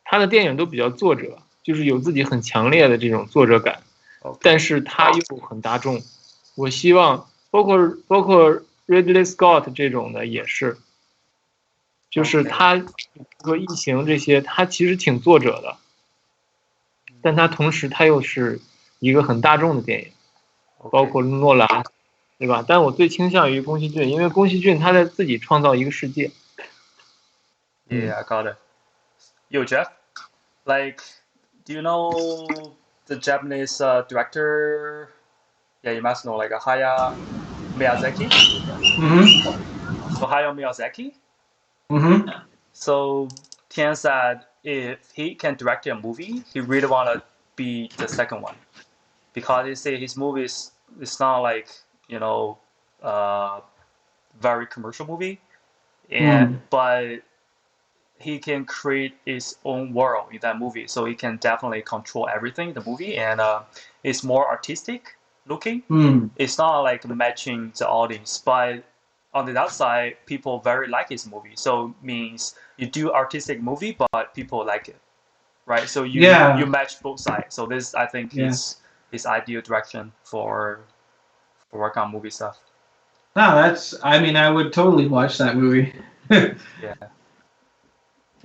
他的电影都比较作者，就是有自己很强烈的这种作者感，但是他又很大众。我希望包括 Ridley Scott 这种的也是，就是他和异形这些，他其实挺作者的，但他同时他又是一个很大众的电影，包括诺兰，对吧？但我最倾向于宫崎骏，因为宫崎骏他在自己创造一个世界。Yeah, I got it. Yo, Jeff, like, do you know the Japanese director? Yeah, you must know, like Hayao Miyazaki. So Hayao Miyazaki. So Tian said if he can direct a movie, he really want to be the second one because he say his movies it's not like very commercial movie, and but he can create his own world in that movie, so he can definitely control everything in the movie, and it's more artistic looking. It's not like matching the audience, but on the other side, people very like his movie. So means you do artistic movie, but people like it, right? So you match both sides. So this I think is his ideal direction for work on movie stuff. No, I mean, I would totally watch that movie. Yeah.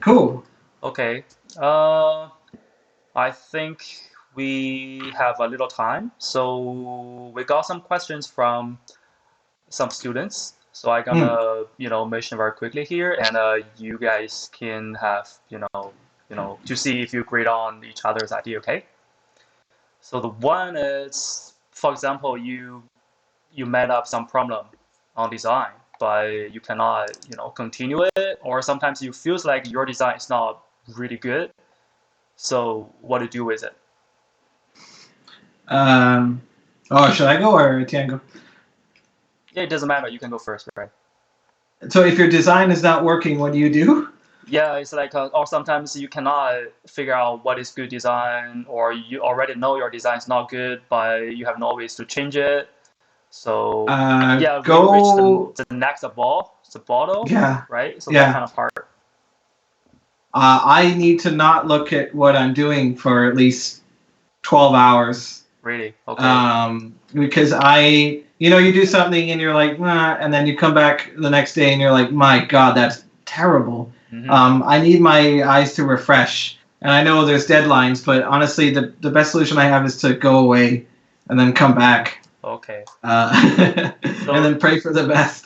Cool. Okay. I think we have a little time, so we got some questions from some students. So I'm gonna mention very quickly here, and you guys can have to see if you agree on each other's idea. Okay. So the one is, for example, you met up some problem on design, but you cannot continue it, or sometimes you feels like your design is not really good. So what to do with it? Should I go or Tian go? Yeah, it doesn't matter. You can go first, right? So if your design is not working, what do you do? Yeah, it's like, or sometimes you cannot figure out what is good design, or you already know your design is not good, but you have no ways to change it. So yeah, when you reach the next bottle, Yeah. right? So Yeah. that kind of part. I need to not look at what I'm doing for at least 12 hours. Really? Okay. Because you do something and you're like, nah, and then you come back the next day and you're like, my God, that's terrible. Mm-hmm. I need my eyes to refresh. And I know there's deadlines, but honestly, the best solution I have is to go away and then come back. Okay. And then pray for the best.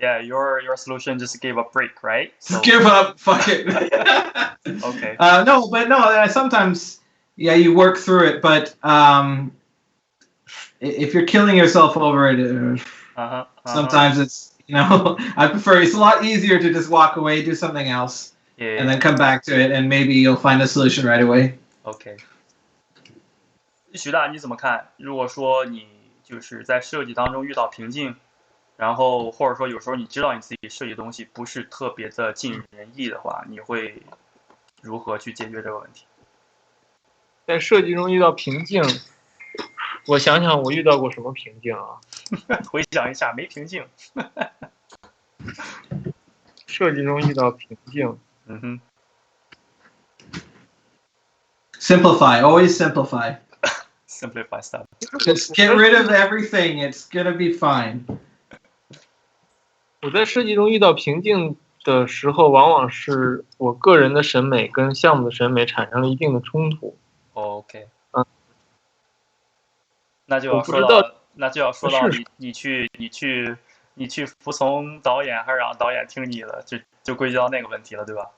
Yeah, your solution just gave a break, right? So, just give up. Fuck it. Okay. No. Sometimes, yeah, you work through it, but if you're killing yourself over it, sometimes it's I prefer. It's a lot easier to just walk away, do something else, and then come back to it, and maybe you'll find a solution right away. Okay. 徐大，你怎么看？如果说你就是在设计当中遇到瓶颈，然后或者说有时候你知道你自己设计的东西不是特别的尽人意的话，你会如何去解决这个问题？在设计中遇到瓶颈，我想想我遇到过什么瓶颈啊？回想一下，没瓶颈。设计中遇到瓶颈，Simplify. Always simplify. Simplify stuff. Just get rid of everything. It's gonna be fine. 我在设计中遇到瓶颈的时候，往往是我个人的审美跟项目的审美产生了一定的冲突。OK。那就要说到你去服从导演，还是让导演听你的，就归结到那个问题了，对吧？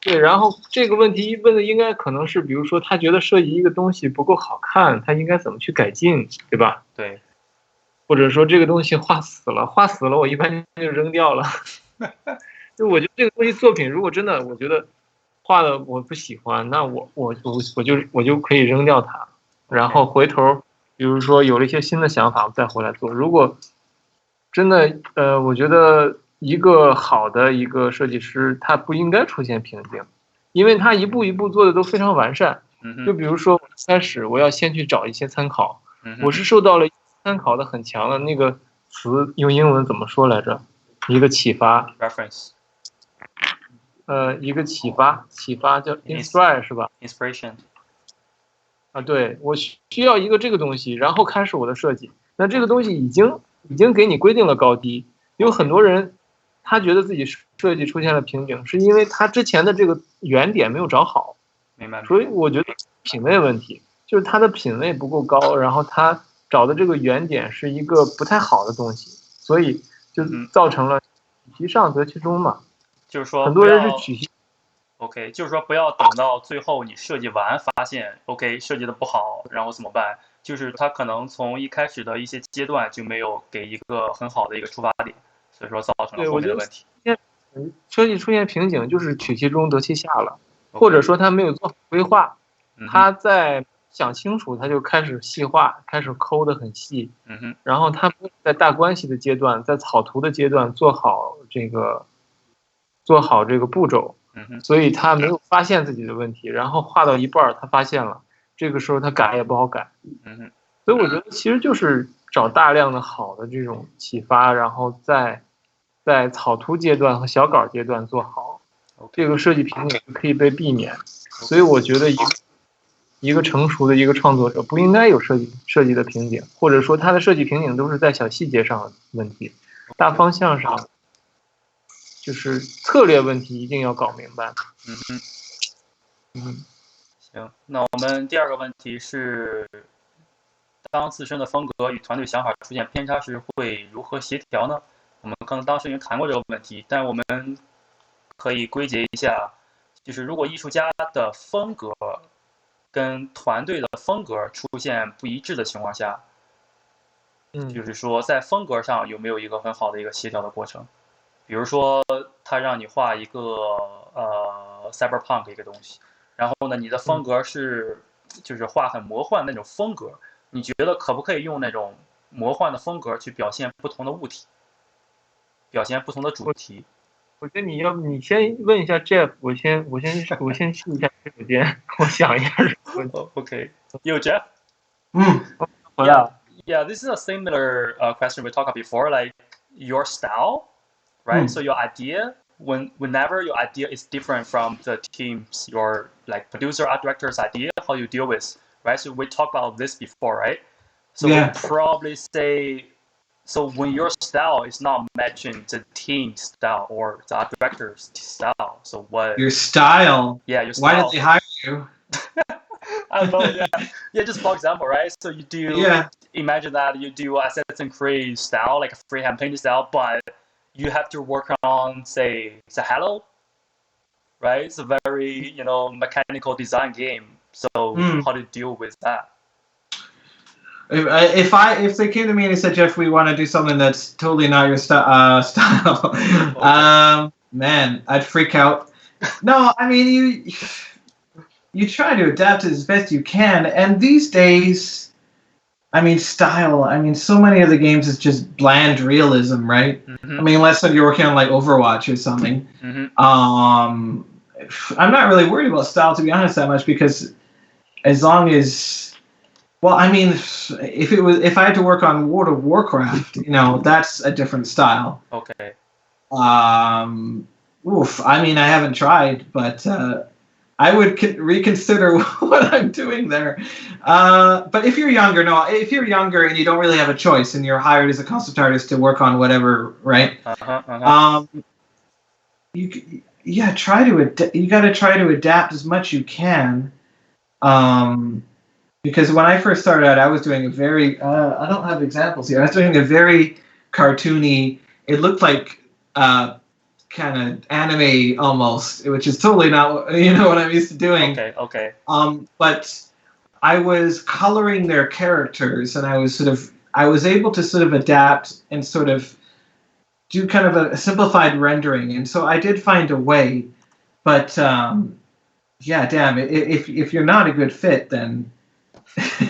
对，然后这个问题问的应该可能是，比如说他觉得设计一个东西不够好看，他应该怎么去改进，对吧？对。或者说这个东西画死了，我一般就扔掉了。就我觉得这个东西作品，如果真的我觉得画的我不喜欢，那我就可以扔掉它，然后回头比如说有了一些新的想法，我再回来做。如果真的我觉得一个好的一个设计师，他不应该出现瓶颈，因为他一步一步做的都非常完善。就比如说开始我要先去找一些参考，我是受到了参考的很强的那个词，用英文怎么说来着？一个启发 reference。一个启发叫 inspire 是吧 ？Inspiration。啊，对，我需要一个这个东西，然后开始我的设计。那这个东西已经给你规定了高低，有很多人他觉得自己设计出现了瓶颈，是因为他之前的这个原点没有找好。明白。所以我觉得品味问题就是他的品味不够高，然后他找的这个原点是一个不太好的东西，所以就造成了取其上得其中嘛。就是说很多人是取其。OK， 就是说不要等到最后你设计完发现 OK 设计的不好，然后怎么办？就是他可能从一开始的一些阶段就没有给一个很好的一个出发点，所以说造成了后面的问题。设计出现瓶颈就是取其中得其下了，或者说他没有做好规划，他在想清楚他就开始细化，开始抠得很细，然后他在大关系的阶段，在草图的阶段做好这个步骤。所以他没有发现自己的问题，然后画到一半他发现了，这个时候他改也不好改。所以我觉得其实就是找大量的好的这种启发，然后在草图阶段和小稿阶段做好，这个设计瓶颈可以被避免。所以我觉得一个成熟的一个创作者不应该有设计的瓶颈，或者说他的设计瓶颈都是在小细节上的问题，大方向上。就是策略问题一定要搞明白。行，那我们第二个问题是，当自身的风格与团队想法出现偏差时，会如何协调呢？我们可能当时已经谈过这个问题，但我们可以归结一下，就是如果艺术家的风格跟团队的风格出现不一致的情况下，就是说在风格上有没有一个很好的一个协调的过程？比如说，他让你画一个cyberpunk 一个东西，然后呢，你的风格是就是画很魔幻那种风格，你觉得可不可以用那种魔幻的风格去表现不同的物体？表现不同的主题。我觉得你先问一下 Jeff， 我先试一下手间，我想一下这个问题。Okay, yo Jeff. 回来了。Yeah, this is a similar question we talked about before, like your style, right? So your idea, whenever your idea is different from the team's, your like producer, art director's idea, how you deal with, right? So we talked about this before, right? So we probably say, so when your style is not matching the team's style or the art director's style, so what? Your style? Yeah, your style. Why did they hire you? I don't know, yeah, just for example, right? So you do, imagine that you do Assassin's Creed style, like a freehand painting style, but you have to work on, say, the Halo, right? It's a very, mechanical design game. So how do you deal with that? If they came to me and they said, Jeff, we want to do something that's totally not your style, man, I'd freak out. No, I mean, you try to adapt as best you can, and these days, I mean, style, I mean, so many of the games is just bland realism, right? I mean, unless you're working on like Overwatch or something. I'm not really worried about style, to be honest, that much, because as long as, well, I mean, if I had to work on World of Warcraft, that's a different style. Okay. I mean, I haven't tried, but I would reconsider what I'm doing there. But if you're younger and you don't really have a choice and you're hired as a concept artist to work on whatever, right? You got to try to adapt as much you can. Because when I first started out, I was doing a very, I don't have examples here. I was doing a very cartoony, it looked like kind of anime almost, which is totally not what I'm used to doing. Okay. But I was coloring their characters, and I was able to sort of adapt and sort of do kind of a simplified rendering, and so I did find a way. But yeah, damn, if you're not a good fit, then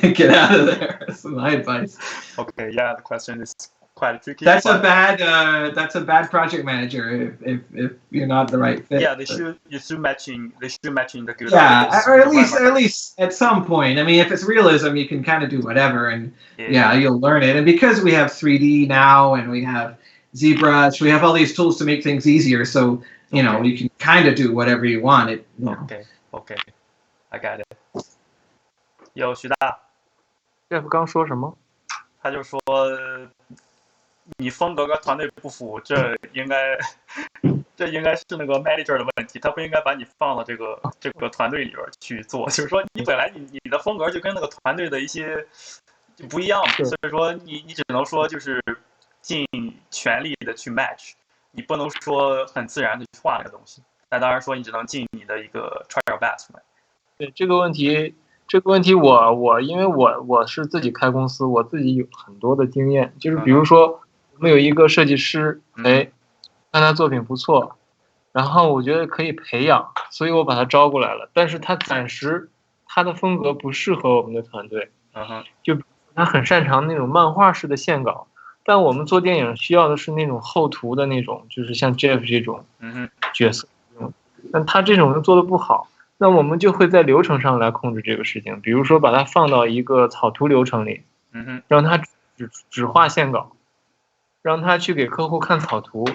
get out of there. That's my advice. Okay, yeah, the question is quite tricky. That's a bad project manager if you're not the right fit. Yeah, they should matching the good. Yeah, or at least at some point. I mean, if it's realism, you can kind of do whatever, and you'll learn it. And because we have 3D now and we have ZBrush, we have all these tools to make things easier. So you can kind of do whatever you want. Okay, I got it. 有徐大 ，Jeff 刚说什么？他就说你风格跟团队不符，这应该是那个 manager 的问题，他不应该把你放到这个团队里边去做。就是说你本来你的风格就跟那个团队的一些就不一样嘛，所以说你只能说就是尽全力的去 match， 你不能说很自然的去画那个东西。那当然说你只能尽你的一个 try your best。对这个问题我因为我是自己开公司，我自己有很多的经验，就是比如说我们有一个设计师，看他作品不错，然后我觉得可以培养，所以我把他招过来了，但是他暂时他的风格不适合我们的团队，就他很擅长那种漫画式的线稿，但我们做电影需要的是那种后图的那种，就是像 Jeff 这种角色，但他这种做的不好。那我们就会在流程上来控制这个事情，比如说把它放到一个草图流程里，让他只画线稿，让他去给客户看草图。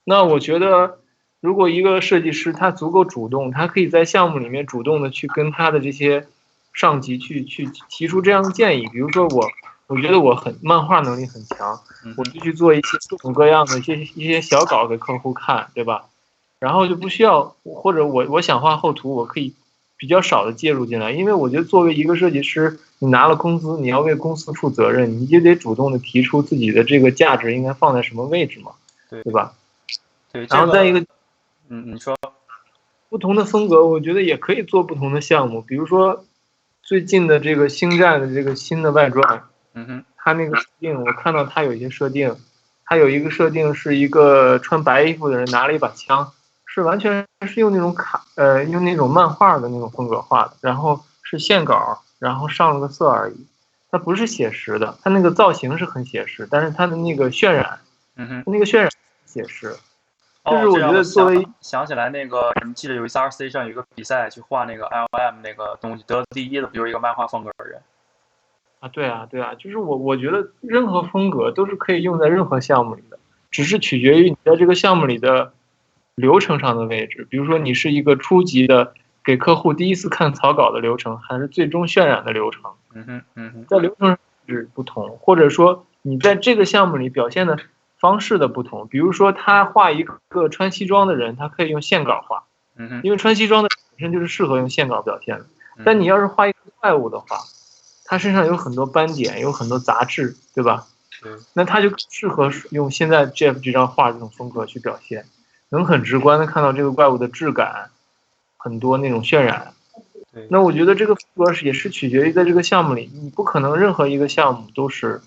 那我觉得，如果一个设计师他足够主动，他可以在项目里面主动的去跟他的这些上级去提出这样的建议。比如说我觉得我漫画能力很强，我就去做一些各种各样的一些小稿给客户看，对吧？然后就不需要，或者我想画后图，我可以比较少的介入进来，因为我觉得作为一个设计师，你拿了工资，你要为公司负责任，你就得主动的提出自己的这个价值应该放在什么位置嘛，对吧？对。然后再一个，你说，不同的风格，我觉得也可以做不同的项目，比如说最近的这个星战的这个新的外传，它那个设定，我看到它有一些设定，它有一个设定是一个穿白衣服的人拿了一把枪。是完全是用那种用那种漫画的那种风格画的，然后是线稿，然后上了个色而已，它不是写实的，它那个造型是很写实，但是它的那个渲染，那个渲染写实。哦，就是我觉得作为想起来那个，你记得有一次 RC 上有一个比赛，去画那个 ILM 那个东西，得了第一的，比如一个漫画风格的人。啊，对啊，就是我觉得任何风格都是可以用在任何项目里的，只是取决于你在这个项目里的流程上的位置。比如说你是一个初级的给客户第一次看草稿的流程，还是最终渲染的流程，在流程上是不同，或者说你在这个项目里表现的方式的不同。比如说他画一个穿西装的人，他可以用线稿画，因为穿西装的人本身就是适合用线稿表现的。但你要是画一个怪物的话，他身上有很多斑点，有很多杂质，对吧？那他就适合用现在 Jeff 这张画这种风格去表现，能很直观的看到这个怪物的质感，很多那种渲染。那我觉得这个风格也是取决于在这个项目里，你不可能任何一个项目都是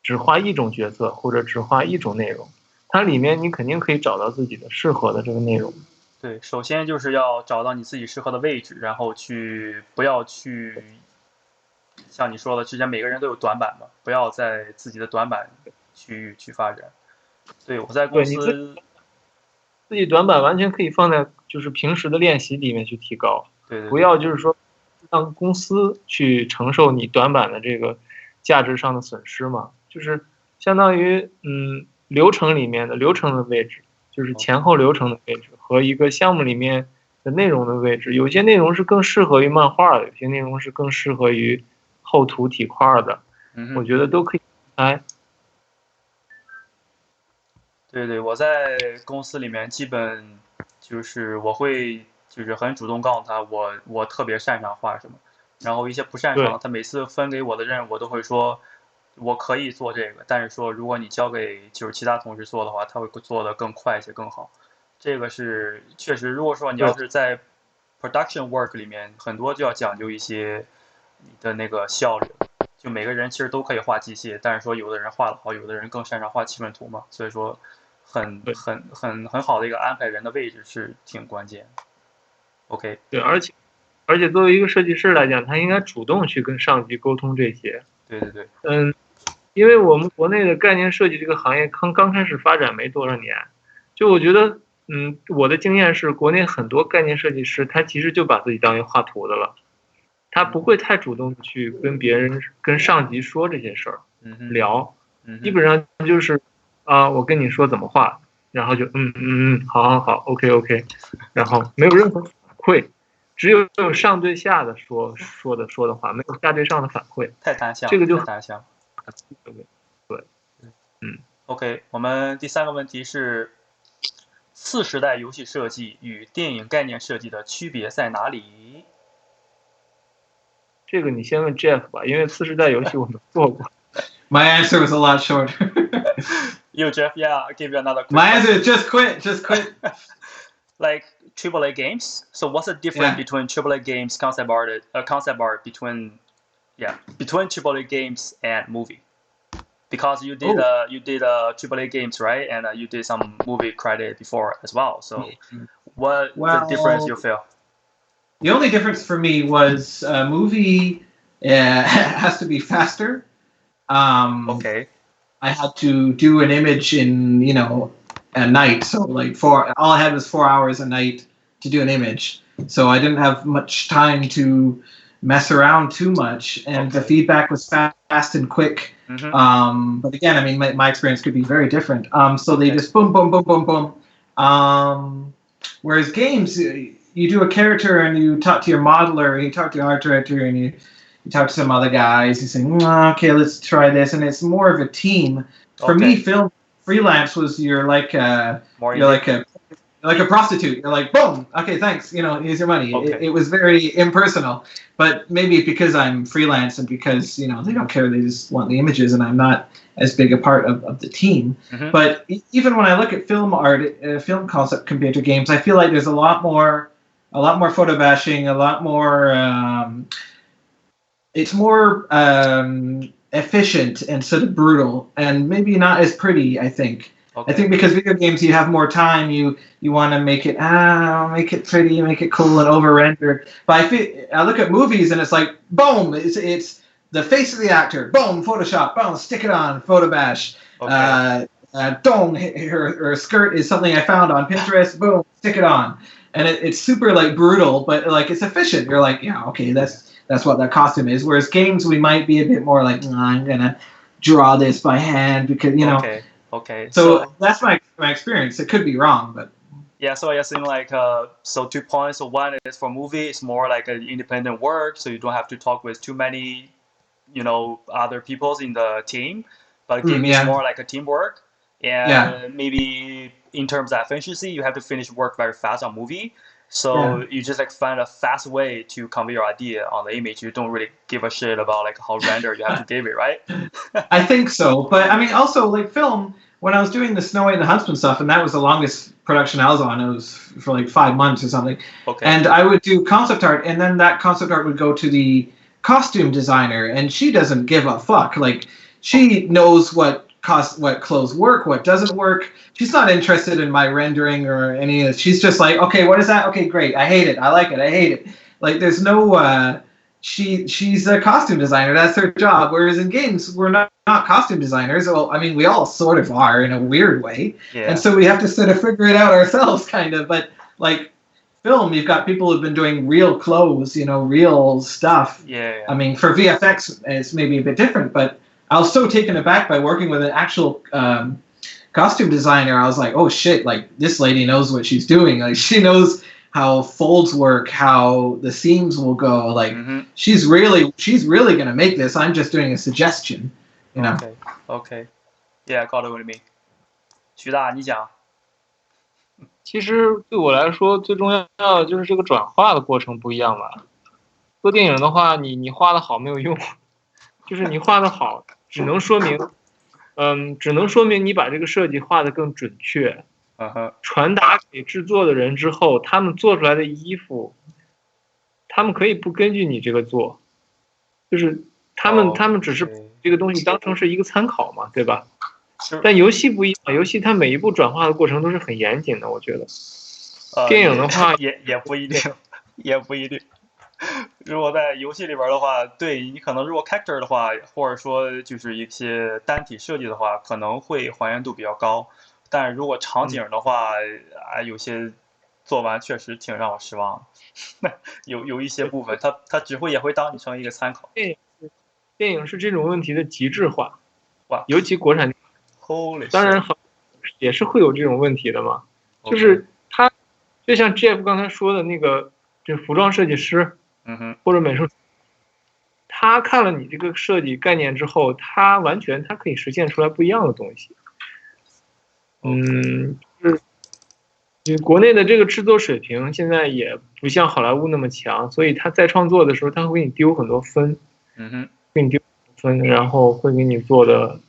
只画一种角色或者只画一种内容，它里面你肯定可以找到自己的适合的这个内容。对，首先就是要找到你自己适合的位置，然后不要去像你说的，之前每个人都有短板嘛，不要在自己的短板去发展。对，我在公司自己短板完全可以放在就是平时的练习里面去提高，对，不要就是说让公司去承受你短板的这个价值上的损失嘛，就是相当于流程里面的流程的位置，就是前后流程的位置和一个项目里面的内容的位置，有些内容是更适合于漫画的，有些内容是更适合于后图体块的，我觉得都可以来。对，我在公司里面基本就是我会就是很主动告诉他我特别擅长画什么，然后一些不擅长的，他每次分给我的任务我都会说我可以做这个，但是说如果你交给就是其他同事做的话，他会做得更快一些更好。这个是确实，如果说你要是在 production work 里面，很多就要讲究一些你的那个效率。就每个人其实都可以画机械，但是说有的人画得好，有的人更擅长画气氛图嘛，所以说很好的一个安排人的位置是挺关键。OK。对，而且作为一个设计师来讲，他应该主动去跟上级沟通这些。对。因为我们国内的概念设计这个行业刚开始发展没多少年，就我觉得，我的经验是，国内很多概念设计师他其实就把自己当一画图的了。他不会太主动去跟上级说这些事儿，聊，基本上就是我跟你说怎么画，然后就好 OK， 然后没有任何反馈，只有上对下的说的话，没有下对上的反馈，太单向，这个就太单向。对，OK， 我们第三个问题是次时代游戏设计与电影概念设计的区别在哪里？这个你先问 Jeff 吧，因为次世代游戏我没做过。My answer was a lot shorter. You, Jeff, yeah, I'll give you another question. My answer is just quit. Like AAA games. So what's the difference between AAA games, concept art between AAA games and movie? Because you did AAA games, right? And you did some movie credit before as well. So what's the difference you feel? The only difference for me was a movie has to be faster. Okay. I had to do an image in, a night. So all I had was 4 hours a night to do an image. So I didn't have much time to mess around too much. And the feedback was fast and quick. But again, I mean, my experience could be very different. So they just boom, boom, boom, boom, boom. Whereas games, you do a character and you talk to your modeler, you talk to your art director, and you talk to some other guys. You say, okay, let's try this, and it's more of a team. For me, film freelance was you're like a prostitute. You're like, boom, okay, thanks. Here's your money. Okay. It was very impersonal. But maybe because I'm freelance and because they don't care, they just want the images, and I'm not as big a part of the team. But even when I look at film art, film concept compared to games, I feel like there's a lot more photo bashing, a lot more. It's more efficient and sort of brutal, and maybe not as pretty. I think. I think because video games, you have more time. You want to make it pretty, make it cool and over rendered. But I look at movies and it's like boom, it's the face of the actor, boom, Photoshop, boom, stick it on, photo bash. Don't her skirt is something I found on Pinterest. Boom, stick it on, and it's super like brutal, but like it's efficient. You're like, yeah, okay, that's what that costume is. Whereas games, we might be a bit more like, I'm gonna draw this by hand because Okay. So that's my experience. It could be wrong, but. Yeah, so I think like so 2 points. So one is for movie, it's more like an independent work, so you don't have to talk with too many, other people in the team. But game is more like a teamwork, and maybe in terms of efficiency, you have to finish work very fast on movie. So you just like find a fast way to convey your idea on the image. You don't really give a shit about like how render you have to give it, right? I think so, but I mean, also like film. When I was doing the Snow White and the Huntsman stuff, and that was the longest production I was on. It was for like 5 months or something. Okay. And I would do concept art, and then that concept art would go to the costume designer, and she doesn't give a fuck. Like she knows what clothes work, what doesn't work. She's not interested in my rendering or any of it. She's just like, okay, what is that? Okay, great. I hate it. I like it. I hate it. Like there's no. She's a costume designer. That's her job. Whereas in games, we're not costume designers. Well, I mean, we all sort of are in a weird way. Yeah. And so we have to sort of figure it out ourselves, kind of. But like film, you've got people who've been doing real clothes, real stuff. Yeah. I mean, for VFX, it's maybe a bit different. But I was so taken aback by working with an actual costume designer. I was like, oh shit! Like this lady knows what she's doing. Like she knows how folds work, how the seams will go. Like she's really gonna make this. I'm just doing a suggestion, Okay. Yeah, got it what you mean. 徐大，你讲。其实对我来说，最重要的就是这个转化的过程不一样吧。做电影的话，你画的好没有用，就是你画的好，只能说明你把这个设计画得更准确。传达给制作的人之后，他们做出来的衣服，他们可以不根据你这个做，就是他们只是这个东西当成是一个参考嘛，对吧？但游戏不一样，游戏它每一步转化的过程都是很严谨的，我觉得。电影的话也不一定，也不一定。如果在游戏里边的话，对你可能如果 character 的话，或者说就是一些单体设计的话，可能会还原度比较高。但是如果场景的话，有些做完确实挺让我失望的。有一些部分，它只会也会当你成一个参考。电影是这种问题的极致化，尤其国产，当然也是会有这种问题的嘛。就是他，就像 Jeff 刚才说的那个，这服装设计师，或者美术，他看了你这个设计概念之后，他可以实现出来不一样的东西。就是国内的这个制作水平现在也不像好莱坞那么强，所以他在创作的时候，他会给你丢很多分，给你丢分，然后会给你做的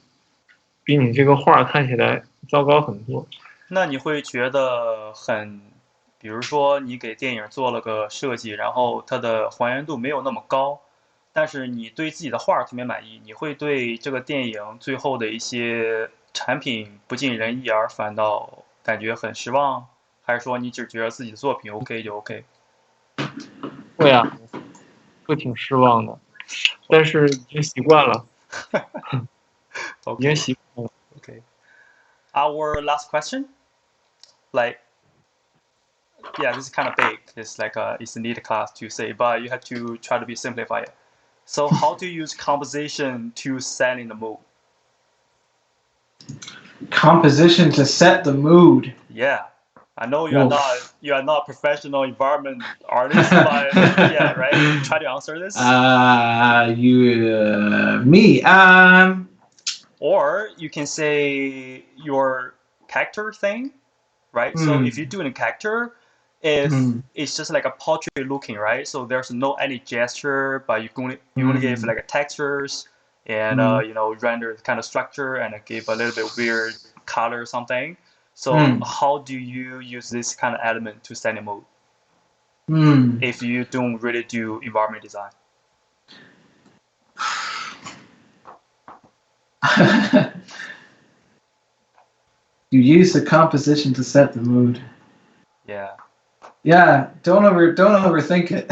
比你这个画看起来糟糕很多。那你会觉得比如说你给电影做了个设计，然后它的还原度没有那么高，但是你对自己的画特别满意，你会对这个电影最后的一些产品不尽人意而反倒感觉很失望，还是说你只觉得自己的作品 OK 就 OK？ 会啊，会挺失望的，但是已经习惯了。已经习惯了。Okay. Our last question, yeah, this is kind of big. It's like it's a neat class to say, but you have to try to be simplify it. So, how to use composition to set in the mood? Composition to set the mood. Yeah, I know you are not professional environment artist, but yeah, right. Try to answer this. Me. Or you can say your character thing, right? So if you're doing a character, if it's just like a portrait looking, right? So there's no any gesture, but you only give like a textures and render the kind of structure and give a little bit weird color or something. So how do you use this kind of element to set a mood? If you don't really do environment design? You use the composition to set the mood. Yeah. Don't overthink it.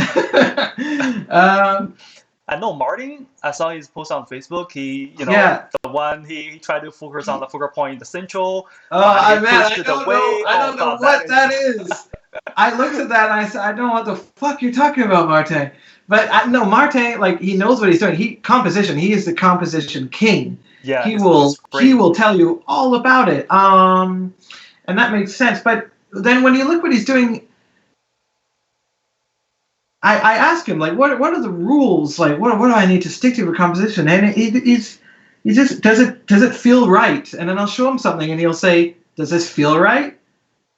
I know Martin. I saw his post on Facebook. He, the one he tried to focus on the focal point in the central. I pushed don't away. know. I don't know what that is. I looked at that and I said, I don't know what the fuck you're talking about, Marte. But no, Marte, like he knows what he's doing. He is the composition king. Yeah, he will tell you all about it. And that makes sense. But then when you look what he's doing, I ask him like, what are the rules? Like, what do I need to stick to for composition? And he's just does it feel right? And then I'll show him something, and he'll say, "Does this feel right?"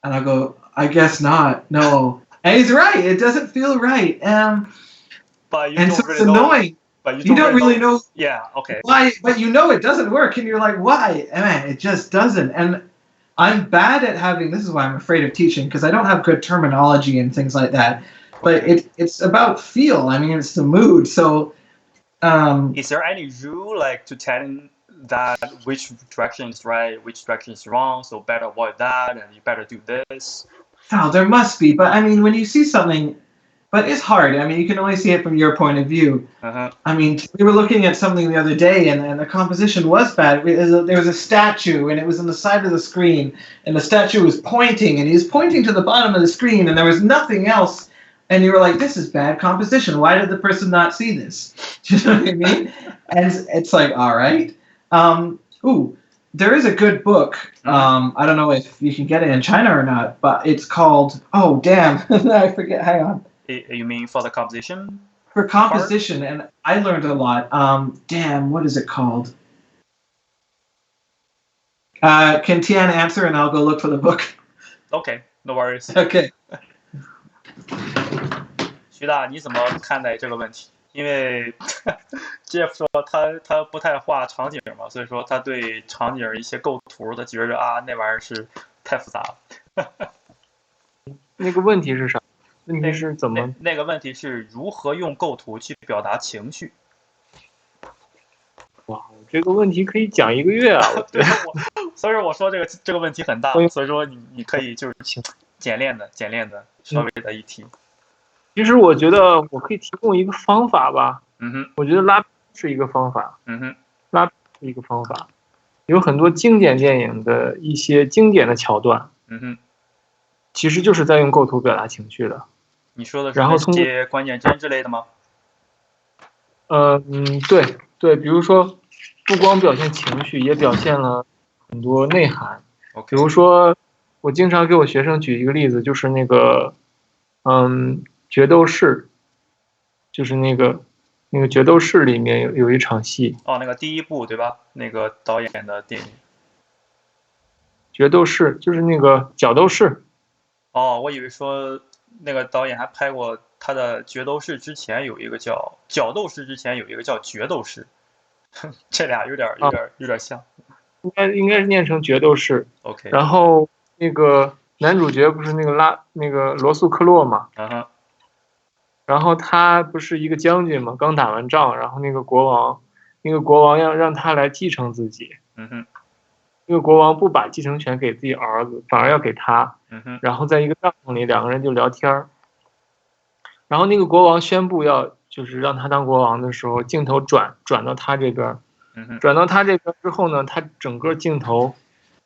And I'll go, "I guess not. No." And he's right. It doesn't feel right. But and so it's annoying. But you don't really know. Yeah. Okay. Why? But you know it doesn't work, and you're like, why? Man, it just doesn't. And I'm bad at having. This is why I'm afraid of teaching, because I don't have good terminology and things like that. But it's about feel. I mean, it's the mood. So, is there any rule like to telling that which direction is right, which direction is wrong? So better avoid that, and you better do this. Oh, there must be. But I mean, when you see something, but it's hard. I mean, you can only see it from your point of view. I mean, we were looking at something the other day, and the composition was bad. There was a statue, and it was on the side of the screen, and the statue was pointing, and he was pointing to the bottom of the screen, and there was nothing else. And you were like, this is bad composition. Why did the person not see this? Do you know what I mean? And it's like, all right. There is a good book. I don't know if you can get it in China or not, but it's called, oh, damn. I forget. Hang on. You mean for the composition? For composition, and I learned a lot. Damn, what is it called? Can Tian answer, and I'll go look for the book? Okay, no worries. Okay. 徐大，你怎么看待这个问题？因为 Jeff 说他不太画场景嘛，所以说他对场景一些构图，他觉着那玩意儿是太复杂了。那个问题是啥？问题是怎么？那个问题是如何用构图去表达情绪？哇，这个问题可以讲1个月啊！我觉得所以我说这个问题很大，所以说你可以就是简练的稍微的一提。其实我觉得我可以提供一个方法吧。我觉得拉是一个方法。拉是一个方法。有很多经典电影的一些经典的桥段。其实就是在用构图表达情绪的。你说的是那些关键帧之类的吗？对，比如说不光表现情绪，也表现了很多内涵。比如说，我经常给我学生举一个例子，就是那个，决斗士，就是那个决斗士里面有一场戏。那个第一部对吧？那个导演的电影。决斗士就是那个角斗士。我以为说那个导演还拍过他的决斗士之前有一个叫角斗士，之前有一个叫决斗士，这俩有点像。应该是念成决斗士。OK。然后那个男主角不是那个罗素克洛嘛？然后他不是一个将军嘛，刚打完仗，然后那个国王要让他来继承自己。那个国王不把继承权给自己儿子，反而要给他。然后在一个帐篷里，两个人就聊天。然后那个国王宣布就是让他当国王的时候，镜头转到他这边。转到他这边之后呢，他整个镜头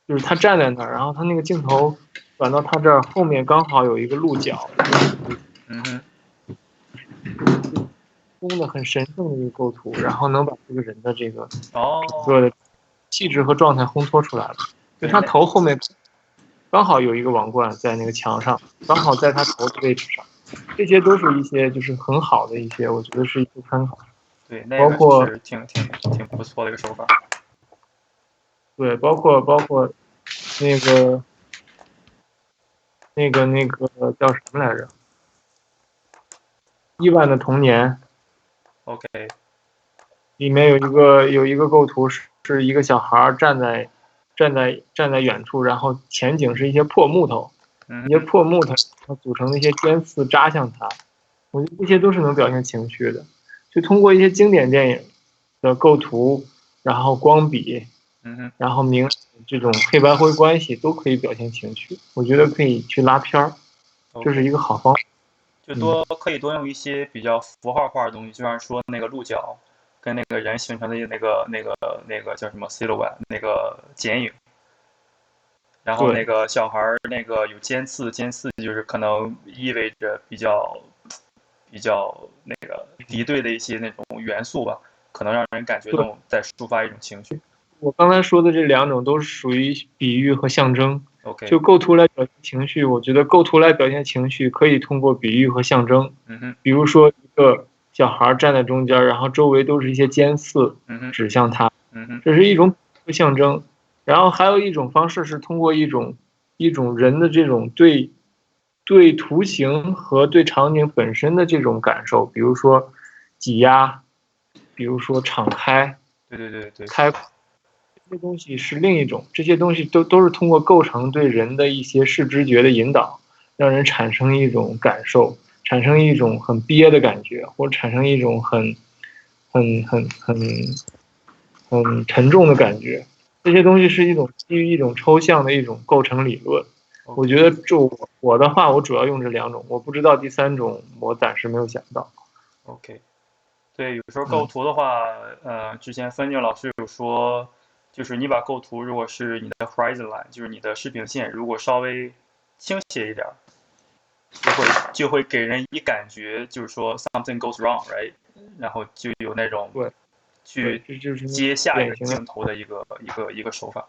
就是他站在那儿，然后他那个镜头转到他这儿，后面刚好有一个鹿角。真的很神圣的一个构图，然后能把这个人的这个整个的气质和状态烘托出来了。就他头后面刚好有一个王冠在那个墙上，刚好在他头的位置上，这些都是一些就是很好的一些，我觉得是一些参考。对，包括挺不错的一个手法。对，包括那个叫什么来着？亿万的童年。OK。里面有一个构图是一个小孩站在远处，然后前景是一些破木头，一些破木头组成的一些尖刺扎向他。我觉得这些都是能表现情绪的。就通过一些经典电影的构图，然后光笔，然后这种黑白灰关系都可以表现情绪。我觉得可以去拉片儿，这是一个好方法。可以多用一些比较符号化的东西，就像说那个鹿角跟那个人形成的那个叫什么 silhouette 那个剪影，然后那个小孩那个有尖刺，尖刺就是可能意味着比较那个敌对的一些那种元素吧，可能让人感觉到在抒发一种情绪。我刚才说的这两种都是属于比喻和象征。OK， 就构图来表现情绪，我觉得构图来表现情绪可以通过比喻和象征。比如说一个小孩站在中间，然后周围都是一些尖刺指向他，这是一种象征。然后还有一种方式是通过一种人的这种对图形和对场景本身的这种感受，比如说挤压，比如说敞开，对，开。这些东西是另一种，这些东西都是通过构成对人的一些视知觉的引导，让人产生一种感受，产生一种很憋的感觉，或者产生一种很沉重的感觉。这些东西是基于一种抽象的一种构成理论。我觉得就我的话，我主要用这两种，我不知道第三种，我暂时没有想到。OK， 对，有时候构图的话，之前分镜老师有说，就是你把构图如果是你的 horizon line，就是你的视平线，如果稍微倾斜一点，就会给人一感觉，就是说 something goes wrong，right？ 然后就有那种去接下一个镜头的一个手法，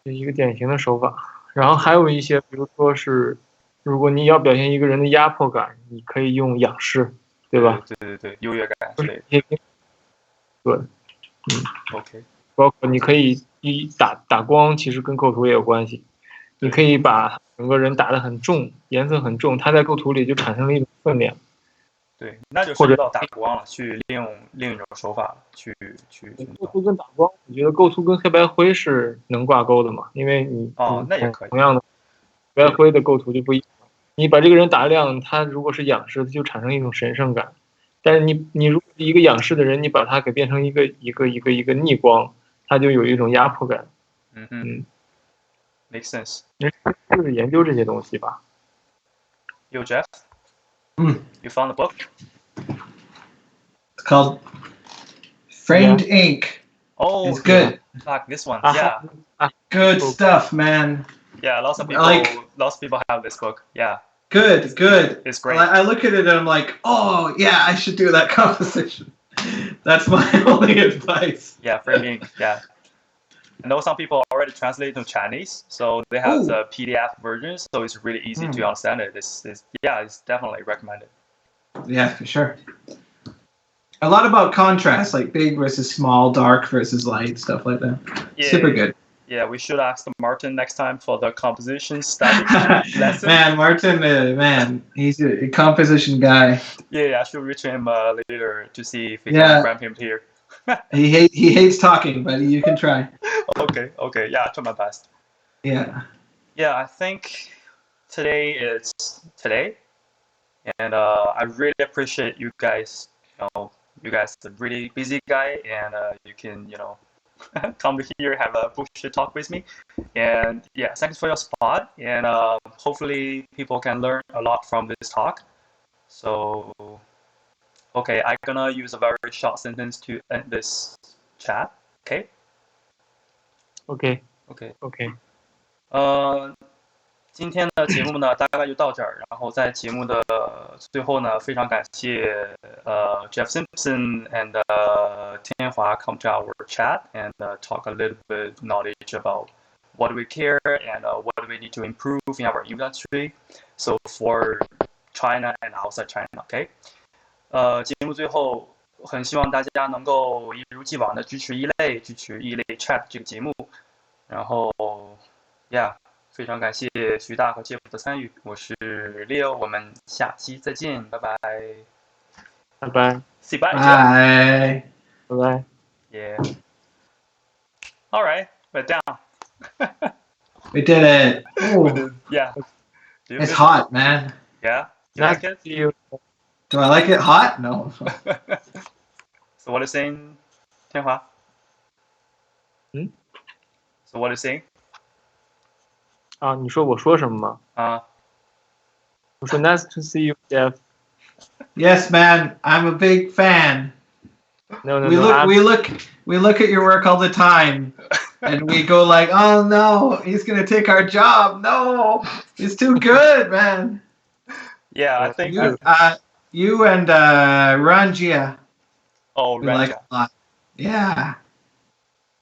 一个典型的手法。然后还有一些，比如说是，如果你要表现一个人的压迫感，你可以用仰视，对吧？对，优越感之类的。对，OK。包括你可以打光，其实跟构图也有关系。你可以把整个人打得很重，颜色很重，它在构图里就产生了一种分量。对，那就涉及到打光了，去利用另一种手法去。构图跟打光，我觉得构图跟黑白灰是能挂钩的嘛，因为你那也可以。同样的，黑白灰的构图就不一样。你把这个人打亮，他如果是仰视，就产生一种神圣感。但是你如果一个仰视的人，你把它给变成一个逆光，它就有一种压迫感。Makes sense。就是研究这些东西吧。Yo, Jeff. You found the book? It's called Framed Ink. Oh, it's good. Fuck, this one. Yeah. Good stuff, man. Yeah, lots of people have this book. Yeah. Good. It's great. I look at it and I'm like, oh yeah, I should do that composition. That's my only advice. Yeah, Framed Ink. Yeah. I know some people already translate it to Chinese, so they have the PDF version, so it's really easy to understand it. It's definitely recommended. Yeah, for sure. A lot about contrast, like big versus small, dark versus light, stuff like that. Yeah, super good. Yeah, we should ask Martin next time for the composition study lesson. Man, Martin, man, he's a composition guy. Yeah, I should reach him later to see if we can grab him here. He hates talking, but you can try. Okay. Yeah, I try my best. Yeah. Yeah, I think today is today, and I really appreciate you guys. You guys are really busy guy, and you can come here have a bullshit talk with me. And yeah, thanks for your spot, and hopefully people can learn a lot from this talk. So. Okay, I'm gonna use a very short sentence to end this chat. Okay. OK。今天的节目呢，大概就到这儿。然后在节目的最后呢，非常感谢Jeff Simpson and Tianhua come to our chat and talk a little bit knowledge about what we care and what we need to improve in our industry. So for China and outside China, okay. 节目最后很希望大家能够一如既往的支持异类 chat 这个节目，然后 yeah 非常感谢徐大和 Jeff 的参与，我是 Leo， 我们下期再见，拜拜，拜拜 ，say bye， Bye， 拜拜 ，yeah， all right， we're down， we did it. Ooh. Yeah， it's hot, man. Yeah, you like it? Do I like it hot? No. So what are you saying, Tianhua? So what are you saying? 啊，你说我说什么吗？啊。我说 Nice to see you, Jeff. Yes, man. I'm a big fan. No, We look at your work all the time, and we go like, "Oh no, he's gonna take our job. No, he's too good, man." Yeah, I think. You and Ranjia, we like Ranja. a lot. Yeah,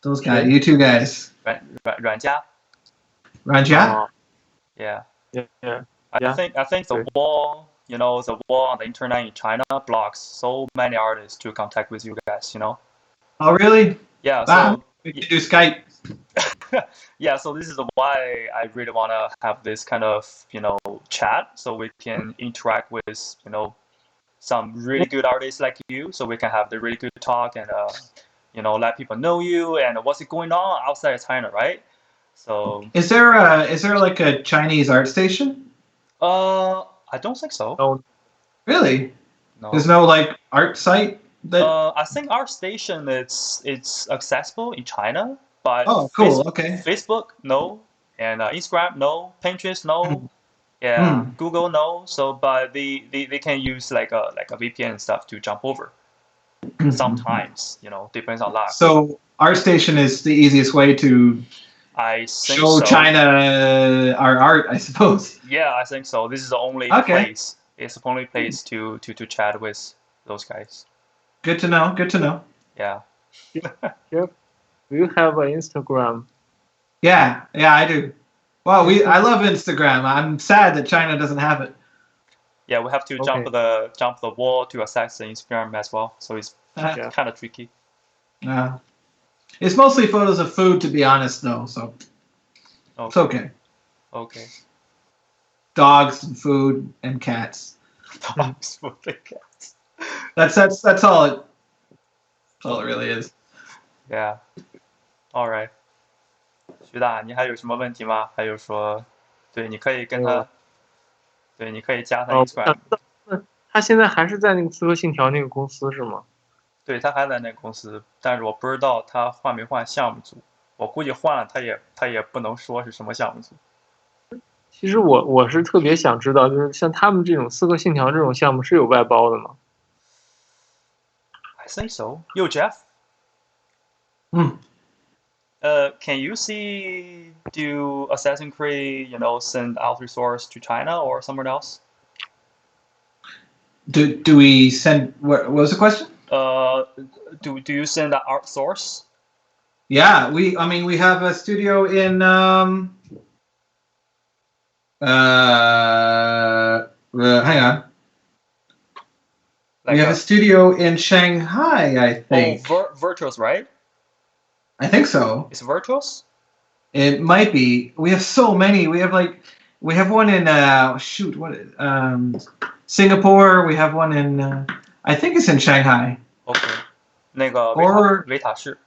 those guys. Okay. You two guys. 阮家. Ranjia. Yeah. Yeah. I think the Good. wall, the wall on the internet in China blocks so many artists to contact with you guys. Oh really? Yeah. Wow. So We can do Skype. yeah. So this is why I really want to have this kind of chat, so we can interact with some really good artists like you, so we can have the really good talk and let people know you and what's going on outside of China, right? So Is there like a Chinese art station? I don't think so. No. Really? No. There's no like art site that. I think our station it's accessible in China, but Oh, cool. Okay. Facebook no, and Instagram no, Pinterest no, yeah, Google no. So, but they can use like a VPN and stuff to jump over. Sometimes, depends on that. So ArtStation is the easiest way to I think show so. China our art, I suppose. Yeah, I think so. This is the only Okay. place. It's the only place to chat with those guys. Good to know. Good to know. Yeah. Jeff, do you have an Instagram? Yeah, I do. Wow, I love Instagram. I'm sad that China doesn't have it. Yeah, we have to jump the wall to access the Instagram as well. So it's kind of tricky. It's mostly photos of food, to be honest, though. So it's okay. Okay. Dogs and food and cats. Dogs, food, and cats. That's all it. That's all it really is. Yeah. All right. 徐大，你还有什么问题吗？还有说，对，你可以跟他，对，你可以加他 Instagram。他现在还是在那个刺客信条那个公司是吗？对，他还在那个公司，但是我不知道他换没换项目组。我估计换了，他也不能说是什么项目组。其实我是特别想知道，就是像他们这种刺客信条这种项目是有外包的吗 I think so. Yo, Jeff. Can you do Assassin's Creed, send out resource to China or somewhere else? Do we send? What was the question? Do you send the art source? Yeah, we have a studio in hang on. We have a studio in Shanghai, I think. Oh, Virtuos, right? I think so. It's Virtuos? It might be. We have so many. We have one in Singapore. We have one in I think it's in Shanghai. Okay. 那个维塔士。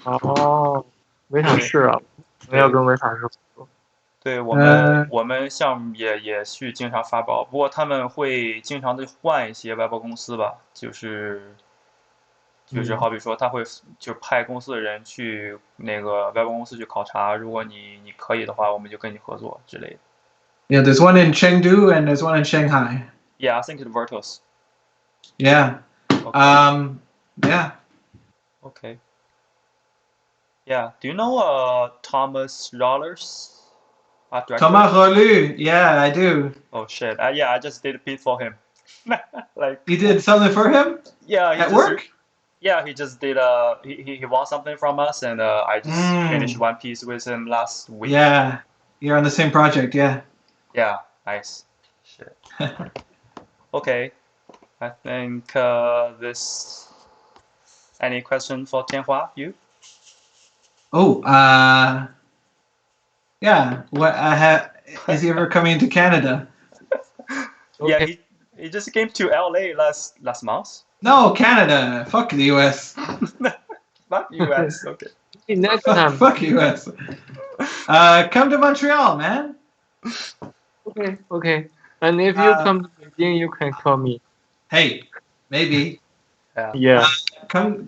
哦，维塔士啊，我们要跟维塔士合作。对我们项目也去经常发包，不过他们会经常的换一些外包公司吧，就是好比说他会就派公司的人去那个外包公司去考察，如果你可以的话，我们就跟你合作之类的。Yeah, there's one in Chengdu and there's one in Shanghai. Yeah, I think it's Virtuos. Yeah. Okay. Yeah. Okay. Yeah. Do you know Thomas Rollers? Thomas Rollu. Yeah, I do. Oh shit. Yeah, I just did a beat for him. Like you did something for him? Yeah. At work? Yeah, he just did. He wants something from us, and I just finished one piece with him last week. Yeah, you're on the same project. Yeah. Yeah. Nice. Shit. Okay. I think this. Any question for Tianhua? You? Oh, yeah. What? Is he ever coming to Canada? Yeah, he just came to LA last month. No, Canada. Fuck the US. Fuck US. Okay. Next time. Fuck US. Come to Montreal, man. Okay. And if you come to Beijing, you can call me. Hey, maybe. Yeah. Come.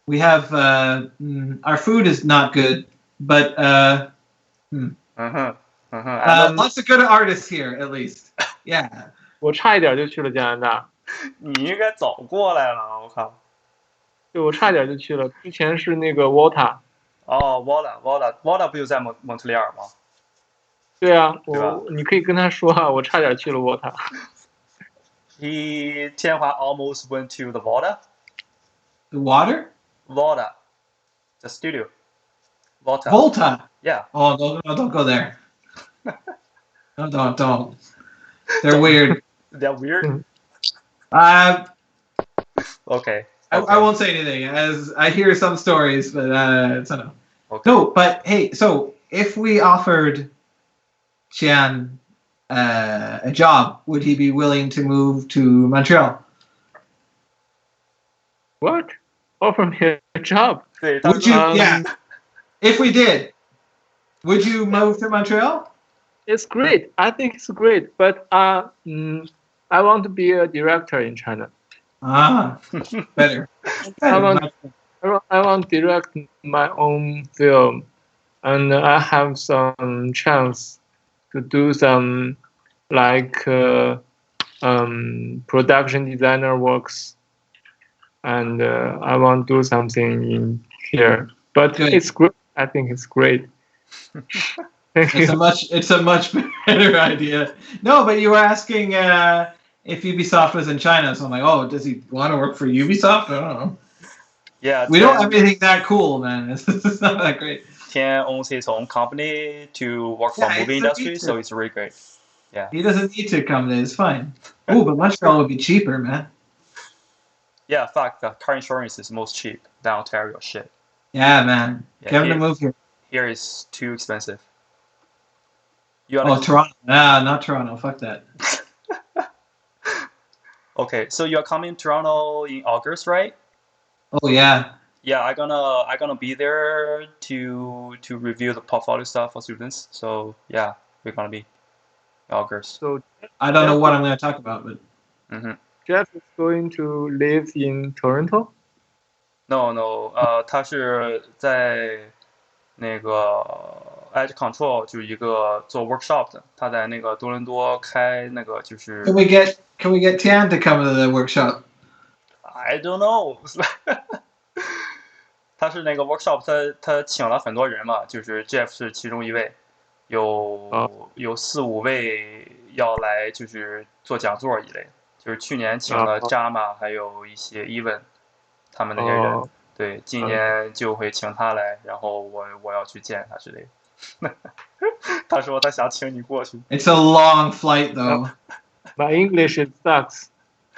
We have our food is not good, but Lots of good artists here, at least. Yeah. 我差一点就去了加拿大，你应该早过来了，我靠。对，我差点就去了。之前是那个 Water。哦 ，Walla 不就在蒙特利尔吗？对啊，对吧你可以跟他说啊，我差点去了 Water。Tianhua almost went to the Walla. The water? Walla, the studio. Volta. Yeah. Oh, don't go there. No, don't. They're weird. They're weird. Okay. I won't say anything, as I hear some stories, but it's a no. Okay. No, but hey, so if we offered Qian a job, would he be willing to move to Montreal? What? Offer me a job? Would you? Yeah. If we did, would you move to Montreal? It's great. I think it's great, but I want to be a director in China. Better. I want to direct my own film, and I have some chance to do some production designer works, and I want to do something in here. But Good. It's great. I think it's great. It's a much better idea. No, but you were asking if Ubisoft was in China, so I'm like, oh, does he want to work for Ubisoft? I don't know. Yeah. We don't have anything that cool, man. It's not that great. Tian owns his own company to work for movie industry, so it's really great. Yeah. He doesn't need to come there. It's fine. Oh, but Montreal would be cheaper, man. Yeah, in fact, the car insurance is most cheap than Ontario. Shit. Yeah, man. Yeah, Get him to move here. Here is too expensive. Toronto. Nah, not Toronto. Fuck that. Okay, so you're coming to Toronto in August, right? Oh yeah. Yeah, I'm gonna be there to review the portfolio stuff for students. So yeah, we're gonna be in August. So I don't know what I'm gonna talk about, but. Jeff is going to live in Toronto. No， 他是在那个 Edge Control 就是一个做 workshop 的，他在那个多伦多开那个就是。Can we get Tian to come to the workshop? I don't know 他是那个 workshop， 他请了很多人嘛，就是 Jeff 是其中一位，有4-5位要来就是做讲座一类，就是去年请了 Jama 还有一些 Even 他们那些人，对，今年就会请他来，然后我要去见他之类的。他说他想请你过去。It's a long flight though. My English sucks.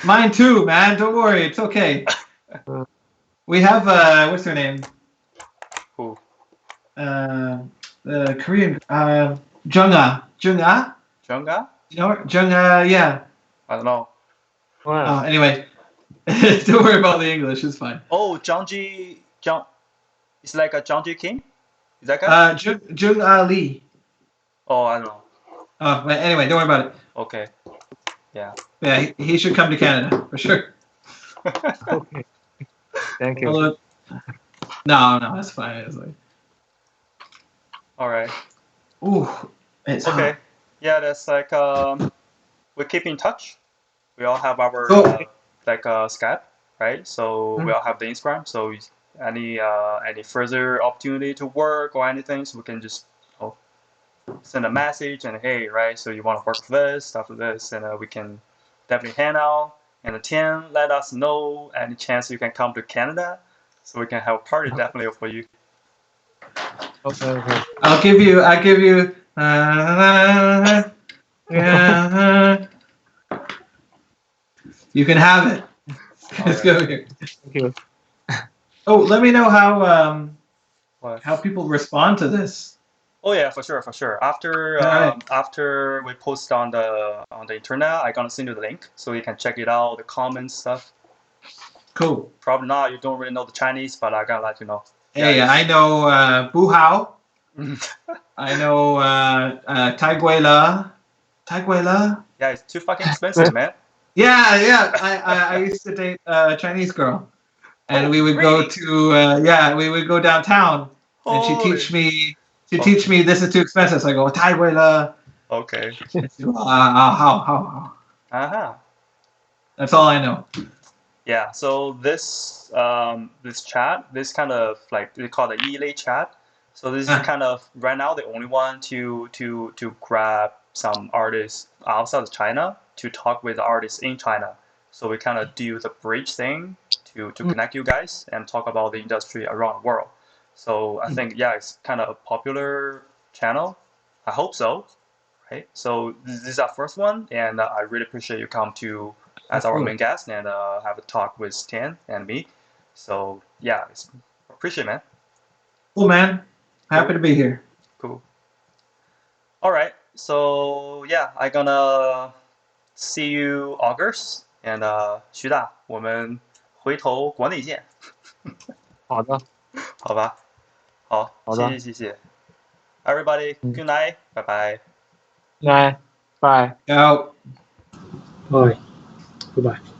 Mine too, man. Don't worry, it's okay. We have what's her name? Who? The Korean Jung-ah. Jung-ah? You know her? Jung-ah, yeah. I don't know. Wow. Anyway, don't worry about the English. It's fine. Oh, it's like a Jung-ji Kim? Is that guy? Jung-ah Lee. Oh, I don't know. But anyway, don't worry about it. Okay. Yeah. Yeah, he should come to Canada for sure. Okay. Thank you. No, that's fine. It's like... All right. Ooh, it's okay. hot. Yeah, that's like we keep in touch. We all have our Skype, right? So we all have the Instagram. So any further opportunity to work or anything, so we can just send a message and hey, right? So you want to work with us, stuff like this, and we can definitely hang out. And Tian, let us know any chance you can come to Canada, so we can have a party definitely for you. Okay. I'll give you. You can have it. Let's go here. Thank you. Oh, let me know how people respond to this. Oh yeah, for sure. After after we post on the internet, I'm gonna send you the link so you can check it out, the comments stuff. Cool. Probably not. You don't really know the Chinese, but I gotta let you know. Hey, I know Bu Hao. I know Tai Gui La. Yeah, it's too fucking expensive, man. Yeah. I used to date a Chinese girl, and we would go to we would go downtown, and she'd teach me She teach me this is too expensive. So I go 太贵了. Okay. How? Uh-huh. That's all I know. Yeah, so this this chat, this kind of like they call it the chat. So this is kind of right now the only one to grab some artists outside of China to talk with artists in China. So we kind of do the bridge thing to connect you guys and talk about the industry around the world. So I think it's kind of a popular channel. I hope so, right? So this is our first one, and I really appreciate you come to as our main guest and have a talk with Tian and me. So yeah, appreciate it, man. Cool, man. Happy to be here. Cool. All right. So yeah, I'm gonna see you August and 徐大，我们回头国内见。好的，好吧，好，好的，谢谢。Everybody, good night，拜拜。来，拜。Out. Bye. Goodbye.